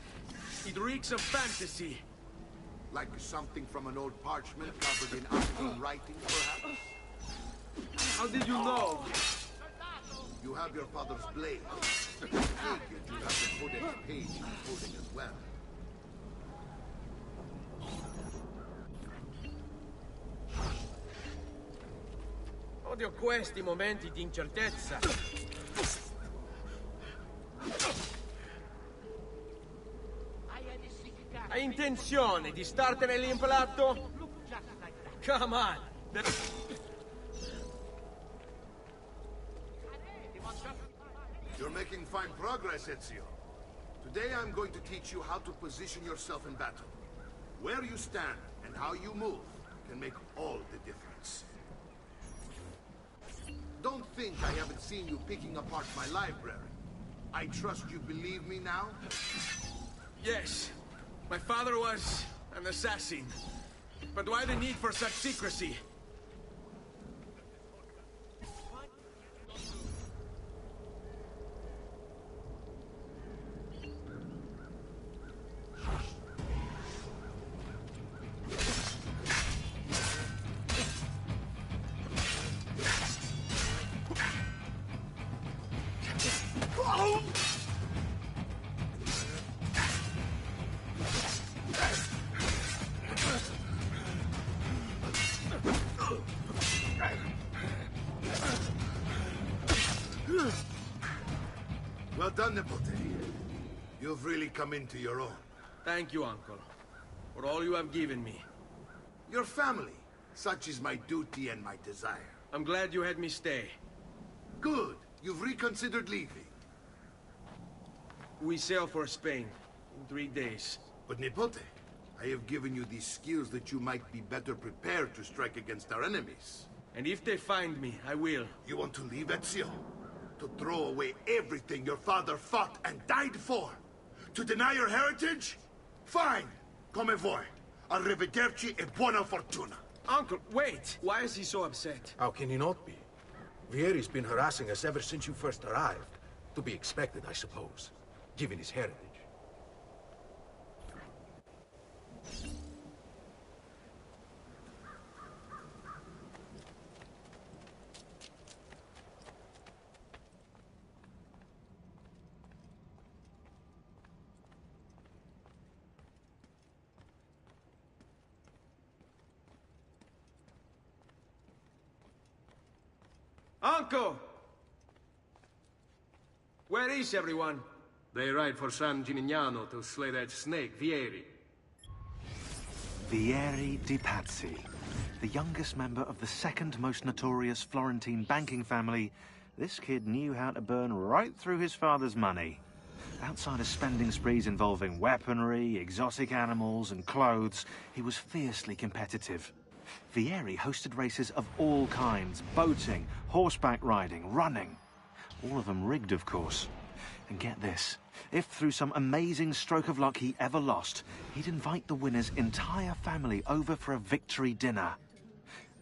it reeks of fantasy. Like something from an old parchment covered in arcane writing, perhaps? How did you know? You have your father's blade. I figured you have the codex page encoding as well. Odio questi momenti di incertezza. Hai intenzione di startene lì impalato? Come on! You're making fine progress, Ezio. Today I'm going to teach you how to position yourself in battle. Where you stand and how you move can make all the difference. Don't think I haven't seen you picking apart my library. I trust you believe me now? Yes. My father was an assassin. But why the need for such secrecy? Well done, Nipote. You've really come into your own. Thank you, Uncle, for all you have given me. Your family. Such is my duty and my desire. I'm glad you had me stay. Good. You've reconsidered leaving. We sail for Spain in 3 days. But Nipote, I have given you these skills that you might be better prepared to strike against our enemies. And if they find me, I will. You want to leave, Ezio? To throw away everything your father fought and died for? To deny your heritage? Fine! Come voi. Arrivederci e buona fortuna. Uncle, wait! Why is he so upset? How can he not be? Vieri's been harassing us ever since you first arrived. To be expected, I suppose, given his heritage. Uncle! Where is everyone? They ride for San Gimignano to slay that snake, Vieri. Vieri di Pazzi, the youngest member of the second most notorious Florentine banking family. This kid knew how to burn right through his father's money. Outside of spending sprees involving weaponry, exotic animals, and clothes, he was fiercely competitive. Vieri hosted races of all kinds, boating, horseback riding, running. All of them rigged, of course. And get this, if through some amazing stroke of luck he ever lost, he'd invite the winner's entire family over for a victory dinner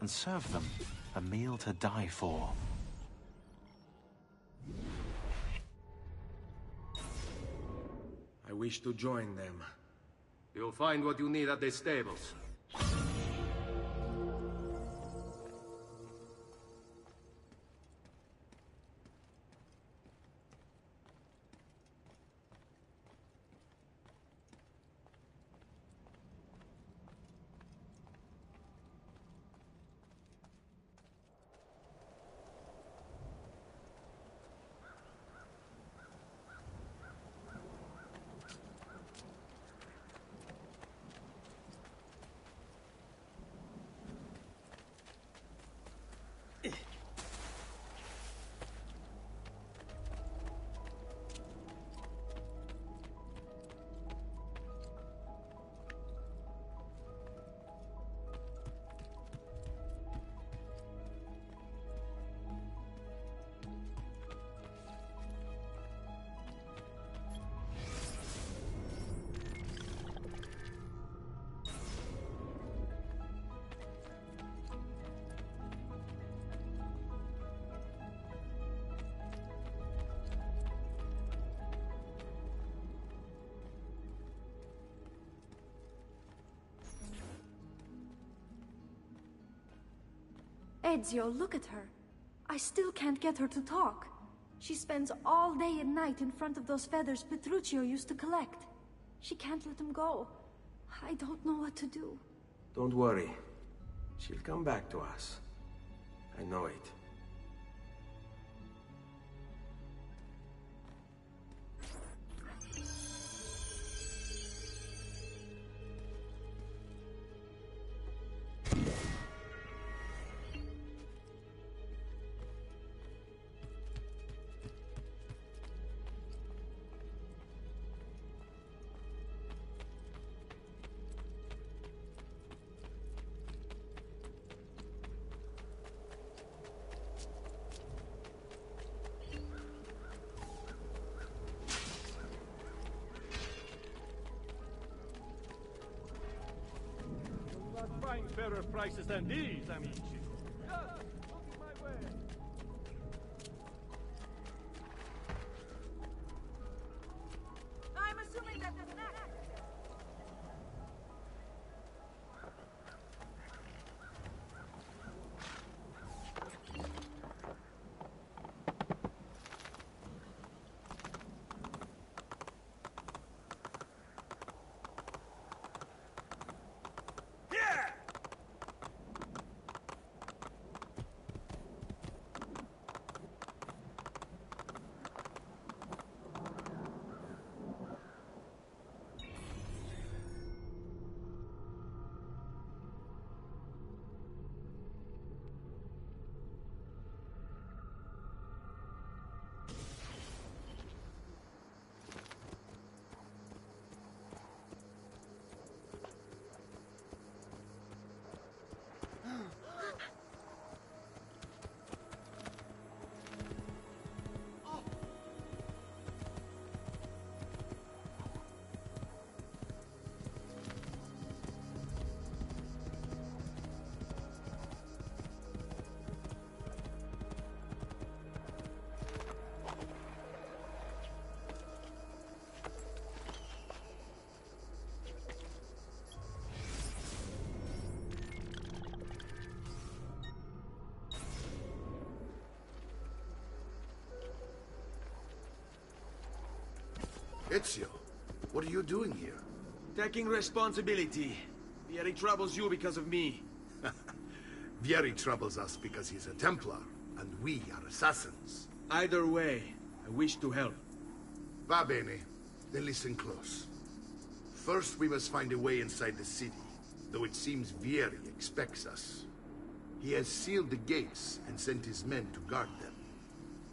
and serve them a meal to die for. I wish to join them. You'll find what you need at the stables. Ezio, look at her. I still can't get her to talk. She spends all day and night in front of those feathers Petruchio used to collect. She can't let them go. I don't know what to do. Don't worry. She'll come back to us. I know it. Find fairer prices than these, amici. Yes, looking my way. I'm assuming that there's an accident. Ezio, what are you doing here? Taking responsibility. Vieri troubles you because of me. Vieri troubles us because he's a Templar, and we are assassins. Either way, I wish to help. Va bene. Then listen close. First, we must find a way inside the city, though it seems Vieri expects us. He has sealed the gates and sent his men to guard them.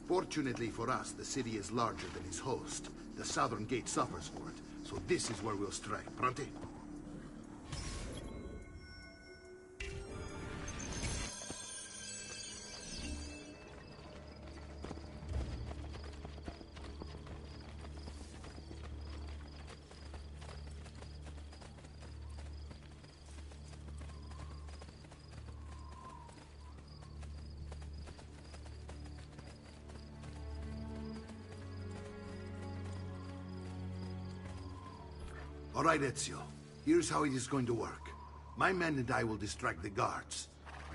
Fortunately for us, the city is larger than his host. The southern gate suffers for it, so this is where we'll strike. Pronti? All right, Ezio. Here's how it is going to work. My men and I will distract the guards.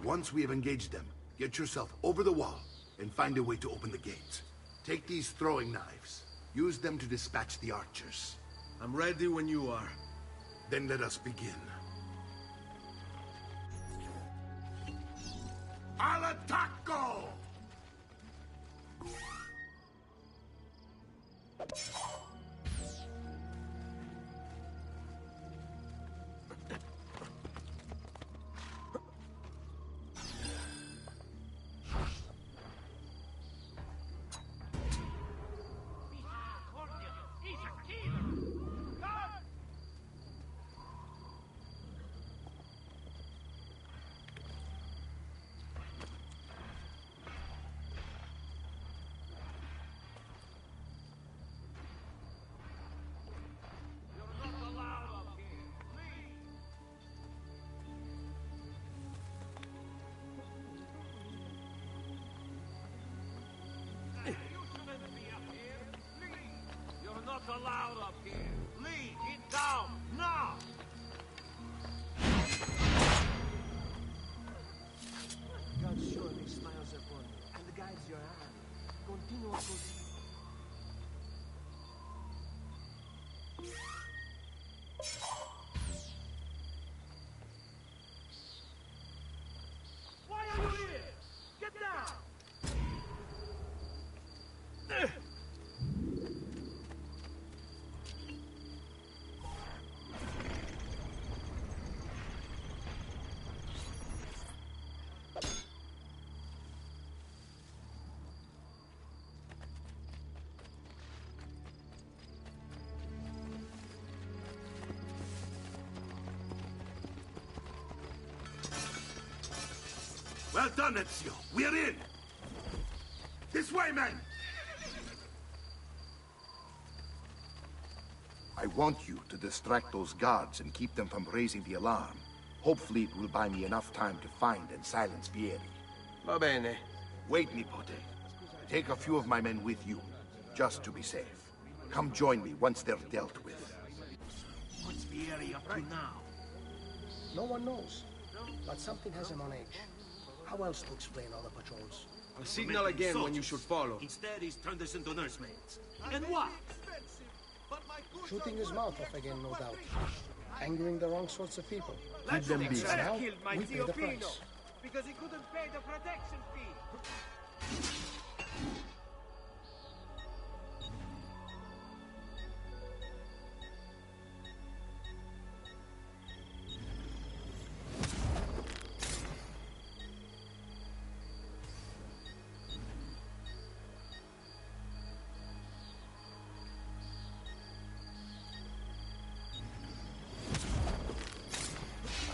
Once we have engaged them, get yourself over the wall and find a way to open the gate. Take these throwing knives. Use them to dispatch the archers. I'm ready when you are. Then let us begin. Al attacco! Why are you here? Get down! Well done, Ezio. We're in. This way, men! I want you to distract those guards and keep them from raising the alarm. Hopefully it will buy me enough time to find and silence Vieri. Va bene. Wait, Nipote. Take a few of my men with you, just to be safe. Come join me once they're dealt with. What's Vieri up to now? No one knows, but something has him on edge. How else to explain all the patrols? I'll signal again when you should follow. Instead, he's turned us into nursemaids. And what? Shooting his mouth off again, no doubt. Angering the wrong sorts of people. Keep them busy. Now, Killed my we pay the Tio Pino price. because he couldn't pay the protection fee.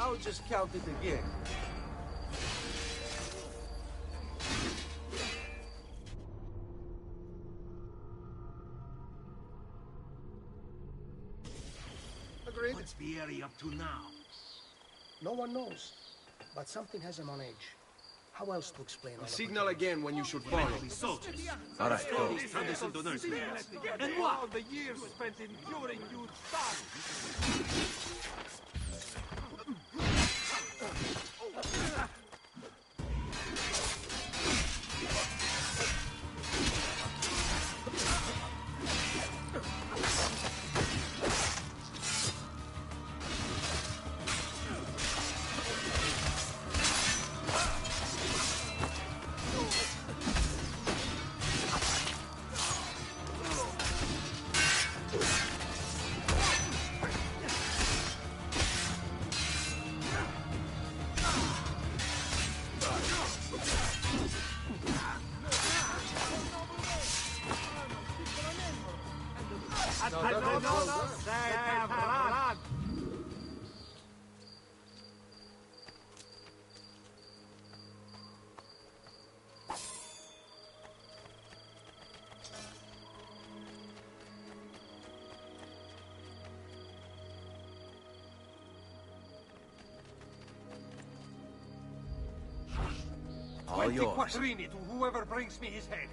I'll just count it again. Agreed. What's Vieri up to now? No one knows, but something has him on edge. How else to explain all I'll the signal again when you should follow. Soldiers. All right, go. He's turned us into nursemaids. And what? All the years spent in curing you son. All yours. Quattrini to whoever brings me his head.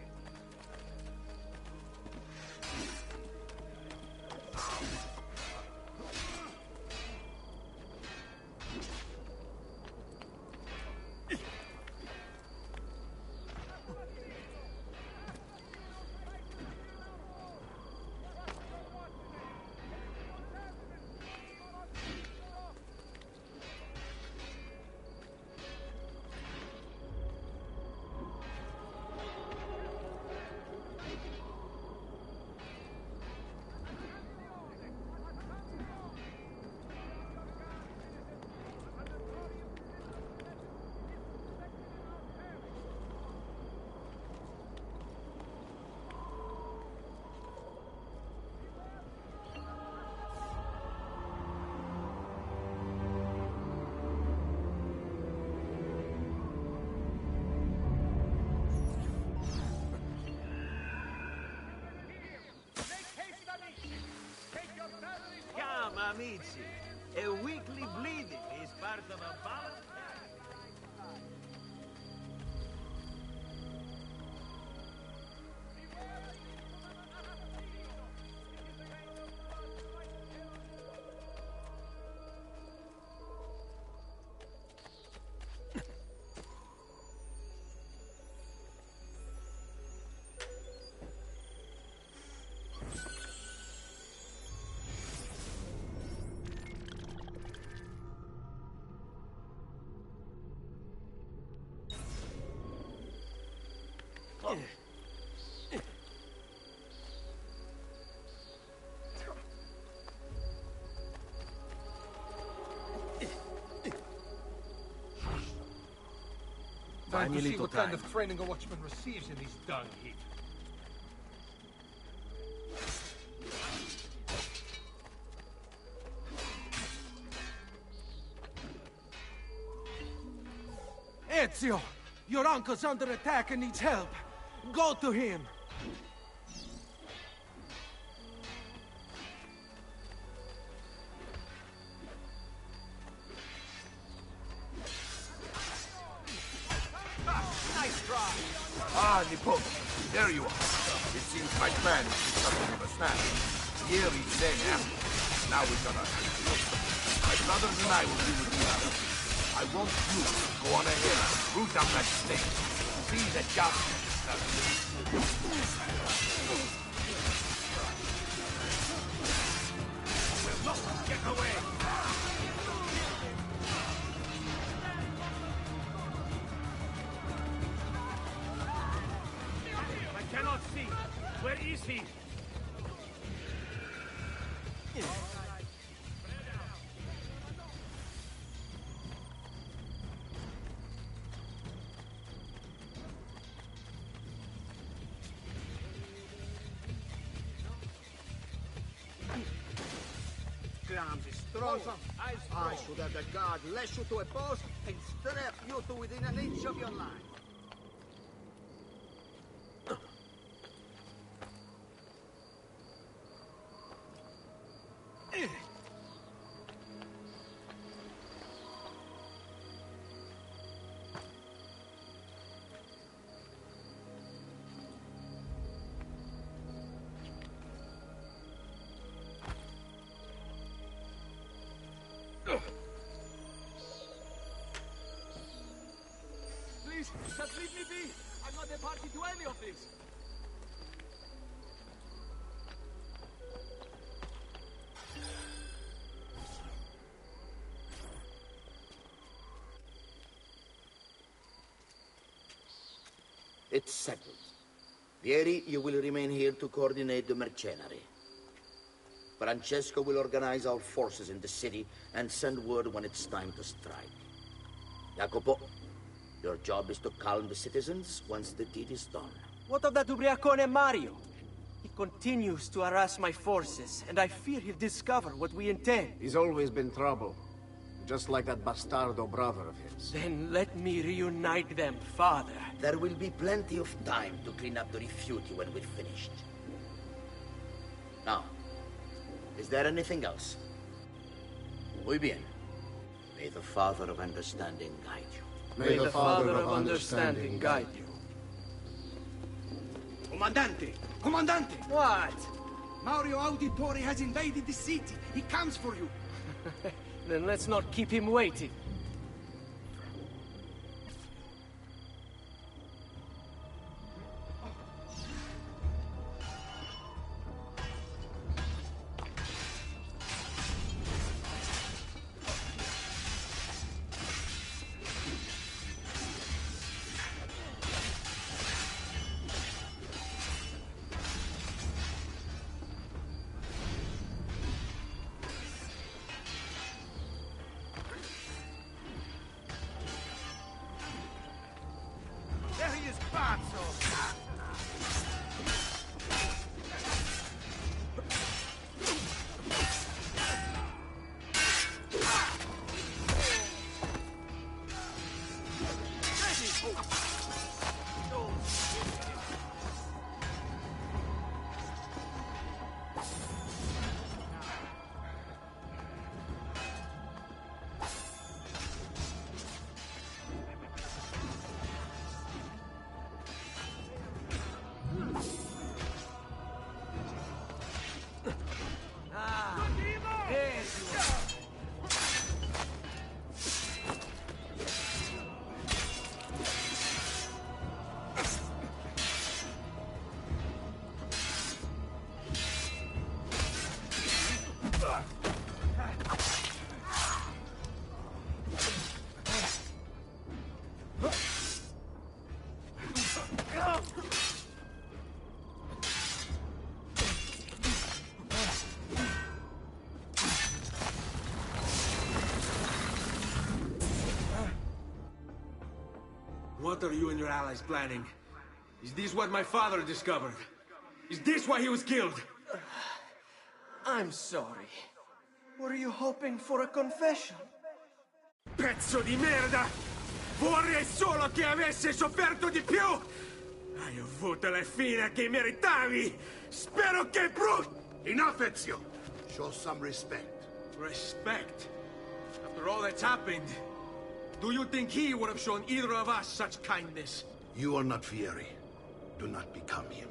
Come, amici. A weekly bleeding is part of a balanced diet. Come. Time to see what kind time. of training a watchman receives in these dung heap. Ezio! Your uncle's under attack and needs help. Go to him! Nice try! Ah, Nippon, there you are. It seems my plan is something of a snap. Here is then after. Now we're gonna... My brothers and I will be with you. I want you to go on ahead and root out that snake. See that justice is done. We'll not get away. I cannot see. Where is he? Grams is strong. I should have the guard lash you to a post and strap you to within an inch of your line. Please, just leave me be! I'm not a party to any of this! It's settled. Vieri, you will remain here to coordinate the mercenary. Francesco will organize our forces in the city and send word when it's time to strike. Jacopo, your job is to calm the citizens once the deed is done. What of that Ubriacone Mario? He continues to harass my forces, and I fear he'll discover what we intend. He's always been trouble. Just like that bastardo brother of his. Then let me reunite them, father. There will be plenty of time to clean up the refuti when we're finished. Now, is there anything else? Muy bien. May the Father of Understanding guide you. May the Father of Understanding guide you. Comandante! Comandante! What? Mario Auditore has invaded the city. He comes for you. Then let's not keep him waiting. What are you and your allies planning? Is this what my father discovered? Is this why he was killed? I'm sorry. Were you hoping for a confession? Pezzo di merda! Vorrei solo che avesse sofferto di più! Hai avuto la fine che meritavi! Spero che Enough, Ezio! Show some respect. Respect? After all that's happened, do you think he would have shown either of us such kindness? You are not Fieri. Do not become him.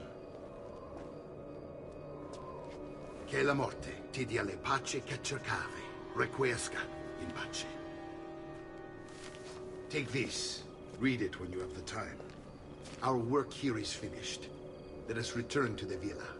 Che la morte ti dia le pace che cercavi. Requiesca in pace. Take this. Read it when you have the time. Our work here is finished. Let us return to the villa.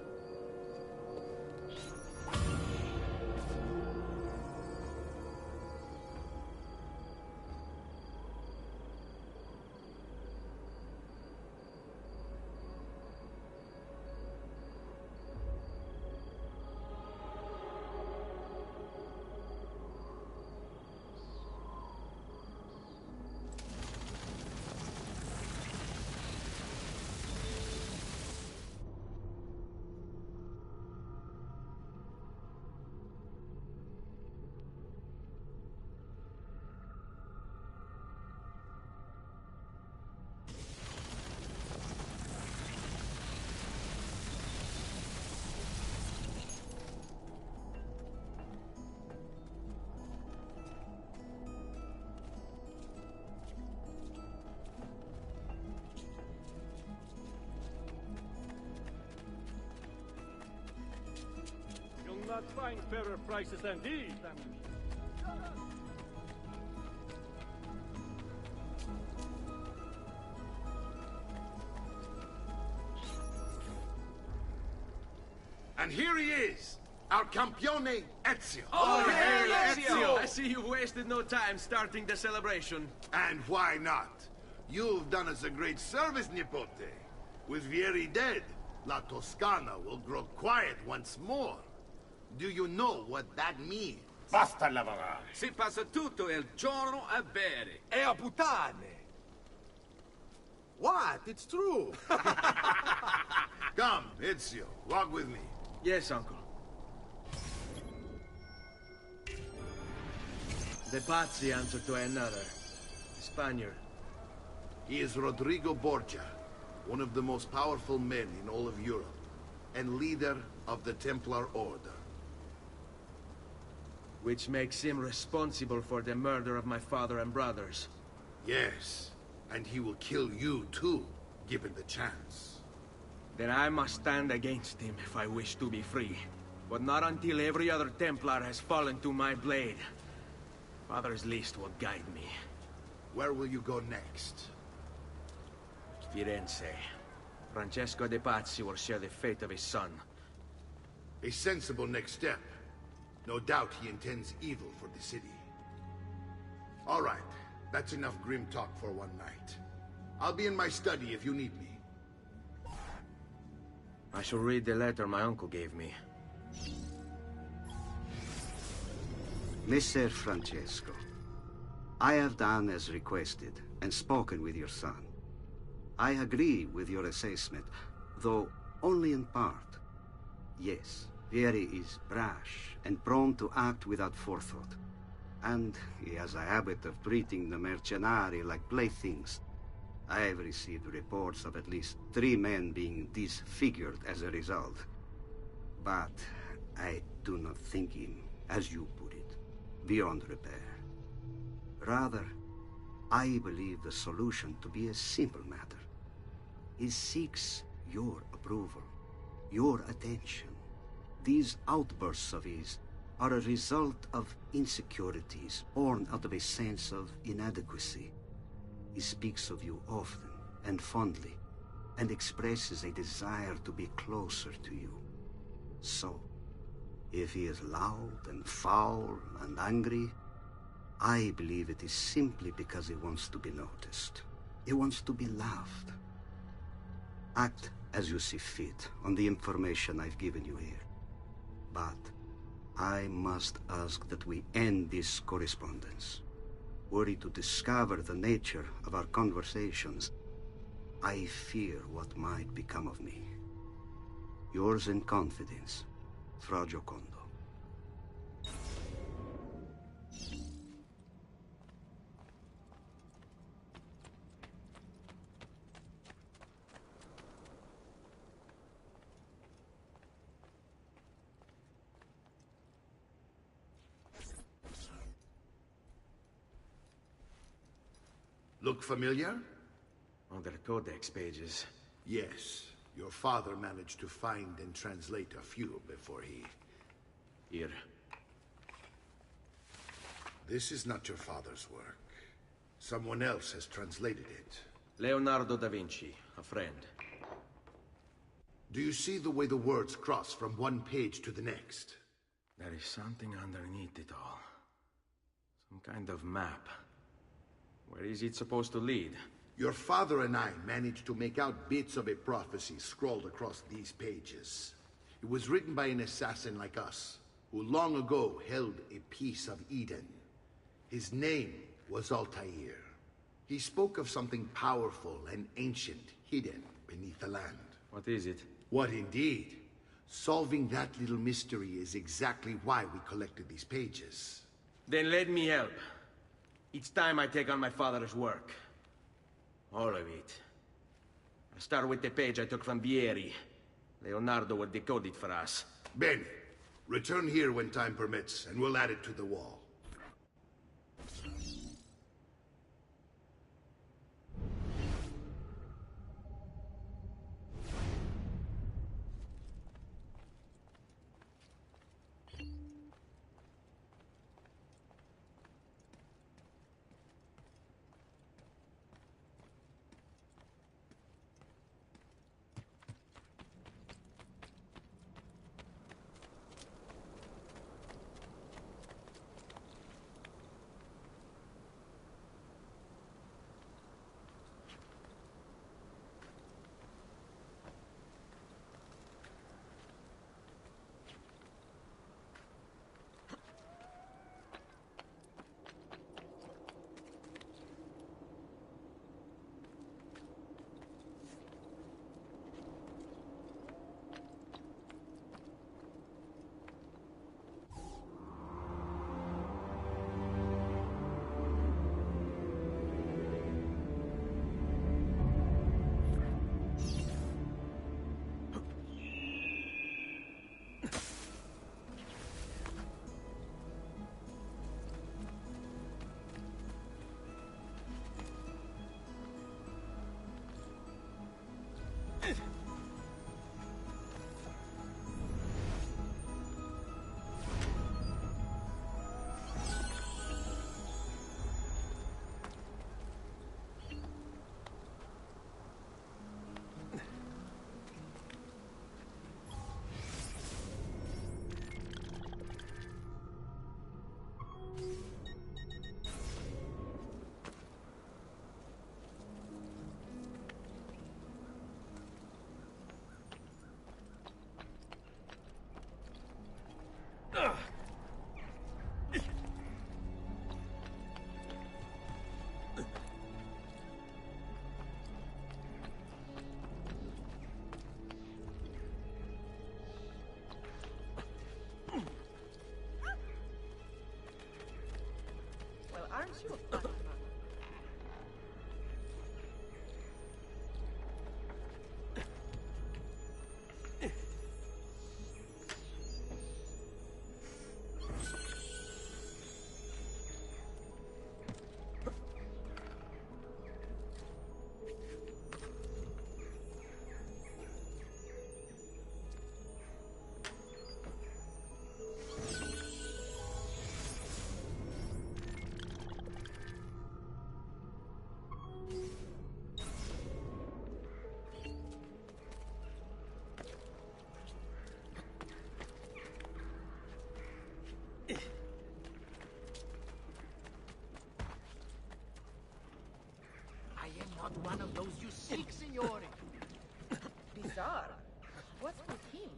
You'll not find fairer prices than these, And here he is, our campione Ezio. Oh, hey, Ezio! I see you've wasted no time starting the celebration. And why not? You've done us a great service, Nipote. With Vieri dead, La Toscana will grow quiet once more. Do you know what that means? Basta lavorare. Si passa tutto il giorno a bere. E a puttane! What? It's true! Come, Ezio, walk with me. Yes, uncle. The Pazzi answer to another. A Spaniard. He is Rodrigo Borgia, one of the most powerful men in all of Europe, and leader of the Templar Order. Which makes him responsible for the murder of my father and brothers. Yes, and he will kill you too, given the chance. Then I must stand against him if I wish to be free. But not until every other Templar has fallen to my blade. Father's list will guide me. Where will you go next? Firenze. Francesco de' Pazzi will share the fate of his son. A sensible next step. No doubt he intends evil for the city. All right, that's enough grim talk for one night. I'll be in my study if you need me. I shall read the letter my uncle gave me. Messer Francesco, I have done as requested and spoken with your son. I agree with your assessment, though only in part. Yes, Vieri is brash and prone to act without forethought. And he has a habit of treating the mercenari like playthings. I have received reports of at least 3 men being disfigured as a result. But I do not think him, as you put it, beyond repair. Rather, I believe the solution to be a simple matter. He seeks your approval, your attention. These outbursts of his are a result of insecurities born out of a sense of inadequacy. He speaks of you often and fondly, and expresses a desire to be closer to you. So, if he is loud and foul and angry, I believe it is simply because he wants to be noticed. He wants to be loved. Act as you see fit on the information I've given you here. But I must ask that we end this correspondence. Were he to discover the nature of our conversations, I fear what might become of me. Yours in confidence, Fra Giocondo. Look familiar? On their codex pages. Yes. Your father managed to find and translate a few before he... Here. This is not your father's work. Someone else has translated it. Leonardo da Vinci, a friend. Do you see the way the words cross from one page to the next? There is something underneath it all. Some kind of map. Where is it supposed to lead? Your father and I managed to make out bits of a prophecy scrawled across these pages. It was written by an assassin like us, who long ago held a piece of Eden. His name was Altair. He spoke of something powerful and ancient hidden beneath the land. What is it? What indeed? Solving that little mystery is exactly why we collected these pages. Then let me help. It's time I take on my father's work. All of it. I'll start with the page I took from Vieri. Leonardo will decode it for us. Bene. Return here when time permits, and we'll add it to the wall. Aren't you a fun one? Not one of those you seek, signore. Bizarre. What's with him?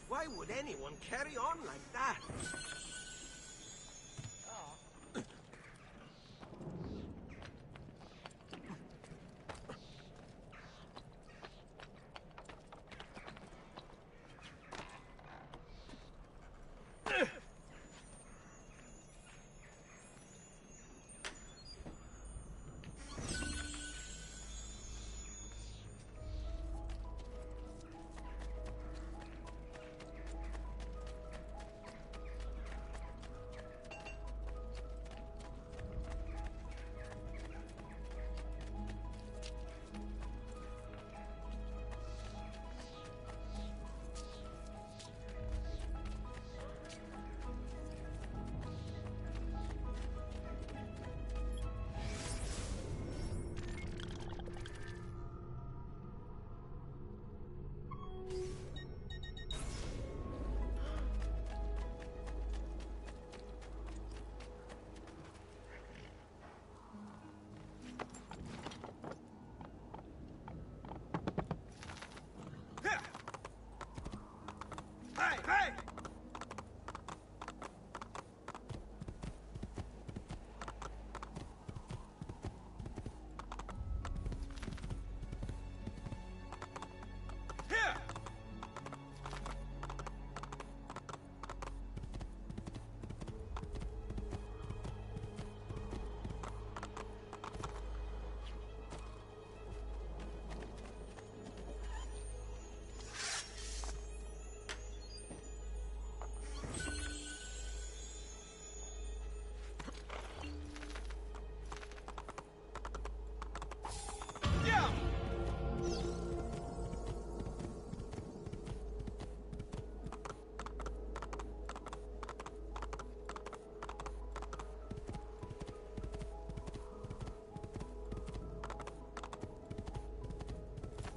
Why would anyone carry on like that? Hey! Here!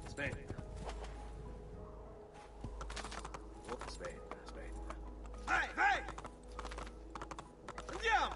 Spain. Oh, Spain. Hey! Andiamo!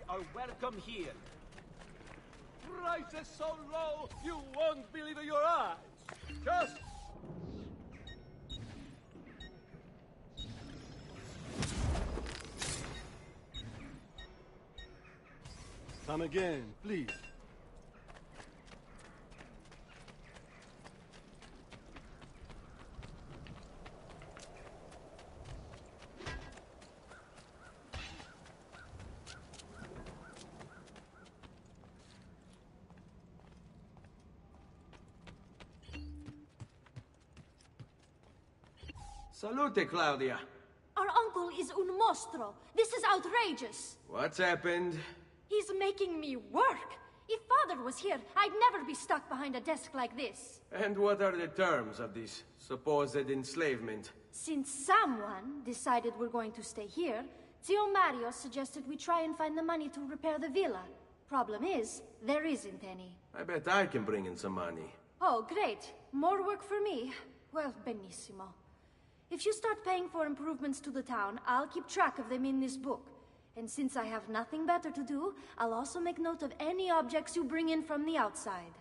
Are welcome here. Prices so low, you won't believe your eyes. Just... Come again, please. Salute, Claudia. Our uncle is un mostro. This is outrageous. What's happened? He's making me work. If Father was here, I'd never be stuck behind a desk like this. And what are the terms of this supposed enslavement? Since someone decided we're going to stay here, Zio Mario suggested we try and find the money to repair the villa. Problem is, there isn't any. I bet I can bring in some money. Oh, great. More work for me. Well, benissimo. If you start paying for improvements to the town, I'll keep track of them in this book. And since I have nothing better to do, I'll also make note of any objects you bring in from the outside.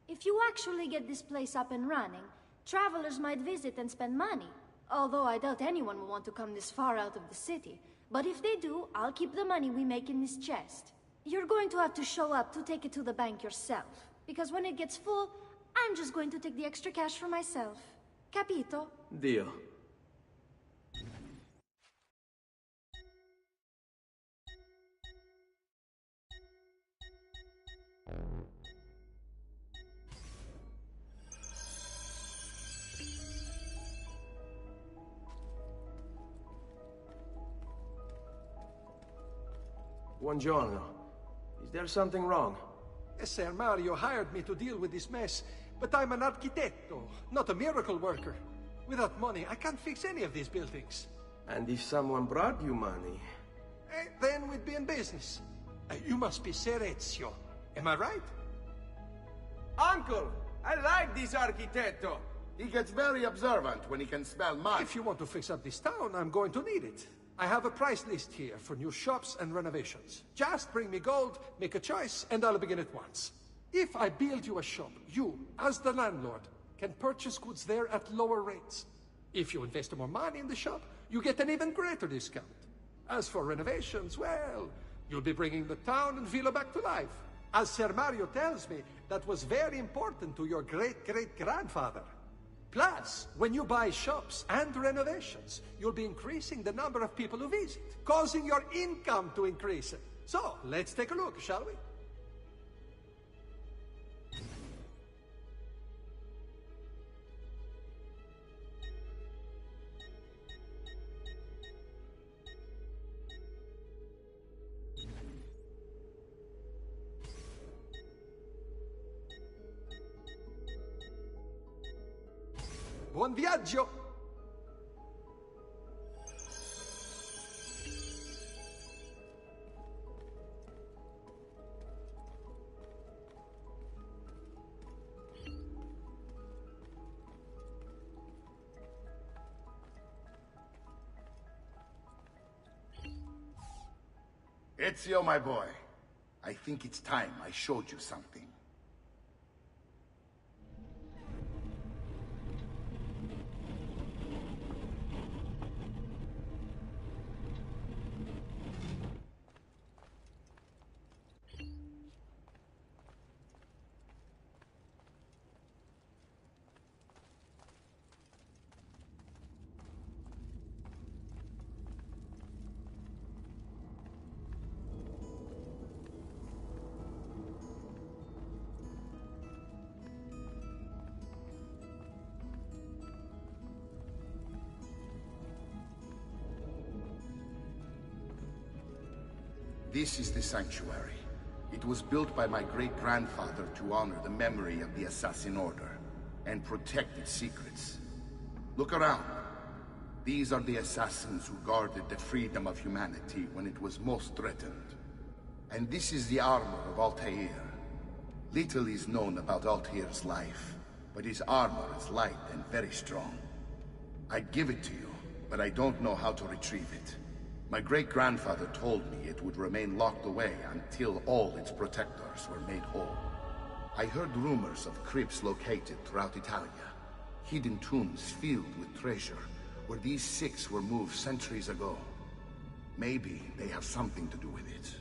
If you actually get this place up and running, travelers might visit and spend money. Although I doubt anyone will want to come this far out of the city. But if they do, I'll keep the money we make in this chest. You're going to have to show up to take it to the bank yourself. Because when it gets full, I'm just going to take the extra cash for myself. Capito? Deal. Buongiorno. Is there something wrong? Ser Mario hired me to deal with this mess, but I'm an architetto, not a miracle worker. Without money, I can't fix any of these buildings. And if someone brought you money? Then we'd be in business. You must be Ser Ezio. Am I right? Uncle, I like this architetto. He gets very observant when he can smell mud. If you want to fix up this town, I'm going to need it. I have a price list here for new shops and renovations. Just bring me gold, make a choice, and I'll begin at once. If I build you a shop, you, as the landlord, can purchase goods there at lower rates. If you invest more money in the shop, you get an even greater discount. As for renovations, well, you'll be bringing the town and villa back to life. As Ser Mario tells me, that was very important to your great-great-grandfather. Plus, when you buy shops and renovations, you'll be increasing the number of people who visit, causing your income to increase. So, let's take a look, shall we? Buon viaggio! Ezio, my boy, I think it's time I showed you something. This is the sanctuary. It was built by my great-grandfather to honor the memory of the Assassin Order and protect its secrets. Look around. These are the assassins who guarded the freedom of humanity when it was most threatened. And this is the armor of Altair. Little is known about Altair's life, but his armor is light and very strong. I'd give it to you, but I don't know how to retrieve it. My great-grandfather told me it would remain locked away until all its protectors were made whole. I heard rumors of crypts located throughout Italia, hidden tombs filled with treasure, where these six were moved centuries ago. Maybe they have something to do with it.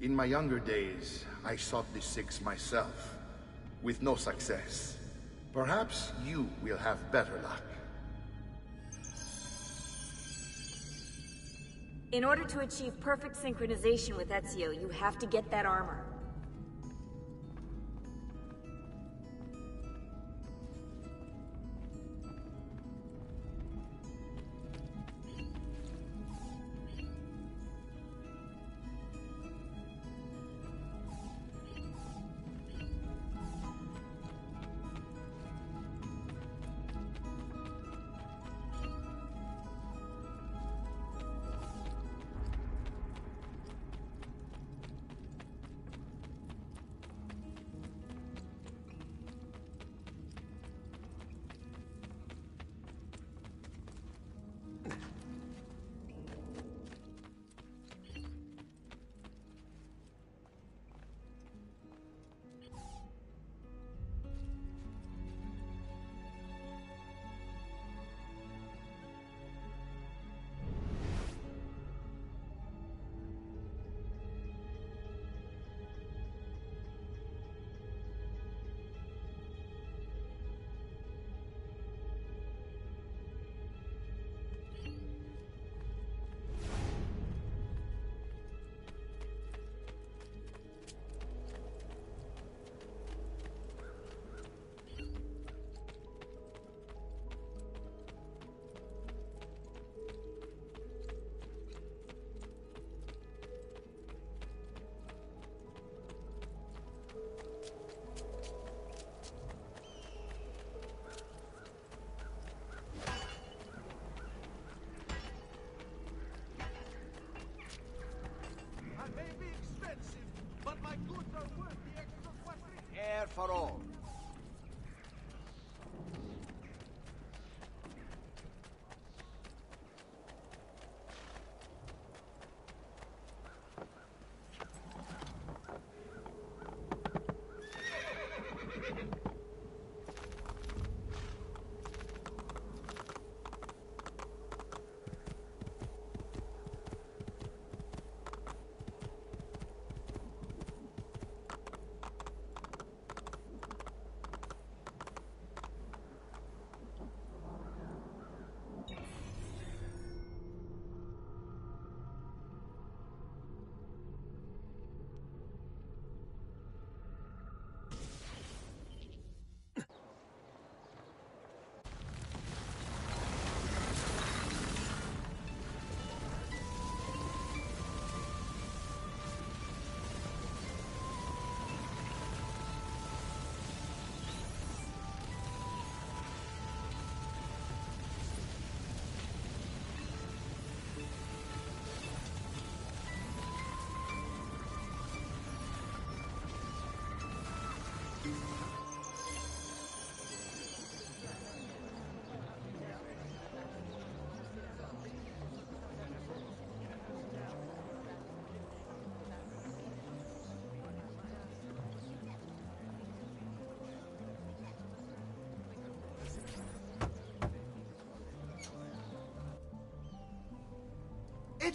In my younger days, I sought the six myself, with no success. Perhaps you will have better luck. In order to achieve perfect synchronization with Ezio, you have to get that armor.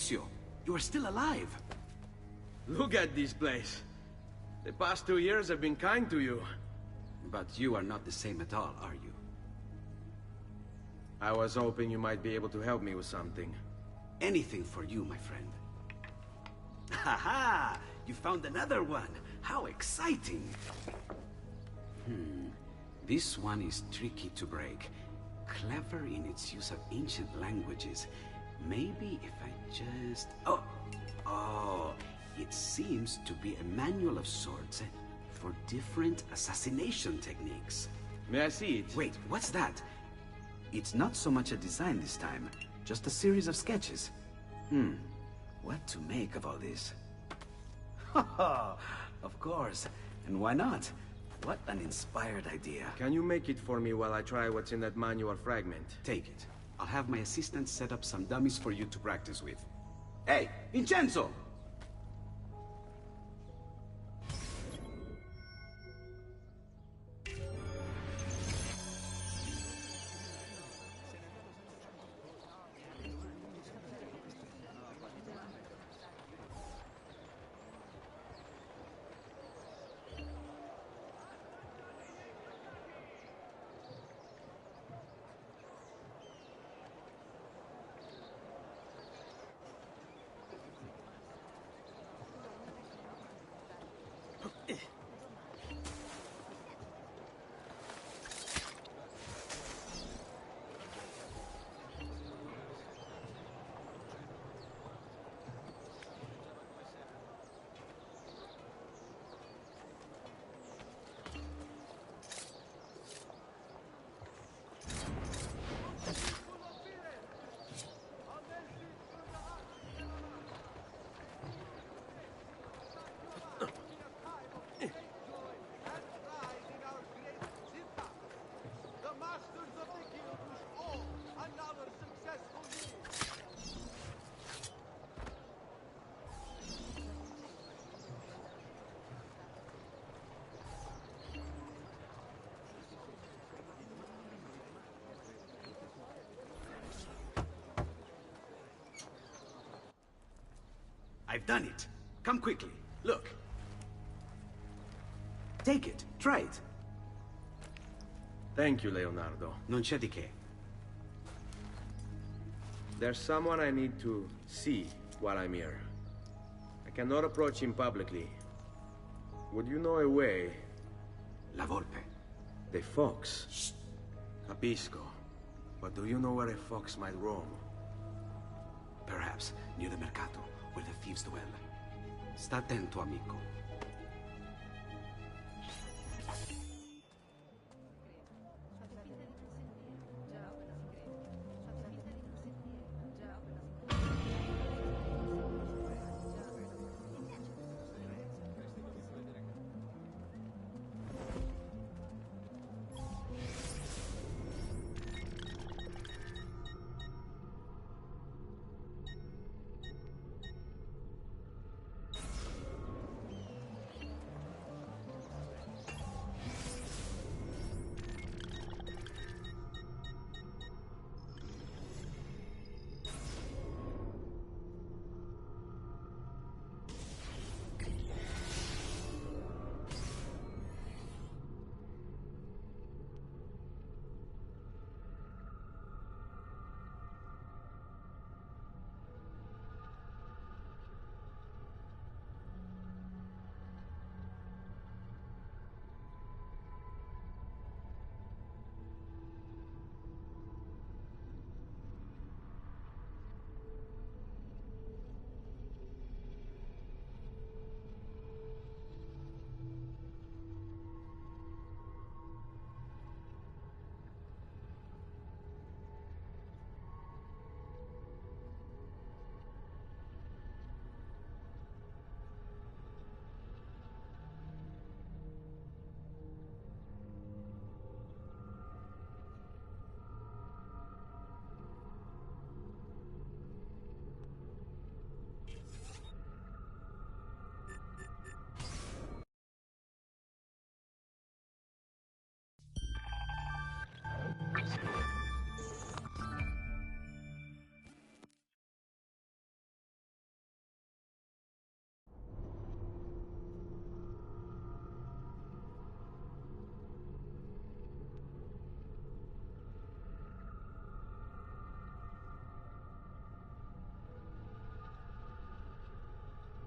Ezio, you are still alive. Look at this place. The past 2 years have been kind to you. But you are not the same at all, are you? I was hoping you might be able to help me with something. Anything for you, my friend. Ha-ha! You found another one! How exciting! This one is tricky to break. Clever in its use of ancient languages. Maybe if I just... Oh, it seems to be a manual of sorts for different assassination techniques. May I see it? Wait, what's that? It's not so much a design this time, just a series of sketches. What to make of all this? Of course, and why not? What an inspired idea. Can you make it for me while I try what's in that manual fragment? Take it. I'll have my assistant set up some dummies for you to practice with. Hey, Vincenzo! I've done it. Come quickly. Look. Take it. Try it. Thank you, Leonardo. Non c'è di che. There's someone I need to see while I'm here. I cannot approach him publicly. Would you know a way? La Volpe. The fox. Shh. Capisco. But do you know where a fox might roam? Perhaps near the Mercato, where the thieves dwell. Sta attento, amico.